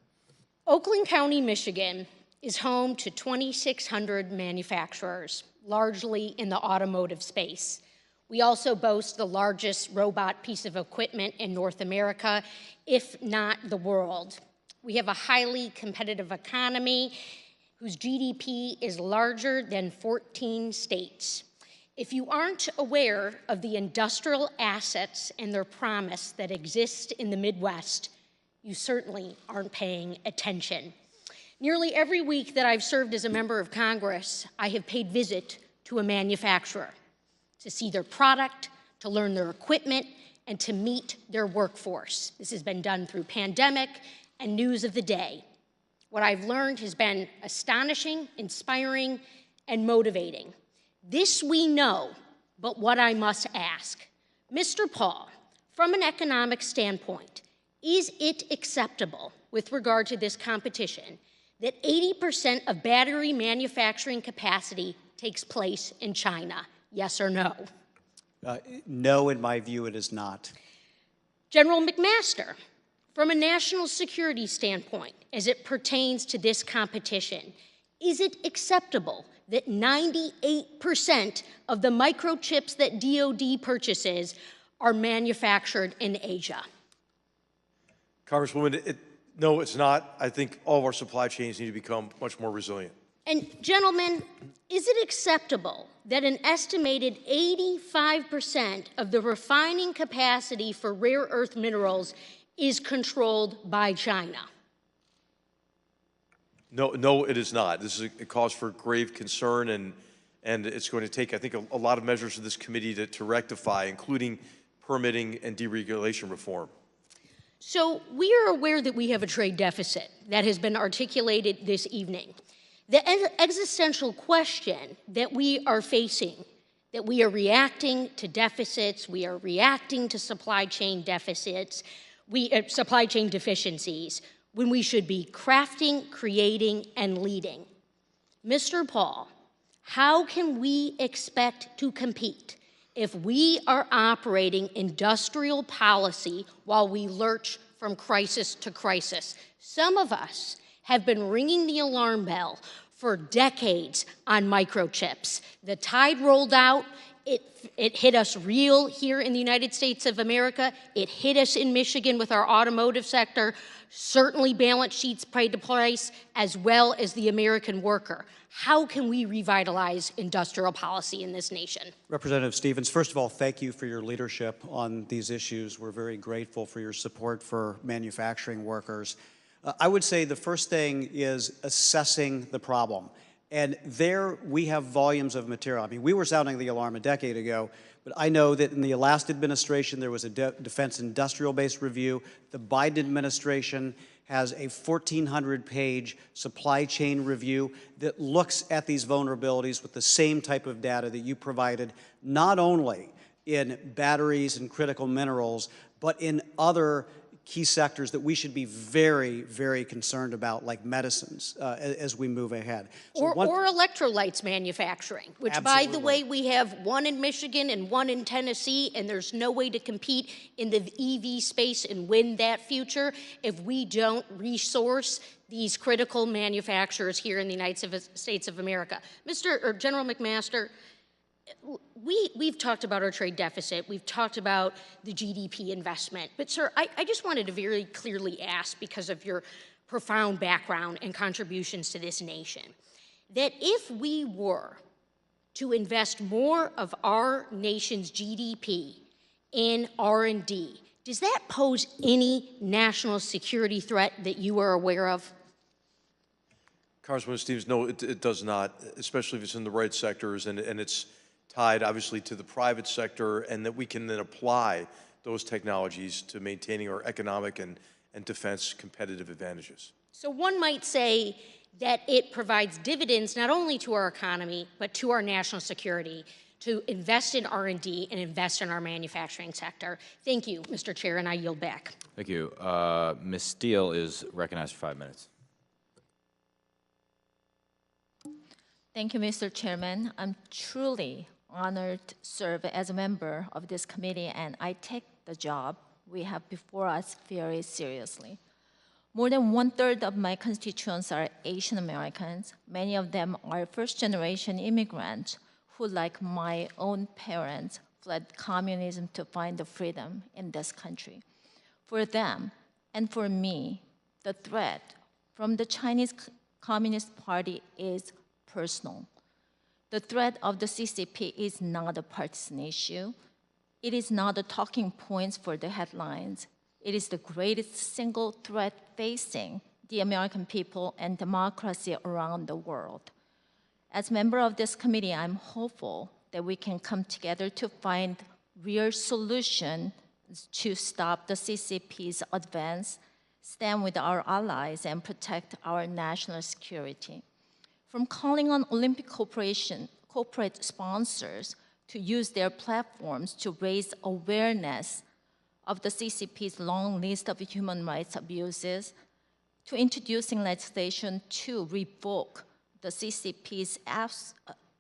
Oakland County, Michigan is home to 2,600 manufacturers, largely in the automotive space. We also boast the largest robot piece of equipment in North America, if not the world. We have a highly competitive economy whose GDP is larger than 14 states. If you aren't aware of the industrial assets and their promise that exist in the Midwest, you certainly aren't paying attention. Nearly every week that I've served as a member of Congress, I have paid visit to a manufacturer to see their product, to learn their equipment, and to meet their workforce. This has been done through pandemic and news of the day. What I've learned has been astonishing, inspiring, and motivating. This we know, but what I must ask, Mr. Paul, from an economic standpoint, is it acceptable with regard to this competition that 80% of battery manufacturing capacity takes place in China? Yes or no? No, in my view, it is not. General McMaster, from a national security standpoint, as it pertains to this competition, is it acceptable that 98% of the microchips that DoD purchases are manufactured in Asia? Congresswoman, no, it's not. I think all of our supply chains need to become much more resilient. And gentlemen, is it acceptable that an estimated 85% of the refining capacity for rare earth minerals is controlled by China? No, it is not. This is a cause for grave concern, and it's going to take, I think, a lot of measures of this committee to rectify, including permitting and deregulation reform. So we are aware that we have a trade deficit that has been articulated this evening. The existential question that we are facing, that we are reacting to deficits, we are reacting to supply chain deficits, supply chain deficiencies, when we should be crafting, creating, and leading. Mr. Paul, how can we expect to compete if we are operating industrial policy while we lurch from crisis to crisis? Some of us have been ringing the alarm bell for decades on microchips. The tide rolled out. It hit us real here in the United States of America. It hit us in Michigan with our automotive sector. Certainly balance sheets paid the price, as well as the American worker. How can we revitalize industrial policy in this nation? Representative Stevens, first of all, thank you for your leadership on these issues. We're very grateful for your support for manufacturing workers. I would say the first thing is assessing the problem. And there we have volumes of material. I mean, we were sounding the alarm a decade ago, but I know that in the last administration there was a defense industrial-based review. The Biden administration has a 1,400-page supply chain review that looks at these vulnerabilities with the same type of data that you provided, not only in batteries and critical minerals, but in other key sectors that we should be very, very concerned about, like medicines, as we move ahead. So or electrolytes manufacturing, which, absolutely. by the way, we have one in Michigan and one in Tennessee, and there's no way to compete in the EV space and win that future if we don't resource these critical manufacturers here in the United States of America. General McMaster, we've talked about our trade deficit, we've talked about the GDP investment, but sir, I just wanted to very clearly ask, because of your profound background and contributions to this nation, that if we were to invest more of our nation's GDP in R&D, does that pose any national security threat that you are aware of? Congresswoman Stevens, no, it does not, especially if it's in the right sectors and it's tied, obviously, to the private sector, and that we can then apply those technologies to maintaining our economic and defense competitive advantages. So one might say that it provides dividends not only to our economy, but to our national security, to invest in R&D and invest in our manufacturing sector. Thank you, Mr. Chair, and I yield back. Thank you. Ms. Steele is recognized for 5 minutes. Thank you, Mr. Chairman. I'm truly honored to serve as a member of this committee, and I take the job we have before us very seriously. More than 1/3 of my constituents are Asian Americans. Many of them are first-generation immigrants who, like my own parents, fled communism to find the freedom in this country. For them and for me, The threat from the Chinese Communist Party is personal. The threat of the CCP is not a partisan issue. It is not the talking points for the headlines. It is the greatest single threat facing the American people and democracy around the world. As member of this committee, I'm hopeful that we can come together to find real solutions to stop the CCP's advance, stand with our allies, and protect our national security. From calling on Olympic corporate sponsors to use their platforms to raise awareness of the CCP's long list of human rights abuses, to introducing legislation to revoke the CCP's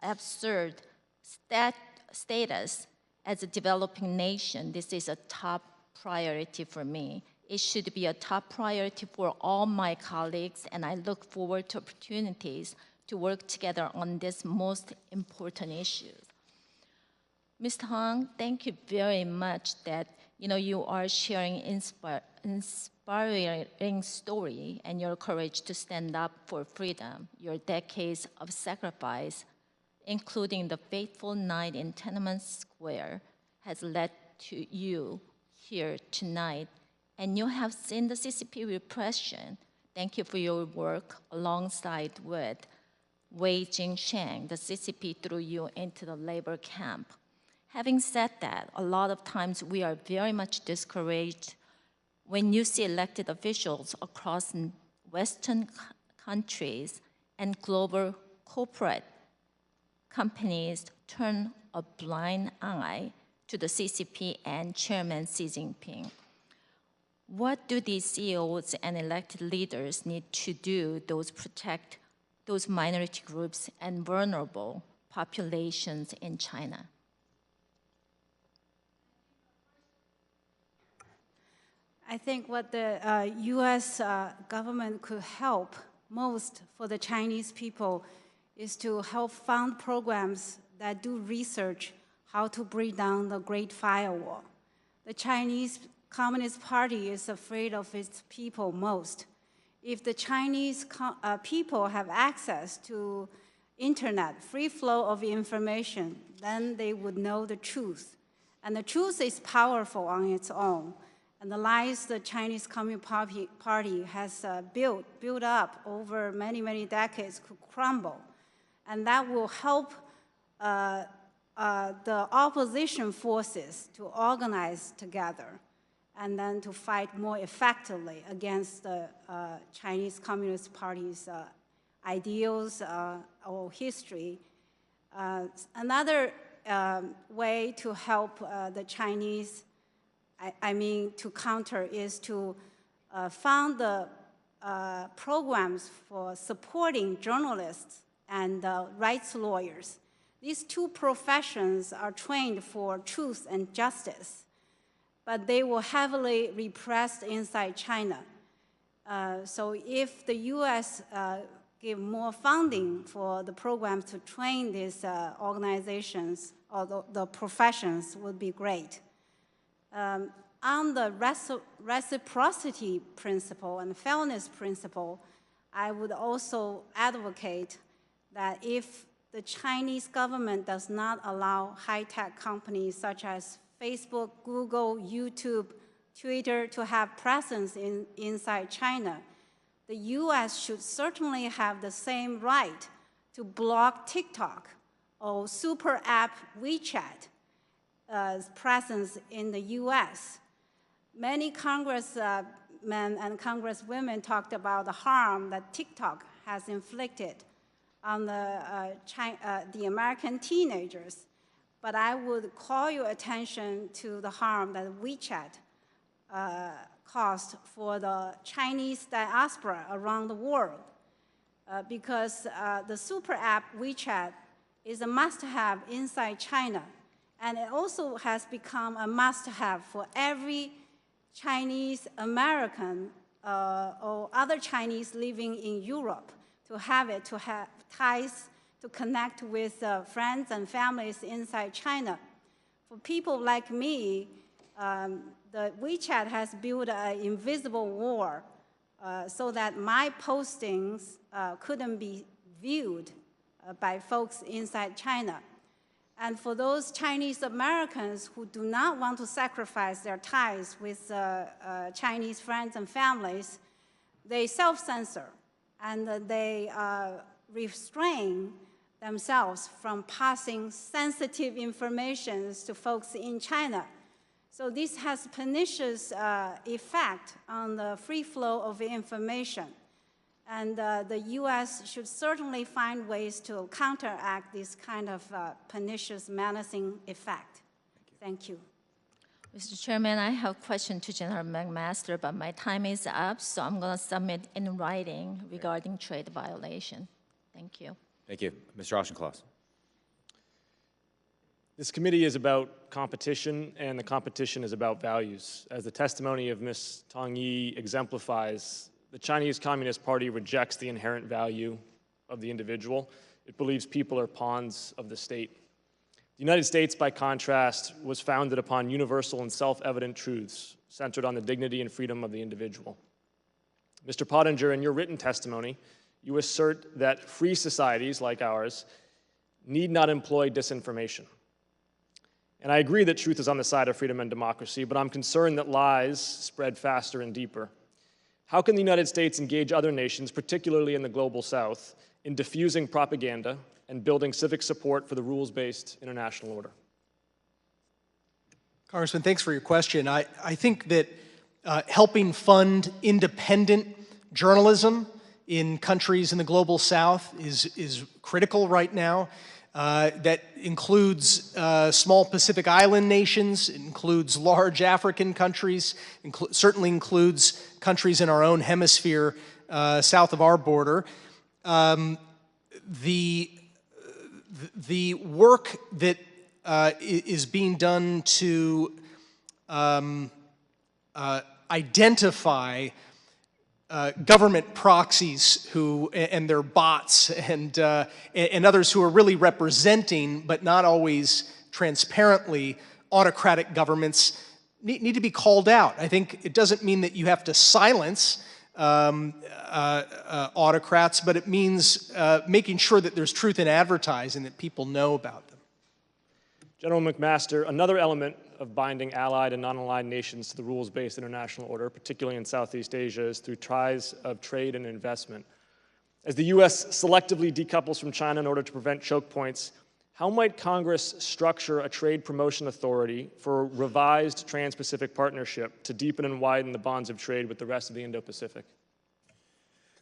absurd status as a developing nation, this is a top priority for me. It should be a top priority for all my colleagues, and I look forward to opportunities to work together on this most important issue. Mr. Hong, thank you very much that you are sharing inspiring story and your courage to stand up for freedom. Your decades of sacrifice, including the fateful night in Tiananmen Square, has led to you here tonight. And you have seen the CCP repression. Thank you for your work alongside with Wei Jingsheng. The CCP threw you into the labor camp. Having said that, a lot of times we are very much discouraged when you see elected officials across Western countries and global corporate companies turn a blind eye to the CCP and Chairman Xi Jinping. What do these CEOs and elected leaders need to do to protect those minority groups and vulnerable populations in China? I think what the U.S. government could help most for the Chinese people is to help fund programs that do research how to break down the Great Firewall. The Chinese Communist Party is afraid of its people most. If the Chinese people have access to internet, free flow of information, then they would know the truth. And the truth is powerful on its own. And the lies the Chinese Communist Party has built up over many, many decades could crumble. And that will help the opposition forces to organize together and then to fight more effectively against the Chinese Communist Party's ideals or history. Another way to help the Chinese, to counter, is to fund the programs for supporting journalists and rights lawyers. These two professions are trained for truth and justice, but they were heavily repressed inside China. So if the U.S. give more funding for the programs to train these organizations or the professions would be great. On the reciprocity principle and fairness principle, I would also advocate that if the Chinese government does not allow high-tech companies such as Facebook, Google, YouTube, Twitter to have presence inside China, the U.S. should certainly have the same right to block TikTok or super app WeChat presence in the U.S. Many congressmen and congresswomen talked about the harm that TikTok has inflicted on the American teenagers. But I would call your attention to the harm that WeChat caused for the Chinese diaspora around the world. Because the super app WeChat is a must-have inside China. And it also has become a must-have for every Chinese American or other Chinese living in Europe to have it, to have ties, to connect with friends and families inside China. For people like me, the WeChat has built an invisible wall so that my postings couldn't be viewed by folks inside China. And for those Chinese Americans who do not want to sacrifice their ties with Chinese friends and families, they self-censor and they restrain themselves from passing sensitive information to folks in China. So this has pernicious effect on the free flow of information. And the U.S. should certainly find ways to counteract this kind of pernicious, menacing effect. Thank you. Mr. Chairman, I have a question to General McMaster, but my time is up, so I'm going to submit in writing regarding trade violation. Thank you. Thank you. Mr. Auchincloss. This committee is about competition, and the competition is about values. As the testimony of Ms. Tong Yi exemplifies, the Chinese Communist Party rejects the inherent value of the individual. It believes people are pawns of the state. The United States, by contrast, was founded upon universal and self-evident truths centered on the dignity and freedom of the individual. Mr. Pottinger, in your written testimony, you assert that free societies like ours need not employ disinformation. And I agree that truth is on the side of freedom and democracy, but I'm concerned that lies spread faster and deeper. How can the United States engage other nations, particularly in the global south, in diffusing propaganda and building civic support for the rules-based international order? Congressman, thanks for your question. I think that helping fund independent journalism in countries in the global south is critical right now. That includes small Pacific Island nations, it includes large African countries, certainly includes countries in our own hemisphere south of our border. The work that is being done to identify government proxies and their bots and others who are really representing, but not always transparently, autocratic governments need to be called out. I think it doesn't mean that you have to silence autocrats, but it means making sure that there's truth in advertising, that people know about them. General McMaster, another element of binding allied and non-allied nations to the rules-based international order, particularly in Southeast Asia, is through ties of trade and investment. As the U.S. selectively decouples from China in order to prevent choke points, how might Congress structure a trade promotion authority for a revised Trans-Pacific Partnership to deepen and widen the bonds of trade with the rest of the Indo-Pacific?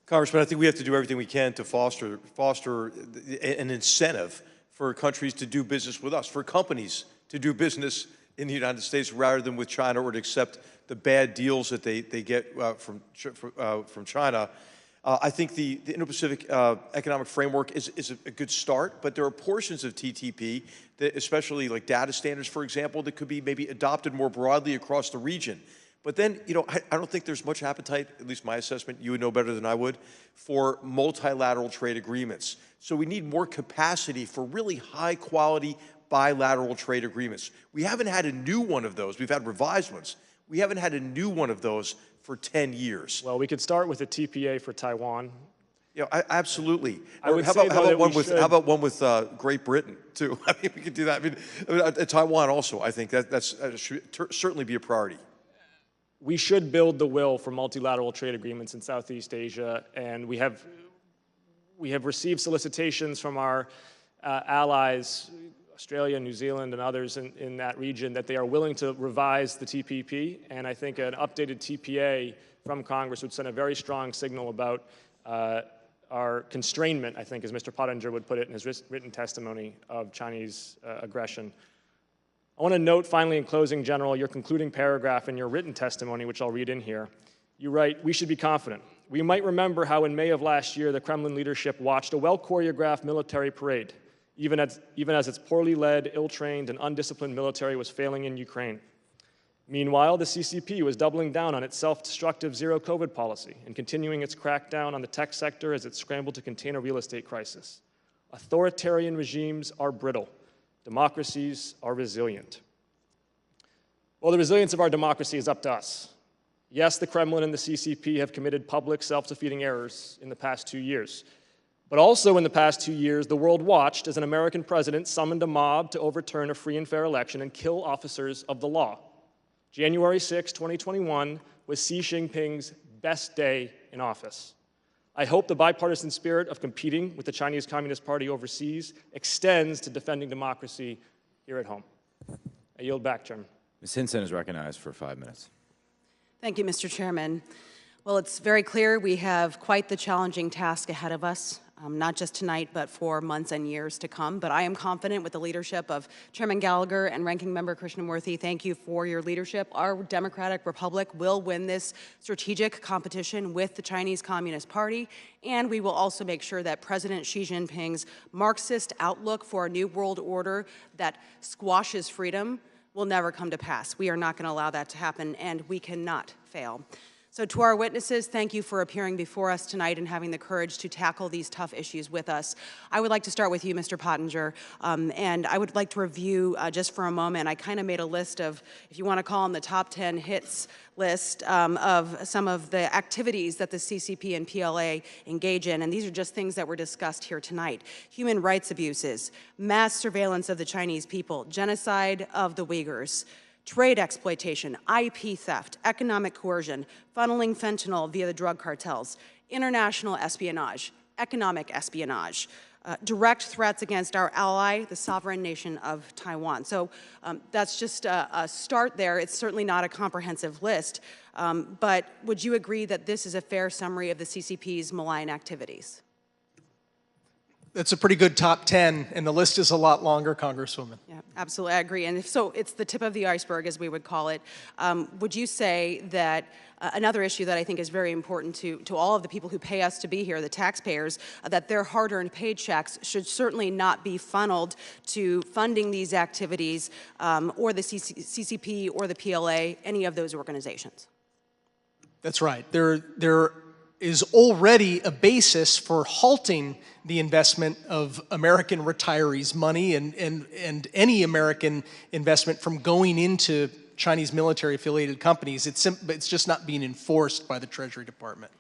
Congressman, I think we have to do everything we can to foster an incentive for countries to do business with us, for companies to do business in the United States rather than with China, or to accept the bad deals that they get from China. I think the Indo-Pacific economic framework is a good start, but there are portions of TTP, that, especially like data standards, for example, that could be maybe adopted more broadly across the region. But then, you know, I don't think there's much appetite, at least my assessment, you would know better than I would, for multilateral trade agreements. So we need more capacity for really high-quality bilateral trade agreements. We haven't had a new one of those. We've had revised ones. We haven't had a new one of those for 10 years. Well, we could start with a TPA for Taiwan. Yeah, I absolutely. would how say, about one with Great Britain, too? I mean, we could do that. I mean, Taiwan also, I think that should certainly be a priority. We should build the will for multilateral trade agreements in Southeast Asia, and we have received solicitations from our allies, Australia, New Zealand, and others in that region, that they are willing to revise the TPP, and I think an updated TPA from Congress would send a very strong signal about our constrainment, I think, as Mr. Pottinger would put it in his written testimony, of Chinese aggression. I want to note, finally, in closing, General, your concluding paragraph in your written testimony, which I'll read in here. You write, "We should be confident. We might remember how in May of last year, the Kremlin leadership watched a well-choreographed military parade, even as its poorly led, ill-trained, and undisciplined military was failing in Ukraine. Meanwhile, the CCP was doubling down on its self-destructive zero-COVID policy and continuing its crackdown on the tech sector as it scrambled to contain a real estate crisis. Authoritarian regimes are brittle. Democracies are resilient." Well, the resilience of our democracy is up to us. Yes, the Kremlin and the CCP have committed public self-defeating errors in the past 2 years. But also in the past 2 years, the world watched as an American president summoned a mob to overturn a free and fair election and kill officers of the law. January 6, 2021 was Xi Jinping's best day in office. I hope the bipartisan spirit of competing with the Chinese Communist Party overseas extends to defending democracy here at home. I yield back, Chairman. Ms. Hinson is recognized for 5 minutes. Thank you, Mr. Chairman. Well, it's very clear we have quite the challenging task ahead of us, not just tonight, but for months and years to come. But I am confident with the leadership of Chairman Gallagher and Ranking Member Krishnamurthy. Thank you for your leadership. Our democratic republic will win this strategic competition with the Chinese Communist Party, and we will also make sure that President Xi Jinping's Marxist outlook for a new world order that squashes freedom will never come to pass. We are not going to allow that to happen, and we cannot fail. So to our witnesses, thank you for appearing before us tonight and having the courage to tackle these tough issues with us. I would like to start with you, Mr. Pottinger, and I would like to review just for a moment. I kind of made a list of, if you want to call them the top 10 hits list of some of the activities that the CCP and PLA engage in, and these are just things that were discussed here tonight. Human rights abuses, mass surveillance of the Chinese people, genocide of the Uyghurs, trade exploitation, IP theft, economic coercion, funneling fentanyl via the drug cartels, international espionage, economic espionage, direct threats against our ally, the sovereign nation of Taiwan. So that's just a start there. It's certainly not a comprehensive list, but would you agree that this is a fair summary of the CCP's malign activities? That's a pretty good top 10, and the list is a lot longer, Congresswoman. Yeah, absolutely, I agree. And so it's the tip of the iceberg, as we would call it. Would you say that another issue that I think is very important to all of the people who pay us to be here, the taxpayers, that their hard-earned paychecks should certainly not be funneled to funding these activities or the CCP or the PLA, any of those organizations? That's right. There is already a basis for halting the investment of American retirees' money and any American investment from going into Chinese military-affiliated companies. It's just not being enforced by the Treasury Department.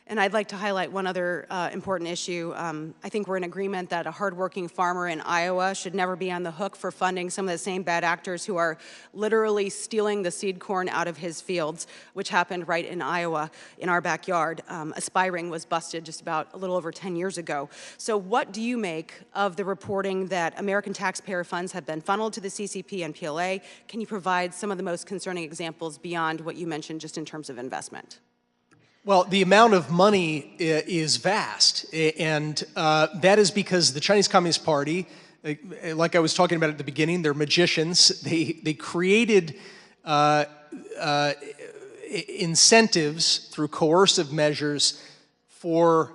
And I'd like to highlight one other important issue. I think we're in agreement that a hardworking farmer in Iowa should never be on the hook for funding some of the same bad actors who are literally stealing the seed corn out of his fields, which happened right in Iowa, in our backyard. Aspiring was busted just about a little over 10 years ago. So what do you make of the reporting that American taxpayer funds have been funneled to the CCP and PLA? Can you provide some of the most concerning examples beyond what you mentioned just in terms of investment? Well, the amount of money is vast, and that is because the Chinese Communist Party, like I was talking about at the beginning, they're magicians. They created incentives through coercive measures for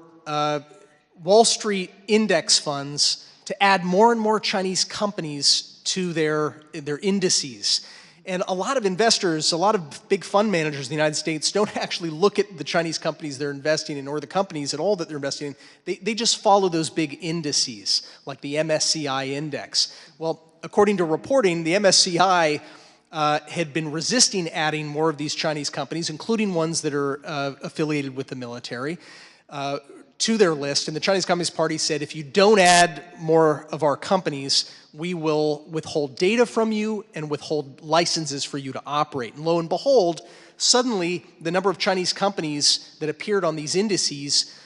Wall Street index funds to add more and more Chinese companies to their indices. And a lot of investors, a lot of big fund managers in the United States don't actually look at the Chinese companies they're investing in or the companies at all that they're investing in. They just follow those big indices, like the MSCI index. Well, according to reporting, the MSCI had been resisting adding more of these Chinese companies, including ones that are affiliated with the military, to their list. And the Chinese Communist Party said, if you don't add more of our companies, we will withhold data from you and withhold licenses for you to operate. And lo and behold, suddenly the number of Chinese companies that appeared on these indices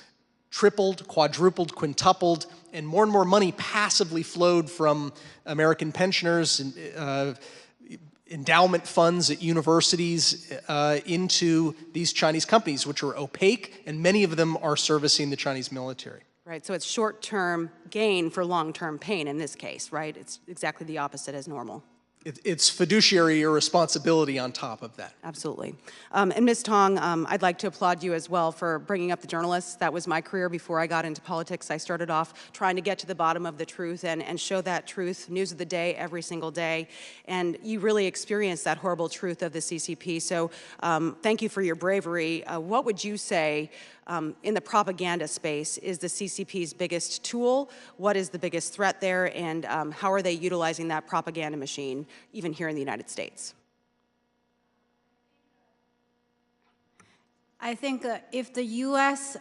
tripled, quadrupled, quintupled, and more money passively flowed from American pensioners and endowment funds at universities into these Chinese companies, which are opaque, and many of them are servicing the Chinese military. Right, so it's short-term gain for long-term pain in this case, right? It's exactly the opposite as normal. It's fiduciary irresponsibility on top of that. Absolutely. And Ms. Tong, I'd like to applaud you as well for bringing up the journalists. That was my career before I got into politics. I started off trying to get to the bottom of the truth and show that truth, news of the day, every single day. And you really experienced that horrible truth of the CCP. So thank you for your bravery. What would you say in the propaganda space is the CCP's biggest tool? What is the biggest threat there? And how are they utilizing that propaganda machine, even here in the United States? I think if the U.S.,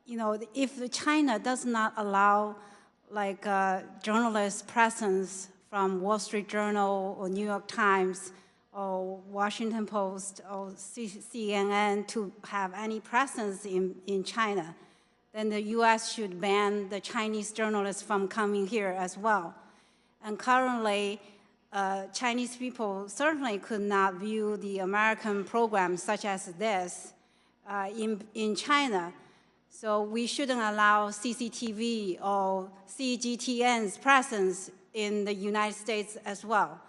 if China does not allow like journalist presence from Wall Street Journal or New York Times or Washington Post or CNN to have any presence in China, then the U.S. should ban the Chinese journalists from coming here as well. And currently, Chinese people certainly could not view the American programs such as this in China. So we shouldn't allow CCTV or CGTN's presence in the United States as well.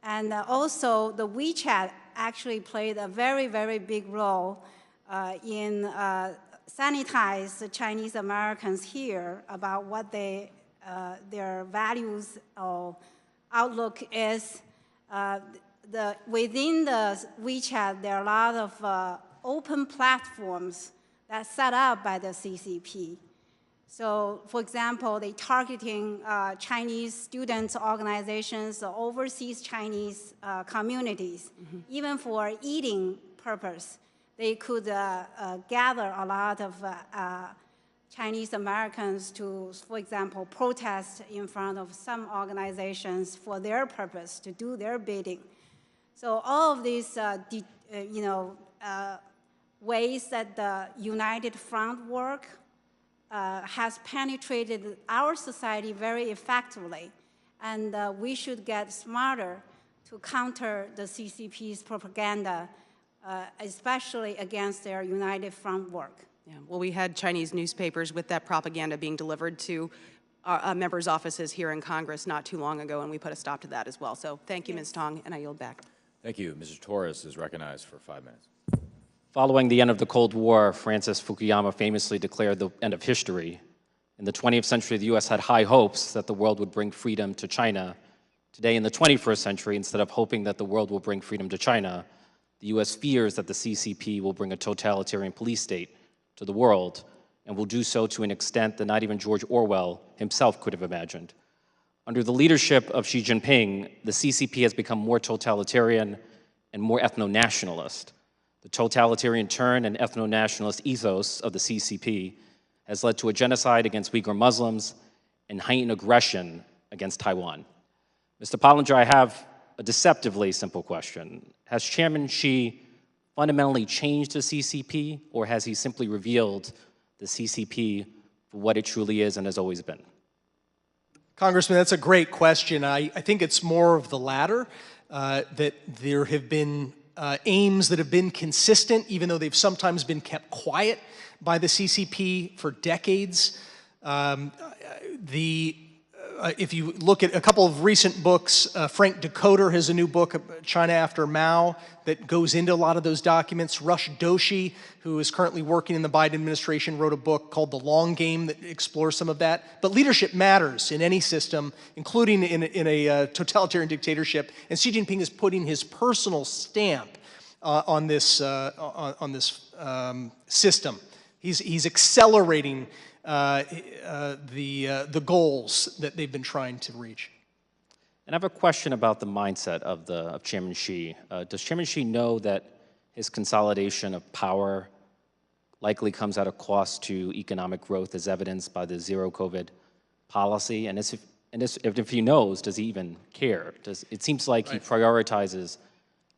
And also, the WeChat actually played a very, very big role in sanitize the Chinese Americans here about what their values or outlook is. Within the WeChat, there are a lot of open platforms that's set up by the CCP. So, for example, they targeting Chinese students organizations or overseas Chinese communities, even for eating purpose. They could gather a lot of Chinese Americans to, for example, protest in front of some organizations for their purpose, to do their bidding. So all of these, ways that the United Front work has penetrated our society very effectively, and we should get smarter to counter the CCP's propaganda, especially against their United Front work. Yeah, well, we had Chinese newspapers with that propaganda being delivered to our members' offices here in Congress not too long ago, and we put a stop to that as well. So thank you, Ms. Tong, and I yield back. Thank you. Mr. Torres is recognized for 5 minutes. Following the end of the Cold War, Francis Fukuyama famously declared the end of history. In the 20th century, the U.S. had high hopes that the world would bring freedom to China. Today, in the 21st century, instead of hoping that the world will bring freedom to China, the U.S. fears that the CCP will bring a totalitarian police state to the world, and will do so to an extent that not even George Orwell himself could have imagined. Under the leadership of Xi Jinping, the CCP has become more totalitarian and more ethno-nationalist. The totalitarian turn and ethno-nationalist ethos of the CCP has led to a genocide against Uyghur Muslims and heightened aggression against Taiwan. Mr. Pottinger, I have a deceptively simple question. Has Chairman Xi fundamentally changed the CCP, or has he simply revealed the CCP for what it truly is and has always been? Congressman, that's a great question. I think it's more of the latter, that there have been aims that have been consistent, even though they've sometimes been kept quiet by the CCP for decades. If you look at a couple of recent books, Frank Decoder has a new book, China After Mao, that goes into a lot of those documents. Rush Doshi, who is currently working in the Biden administration, wrote a book called The Long Game that explores some of that. But leadership matters in any system, including in a totalitarian dictatorship. And Xi Jinping is putting his personal stamp on this system. He's accelerating the goals that they've been trying to reach. And I have a question about the mindset of Chairman Xi. Does Chairman Xi know that his consolidation of power likely comes at a cost to economic growth, as evidenced by the zero-COVID policy? And if he knows, does he even care? It seems like he prioritizes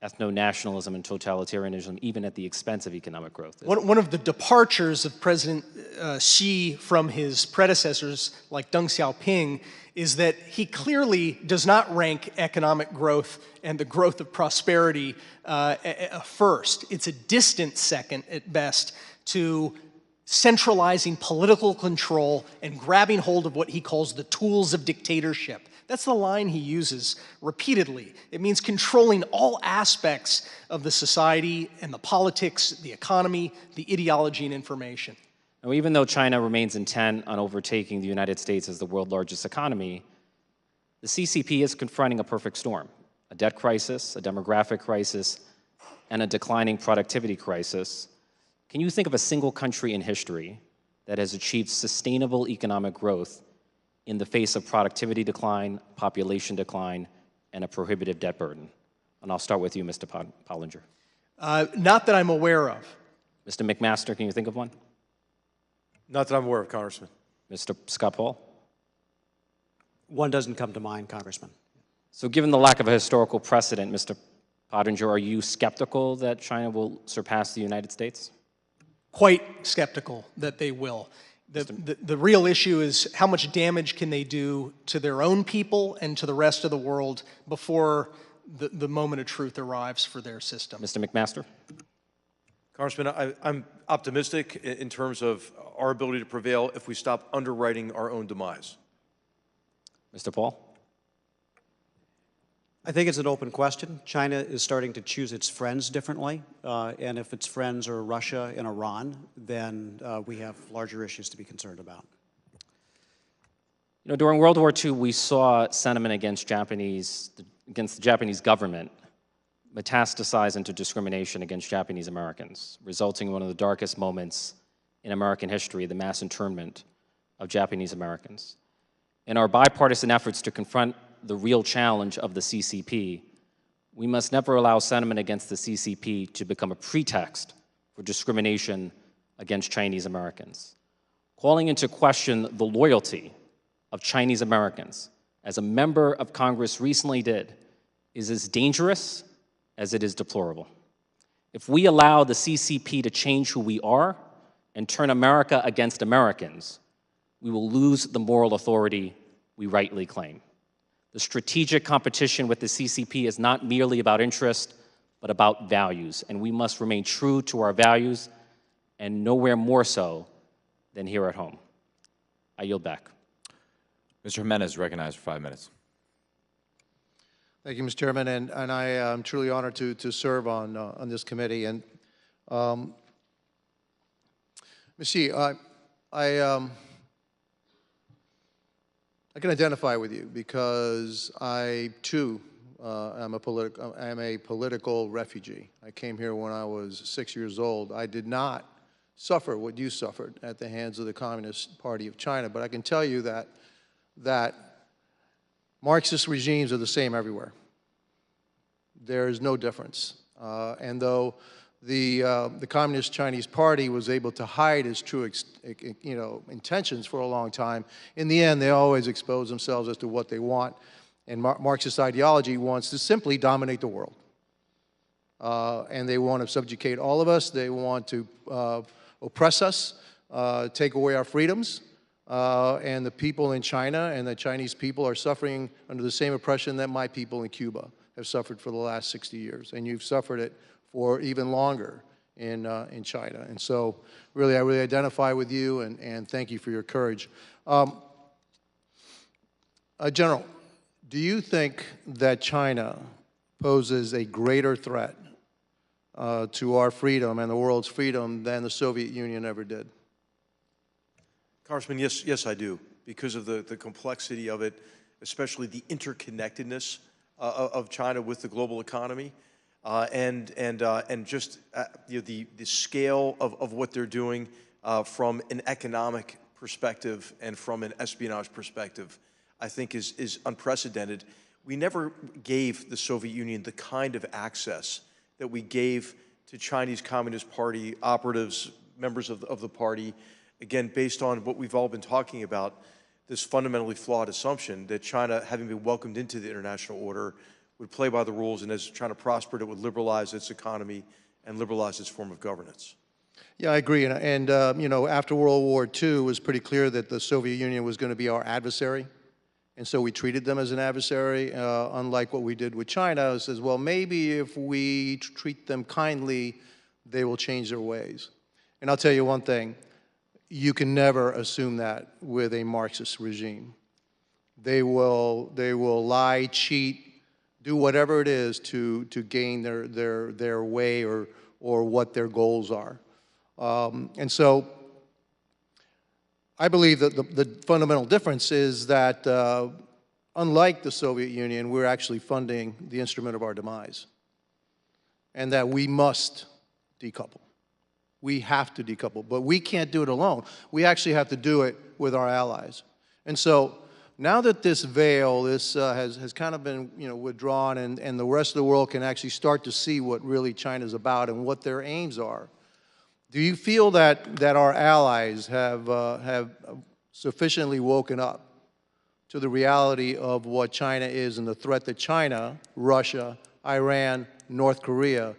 ethno-nationalism and totalitarianism even at the expense of economic growth. One of the departures of President Xi from his predecessors, like Deng Xiaoping, is that he clearly does not rank economic growth and the growth of prosperity first. It's a distant second at best to centralizing political control and grabbing hold of what he calls the tools of dictatorship. That's the line he uses repeatedly. It means controlling all aspects of the society and the politics, the economy, the ideology, and information. Now, even though China remains intent on overtaking the United States as the world's largest economy, the CCP is confronting a perfect storm: a debt crisis, a demographic crisis, and a declining productivity crisis. Can you think of a single country in history that has achieved sustainable economic growth in the face of productivity decline, population decline, and a prohibitive debt burden? And I'll start with you, Mr. Pottinger. Not that I'm aware of. Mr. McMaster, can you think of one? Not that I'm aware of, Congressman. Mr. Scott Paul? One doesn't come to mind, Congressman. So given the lack of a historical precedent, Mr. Pottinger, are you skeptical that China will surpass the United States? Quite skeptical that they will. The real issue is how much damage can they do to their own people and to the rest of the world before the moment of truth arrives for their system. Mr. McMaster? Congressman, I'm optimistic in terms of our ability to prevail if we stop underwriting our own demise. Mr. Paul? I think it's an open question. China is starting to choose its friends differently, and if its friends are Russia and Iran, then we have larger issues to be concerned about. You know, during World War II, we saw sentiment against the Japanese government metastasize into discrimination against Japanese Americans, resulting in one of the darkest moments in American history, the mass internment of Japanese Americans. In our bipartisan efforts to confront the real challenge of the CCP, we must never allow sentiment against the CCP to become a pretext for discrimination against Chinese Americans. Calling into question the loyalty of Chinese Americans, as a member of Congress recently did, is as dangerous as it is deplorable. If we allow the CCP to change who we are and turn America against Americans, we will lose the moral authority we rightly claim. The strategic competition with the CCP is not merely about interest, but about values, and we must remain true to our values, and nowhere more so than here at home. I yield back. Mr. Jimenez, recognized for 5 minutes. Thank you, Mr. Chairman, and I am truly honored to serve on this committee. And Ms. Xi, I can identify with you because I too am a political refugee. I came here when I was 6 years old. I did not suffer what you suffered at the hands of the Communist Party of China, but I can tell you that Marxist regimes are the same everywhere. There is no difference. And though the Communist Chinese Party was able to hide its true intentions for a long time, in the end, they always expose themselves as to what they want. And Marxist ideology wants to simply dominate the world. And they want to subjugate all of us. They want to oppress us, take away our freedoms. And the people in China and the Chinese people are suffering under the same oppression that my people in Cuba have suffered for the last 60 years. And you've suffered it for even longer in China. And so really, I really identify with you, and thank you for your courage. General, do you think that China poses a greater threat to our freedom and the world's freedom than the Soviet Union ever did? Congressman, yes, I do, because of the complexity of it, especially the interconnectedness of China with the global economy, and just the scale of what they're doing from an economic perspective and from an espionage perspective, I think is unprecedented. We never gave the Soviet Union the kind of access that we gave to Chinese Communist Party operatives, members of the party, again, based on what we've all been talking about, this fundamentally flawed assumption that China, having been welcomed into the international order, would play by the rules, and as China prospered, it would liberalize its economy and liberalize its form of governance. Yeah, I agree. And after World War II, it was pretty clear that the Soviet Union was going to be our adversary. And so we treated them as an adversary, unlike what we did with China. It says, well, maybe if we treat them kindly, they will change their ways. And I'll tell you one thing. You can never assume that with a Marxist regime. They will lie, cheat, do whatever it is to gain their way or what their goals are. And so I believe that the fundamental difference is that unlike the Soviet Union, we're actually funding the instrument of our demise, and that we must decouple. We have to decouple, but we can't do it alone. We actually have to do it with our allies. And so now that this veil has kind of been withdrawn, and the rest of the world can actually start to see what really China's about and what their aims are, Do you feel that our allies have sufficiently woken up to the reality of what China is and the threat that China, Russia, Iran, North Korea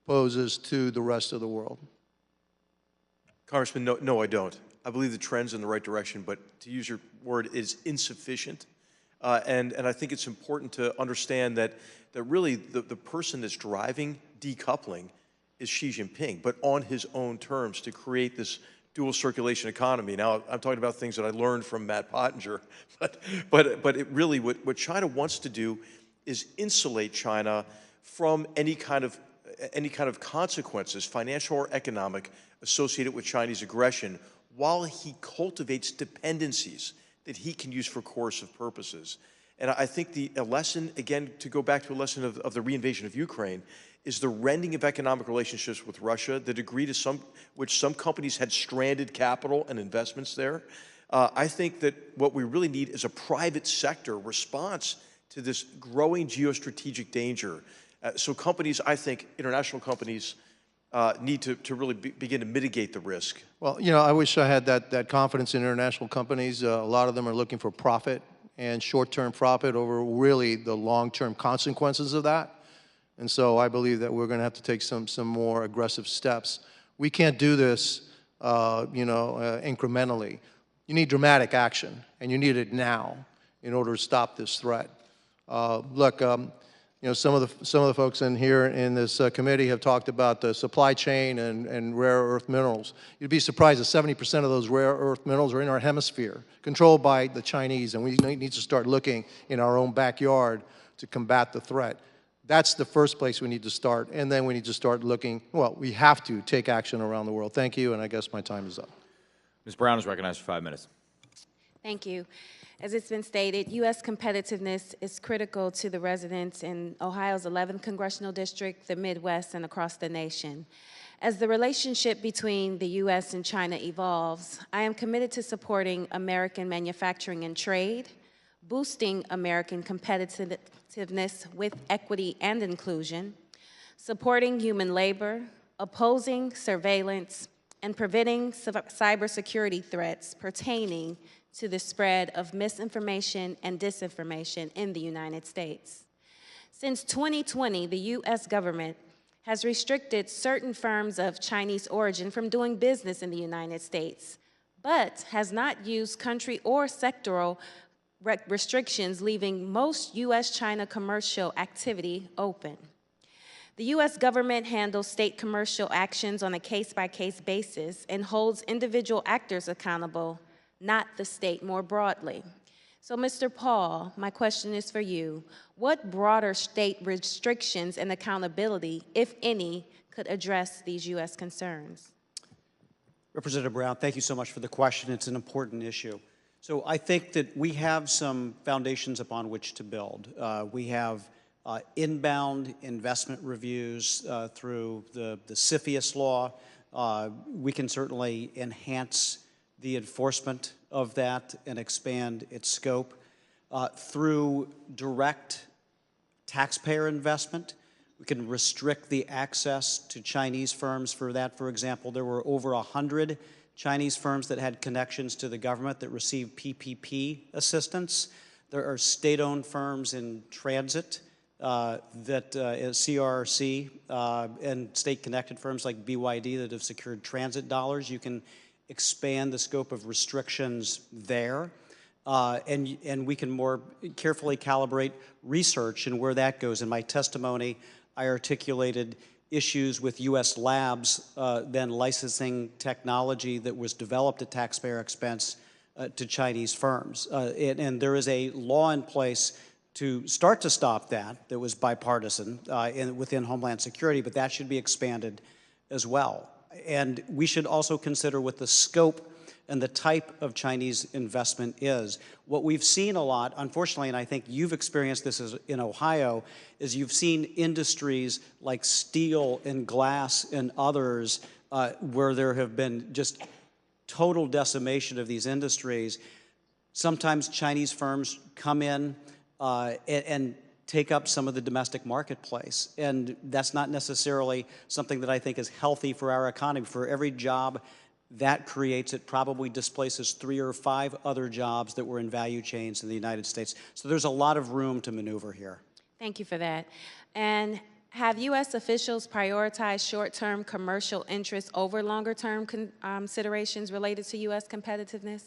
poses to the rest of the world? Congressman, no, I don't. I believe the trend's in the right direction, but to use your word, is insufficient. And I think it's important to understand that really the person that's driving decoupling is Xi Jinping, but on his own terms to create this dual circulation economy. Now, I'm talking about things that I learned from Matt Pottinger, but it really, what China wants to do is insulate China from any kind of consequences, financial or economic, associated with Chinese aggression, while he cultivates dependencies that he can use for coercive purposes. And I think a lesson, again, to go back to a lesson of the reinvasion of Ukraine, is the rending of economic relationships with Russia, the degree to which some companies had stranded capital and investments there. I think that what we really need is a private sector response to this growing geostrategic danger. So companies, I think, international companies, need to really begin to mitigate the risk. Well, you know, I wish I had that confidence in international companies. A lot of them are looking for profit and short-term profit over really the long-term consequences of that. And so I believe that we're going to have to take some more aggressive steps. We can't do this, incrementally. You need dramatic action, and you need it now in order to stop this threat. Look, some of the folks in here in this committee have talked about the supply chain and rare earth minerals. You'd be surprised that 70% of those rare earth minerals are in our hemisphere, controlled by the Chinese, and we need to start looking in our own backyard to combat the threat. That's the first place we need to start, and then we need to start looking, well, we have to take action around the world. Thank you, and I guess my time is up. Ms. Brown is recognized for 5 minutes. Thank you. As it's been stated, U.S. competitiveness is critical to the residents in Ohio's 11th Congressional District, the Midwest, and across the nation. As the relationship between the U.S. and China evolves, I am committed to supporting American manufacturing and trade, boosting American competitiveness with equity and inclusion, supporting human labor, opposing surveillance, and preventing cybersecurity threats pertaining to the spread of misinformation and disinformation in the United States. Since 2020, the U.S. government has restricted certain firms of Chinese origin from doing business in the United States, but has not used country or sectoral restrictions, leaving most U.S.-China commercial activity open. The U.S. government handles state commercial actions on a case-by-case basis and holds individual actors accountable, not the state more broadly. So, Mr. Paul, my question is for you. What broader state restrictions and accountability, if any, could address these U.S. concerns? Representative Brown, thank you so much for the question. It's an important issue. So I think that we have some foundations upon which to build. We have inbound investment reviews through the CFIUS law. We can certainly enhance the enforcement of that and expand its scope through direct taxpayer investment. We can restrict the access to Chinese firms for that. For example, there were over 100 Chinese firms that had connections to the government that received PPP assistance. There are state-owned firms in transit CRRC and state-connected firms like BYD that have secured transit dollars. You can expand the scope of restrictions there, and we can more carefully calibrate research and where that goes. In my testimony, I articulated issues with U.S. labs then licensing technology that was developed at taxpayer expense to Chinese firms. And there is a law in place to start to stop that was bipartisan within Homeland Security, but that should be expanded as well. And we should also consider what the scope and the type of Chinese investment is. What we've seen a lot, unfortunately, and I think you've experienced this in Ohio, is you've seen industries like steel and glass and others where there have been just total decimation of these industries. Sometimes Chinese firms come in and take up some of the domestic marketplace. And that's not necessarily something that I think is healthy for our economy. For every job that creates, it probably displaces 3 or 5 other jobs that were in value chains in the United States. So there's a lot of room to maneuver here. Thank you for that. And have U.S. officials prioritized short-term commercial interests over longer-term considerations related to U.S. competitiveness?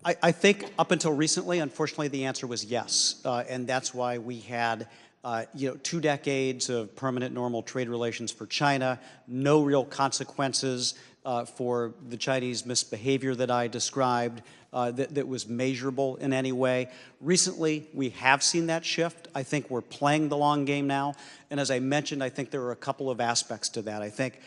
I think up until recently, unfortunately, the answer was yes. And that's why we had 2 decades of permanent normal trade relations for China, no real consequences for the Chinese misbehavior that I described that was measurable in any way. Recently, we have seen that shift. I think we're playing the long game now. And as I mentioned, I think there are a couple of aspects to that. I think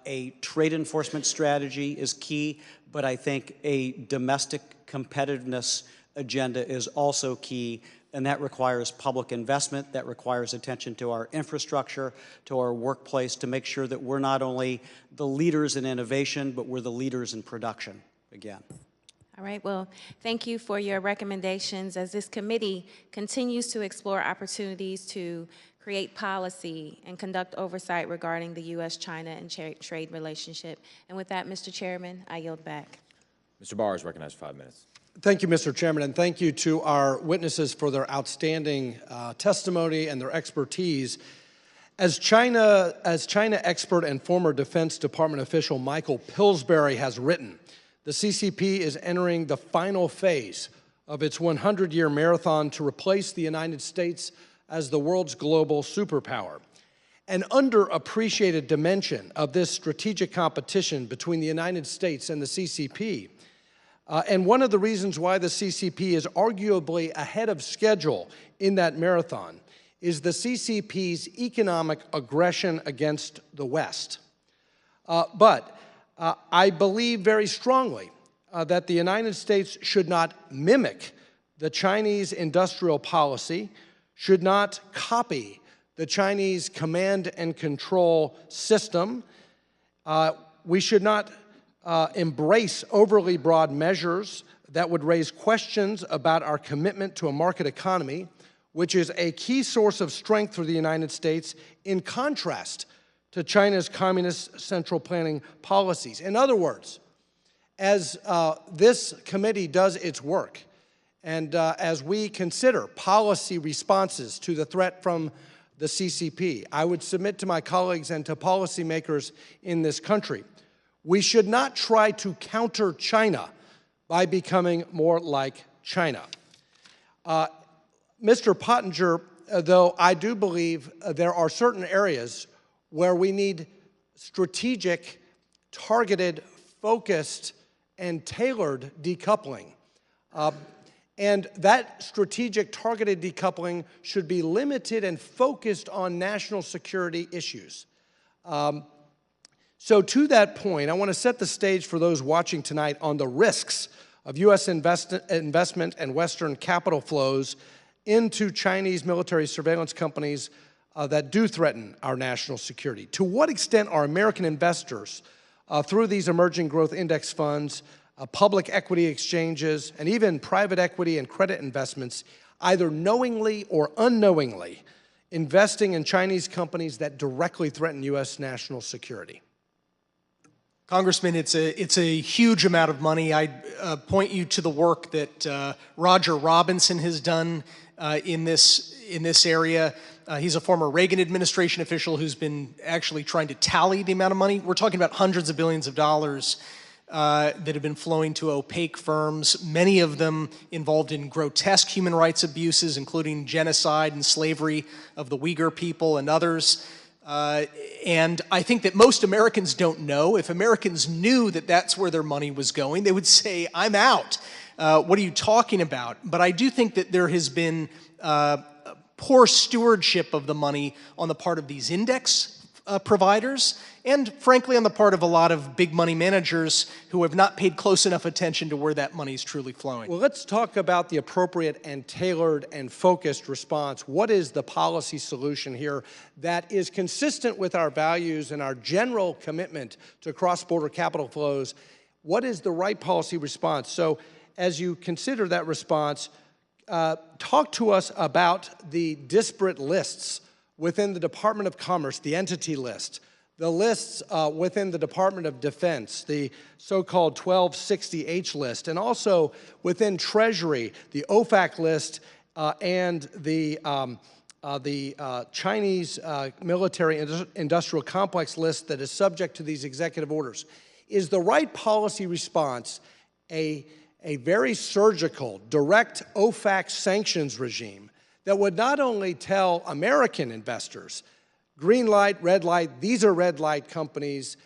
a trade enforcement strategy is key, but I think a domestic competitiveness agenda is also key. And that requires public investment, that requires attention to our infrastructure, to our workplace, to make sure that we're not only the leaders in innovation, but we're the leaders in production again. All right, well, thank you for your recommendations as this committee continues to explore opportunities to create policy and conduct oversight regarding the U.S.-China and trade relationship. And with that, Mr. Chairman, I yield back. Mr. Barr is recognized for 5 minutes. Thank you, Mr. Chairman, and thank you to our witnesses for their outstanding testimony and their expertise. As China expert and former Defense Department official Michael Pillsbury has written, the CCP is entering the final phase of its 100-year marathon to replace the United States as the world's global superpower. An underappreciated dimension of this strategic competition between the United States and the CCP, and one of the reasons why the CCP is arguably ahead of schedule in that marathon, is the CCP's economic aggression against the West. But I believe very strongly that the United States should not mimic the Chinese industrial policy, should not copy the Chinese command and control system. We should not embrace overly broad measures that would raise questions about our commitment to a market economy, which is a key source of strength for the United States in contrast to China's communist central planning policies. In other words, as this committee does its work, and as we consider policy responses to the threat from the CCP, I would submit to my colleagues and to policymakers in this country, we should not try to counter China by becoming more like China. Mr. Pottinger, though, I do believe there are certain areas where we need strategic, targeted, focused, and tailored decoupling. And that strategic, targeted decoupling should be limited and focused on national security issues. So to that point, I want to set the stage for those watching tonight on the risks of U.S. investment and Western capital flows into Chinese military surveillance companies that do threaten our national security. To what extent are American investors, through these emerging growth index funds, public equity exchanges, and even private equity and credit investments, either knowingly or unknowingly, investing in Chinese companies that directly threaten U.S. national security? Congressman, it's a huge amount of money. I point you to the work that Roger Robinson has done in this area. He's a former Reagan administration official who's been actually trying to tally the amount of money. We're talking about hundreds of billions of dollars that have been flowing to opaque firms, many of them involved in grotesque human rights abuses, including genocide and slavery of the Uyghur people and others. And I think that most Americans don't know. If Americans knew that that's where their money was going, they would say, I'm out. What are you talking about? But I do think that there has been poor stewardship of the money on the part of these index providers, and frankly on the part of a lot of big money managers who have not paid close enough attention to where that money is truly flowing. Well, let's talk about the appropriate and tailored and focused response. What is the policy solution here that is consistent with our values and our general commitment to cross-border capital flows? What is the right policy response? So as you consider that response, talk to us about the disparate lists within the Department of Commerce, the entity list, the lists within the Department of Defense, the so-called 1260H list, and also within Treasury, the OFAC list and the Chinese military industrial complex list that is subject to these executive orders. Is the right policy response a very surgical, direct OFAC sanctions regime that would not only tell American investors, green light, red light, these are red light companies,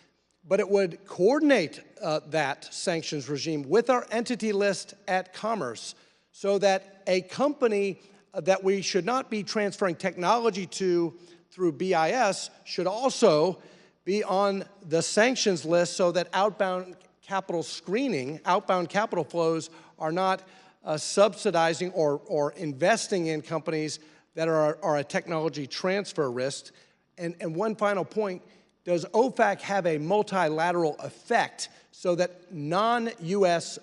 but it would coordinate that sanctions regime with our entity list at Commerce so that a company that we should not be transferring technology to through BIS should also be on the sanctions list so that outbound capital screening, outbound capital flows are not subsidizing or investing in companies that are a technology transfer risk. And one final point, does OFAC have a multilateral effect so that non-U.S.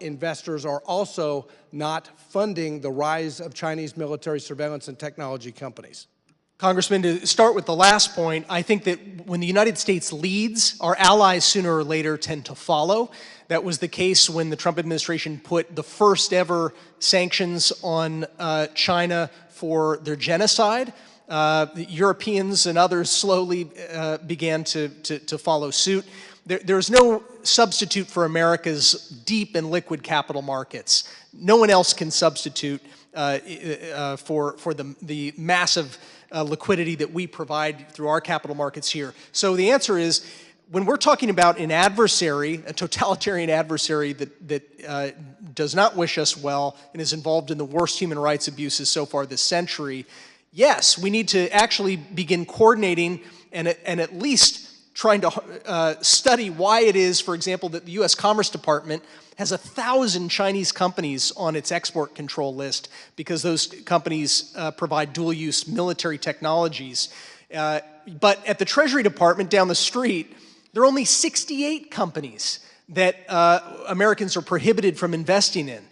investors are also not funding the rise of Chinese military surveillance and technology companies? Congressman, to start with the last point, I think that when the United States leads, our allies sooner or later tend to follow. That was the case when the Trump administration put the first ever sanctions on China for their genocide. The Europeans and others slowly began to follow suit. There's no substitute for America's deep and liquid capital markets. No one else can substitute for the massive liquidity that we provide through our capital markets here. So the answer is, when we're talking about an adversary, a totalitarian adversary that does not wish us well and is involved in the worst human rights abuses so far this century, yes, we need to actually begin coordinating and at least trying to study why it is, for example, that the U.S. Commerce Department has 1,000 Chinese companies on its export control list because those companies provide dual-use military technologies. But at the Treasury Department down the street, there are only 68 companies that Americans are prohibited from investing in.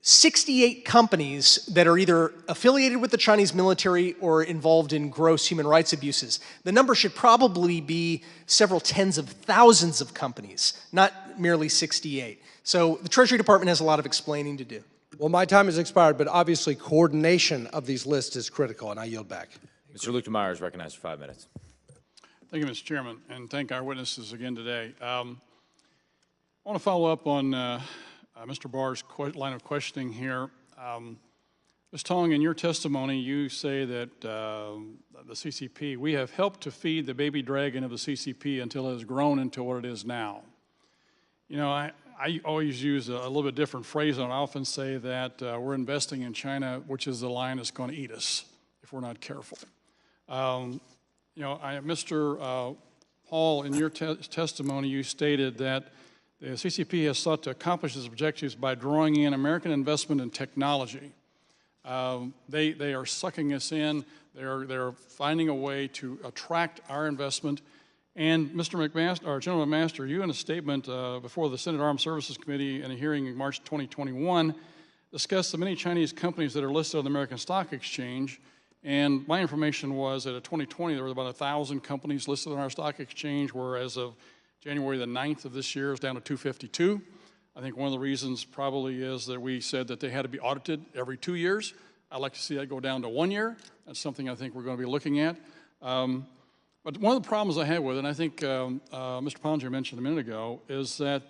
68 companies that are either affiliated with the Chinese military or involved in gross human rights abuses. The number should probably be several tens of thousands of companies, not merely 68. So the Treasury Department has a lot of explaining to do. Well, my time has expired, but obviously coordination of these lists is critical, and I yield back. Mr. Luetkemeyer is recognized for 5 minutes. Thank you, Mr. Chairman, and thank our witnesses again today. I want to follow up on Mr. Barr's line of questioning here. Ms. Tong, in your testimony, you say that the CCP, we have helped to feed the baby dragon of the CCP until it has grown into what it is now. You know, I always use a little bit different phrase, and I often say that we're investing in China, which is the lion that's going to eat us if we're not careful. You know, Mr. Paul, in your testimony, you stated that the CCP has sought to accomplish its objectives by drawing in American investment in technology. They are sucking us in. They're finding a way to attract our investment. And Mr. McMaster, or General McMaster, you in a statement before the Senate Armed Services Committee in a hearing in March 2021 discussed the many Chinese companies that are listed on the American Stock Exchange. And my information was that in 2020 there were about 1,000 companies listed on our stock exchange, whereas of January the 9th of this year is down to 252. I think one of the reasons probably is that we said that they had to be audited every 2 years. I'd like to see that go down to 1 year. That's something I think we're going to be looking at. But one of the problems I have with it, and I think Mr. Pollinger mentioned a minute ago, is that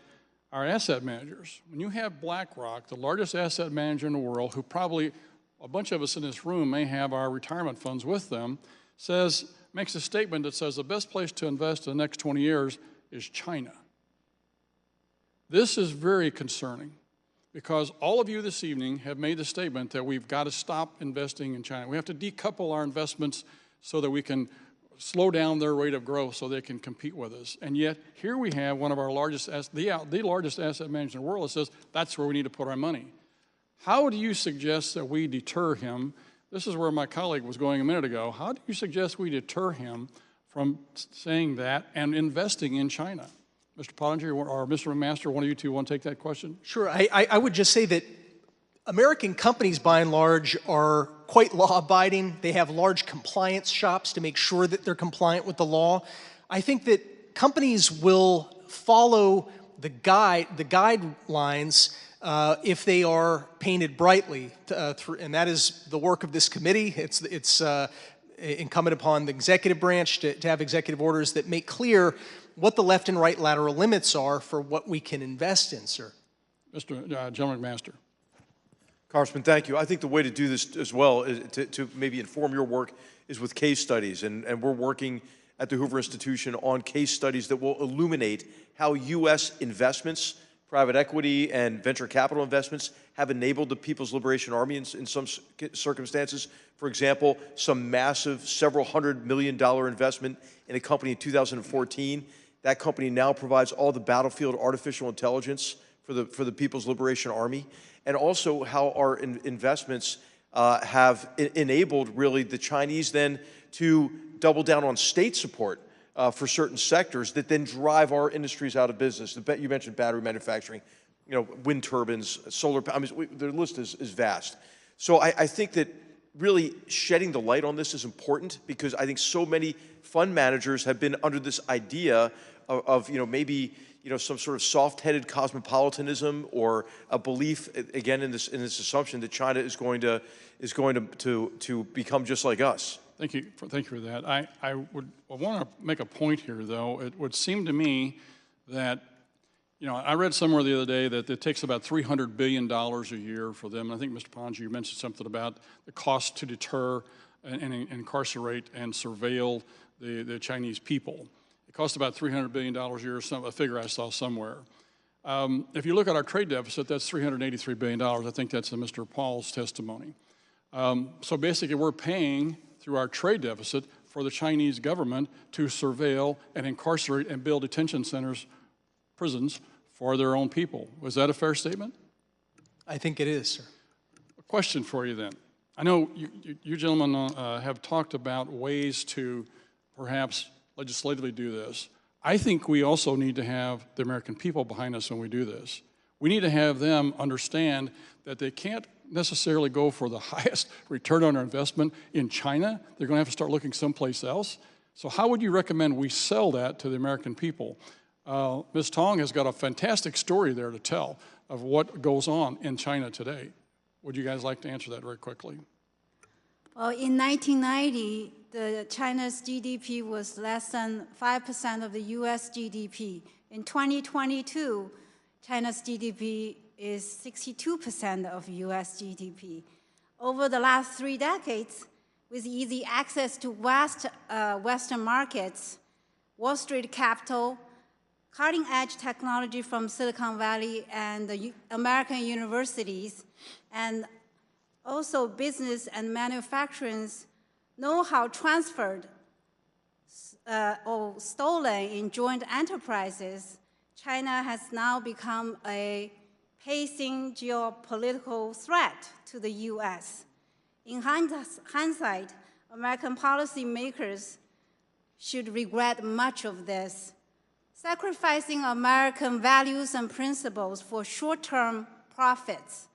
our asset managers, when you have BlackRock, the largest asset manager in the world, who probably a bunch of us in this room may have our retirement funds with them, makes a statement that says the best place to invest in the next 20 years is China. This is very concerning because all of you this evening have made the statement that we've got to stop investing in China. We have to decouple our investments so that we can slow down their rate of growth so they can compete with us. And yet, here we have one of our largest, the largest asset manager in the world that says that's where we need to put our money. How do you suggest that we deter him? This is where my colleague was going a minute ago. How do you suggest we deter him from saying that and investing in China? Mr. Pollinger or Mr. McMaster, one of you two want to take that question? Sure. I would just say that American companies, by and large, are quite law-abiding. They have large compliance shops to make sure that they're compliant with the law. I think that companies will follow the guidelines if they are painted brightly, and that is the work of this committee. It's incumbent upon the executive branch to have executive orders that make clear what the left and right lateral limits are for what we can invest in, sir. Mr. Gentleman Master. Congressman, thank you. I think the way to do this as well is to maybe inform your work is with case studies, and we're working at the Hoover Institution on case studies that will illuminate how U.S. investments, private equity and venture capital investments have enabled the People's Liberation Army in some circumstances. For example, some massive several $100 million investment in a company in 2014. That company now provides all the battlefield artificial intelligence for the People's Liberation Army. And also how our investments have enabled really the Chinese then to double down on state support for certain sectors that then drive our industries out of business. You mentioned battery manufacturing, wind turbines, solar, I mean, the list is vast. So I think that really shedding the light on this is important because I think so many fund managers have been under this idea of maybe some sort of soft-headed cosmopolitanism or a belief, again, in this assumption that China is going to become just like us. Thank you for that. I want to make a point here, though. It would seem to me that, I read somewhere the other day that it takes about $300 billion a year for them. And I think, Mr. Pons, you mentioned something about the cost to deter and incarcerate and surveil the Chinese people. It costs about $300 billion a year, a figure I saw somewhere. If you look at our trade deficit, that's $383 billion. I think that's in Mr. Paul's testimony. So basically, we're paying through our trade deficit for the Chinese government to surveil and incarcerate and build detention centers, prisons, for their own people. Was that a fair statement? I think it is, sir. A question for you then. I know you gentlemen have talked about ways to perhaps legislatively do this. I think we also need to have the American people behind us when we do this. We need to have them understand that they can't necessarily go for the highest return on their investment in China. They're going to have to start looking someplace else. So how would you recommend we sell that to the American people? Ms. Tong has got a fantastic story there to tell of what goes on in China today. Would you guys like to answer that very quickly? Well, in 1990, China's GDP was less than 5% of the U.S. GDP. In 2022, China's GDP is 62% of U.S. GDP. Over the last 3 decades, with easy access to Western markets, Wall Street capital, cutting-edge technology from Silicon Valley and the American universities, and also business and manufacturing know-how transferred or stolen in joint enterprises, China has now become a pacing geopolitical threat to the U.S. In hindsight, American policymakers should regret much of this. Sacrificing American values and principles for short-term profits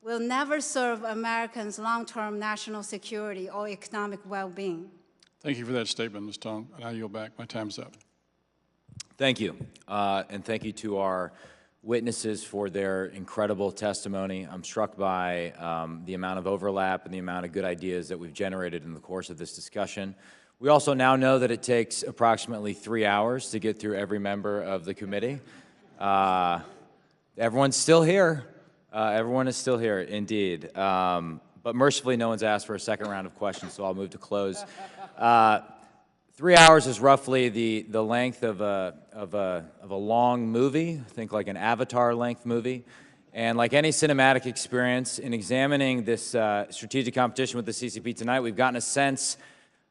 will never serve Americans' long-term national security or economic well-being. Thank you for that statement, Ms. Tong. And I yield back. My time's up. Thank you. And thank you to our witnesses for their incredible testimony. I'm struck by the amount of overlap and the amount of good ideas that we've generated in the course of this discussion. We also now know that it takes approximately 3 hours to get through every member of the committee. Everyone's still here. Everyone is still here, indeed. But mercifully, no one's asked for a second round of questions, so I'll move to close. 3 hours is roughly the length of a long movie, think like an Avatar-length movie. And like any cinematic experience, in examining this strategic competition with the CCP tonight, we've gotten a sense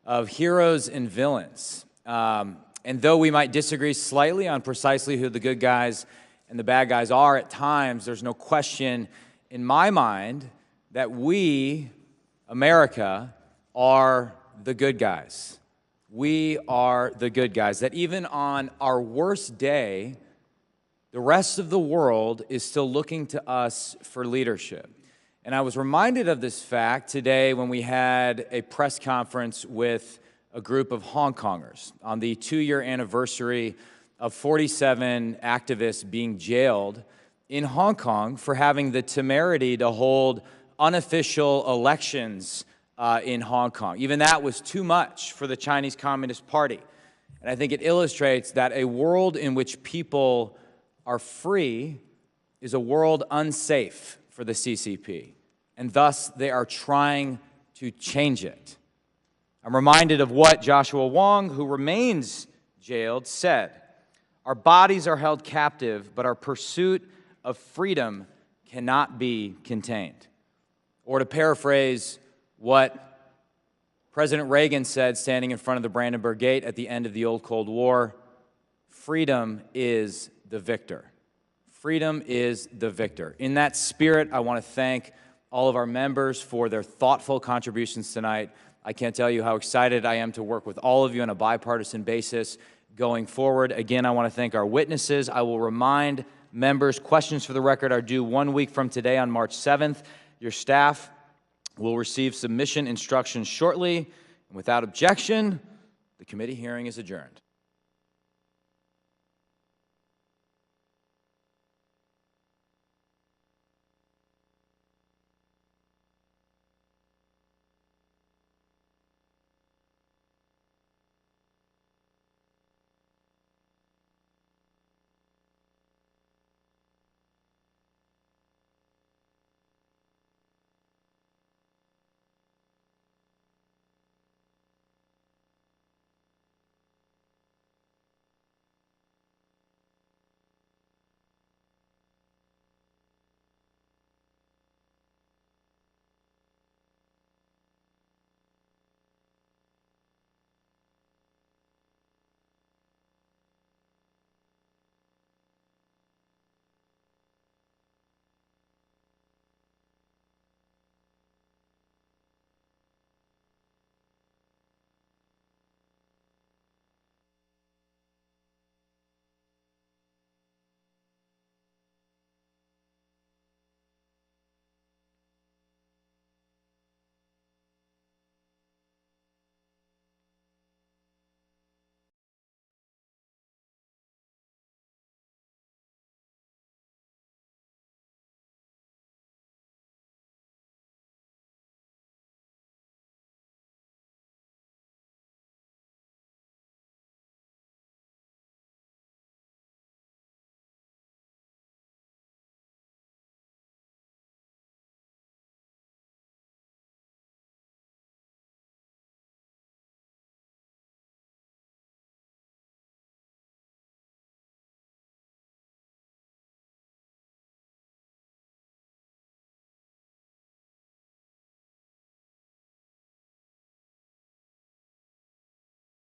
of heroes and villains. And though we might disagree slightly on precisely who the good guys and the bad guys are at times, there's no question in my mind that we, America, are the good guys. We are the good guys. That even on our worst day, the rest of the world is still looking to us for leadership. And I was reminded of this fact today when we had a press conference with a group of Hong Kongers on the 2-year anniversary of 47 activists being jailed in Hong Kong for having the temerity to hold unofficial elections in Hong Kong. Even that was too much for the Chinese Communist Party. And I think it illustrates that a world in which people are free is a world unsafe for the CCP, and thus they are trying to change it. I'm reminded of what Joshua Wong, who remains jailed, said. Our bodies are held captive, but our pursuit of freedom cannot be contained. Or to paraphrase what President Reagan said standing in front of the Brandenburg Gate at the end of the old Cold War, freedom is the victor. Freedom is the victor. In that spirit, I want to thank all of our members for their thoughtful contributions tonight. I can't tell you how excited I am to work with all of you on a bipartisan basis going forward. Again, I want to thank our witnesses. I will remind members, questions for the record are due 1 week from today on March 7th. Your staff will receive submission instructions shortly. And without objection, the committee hearing is adjourned.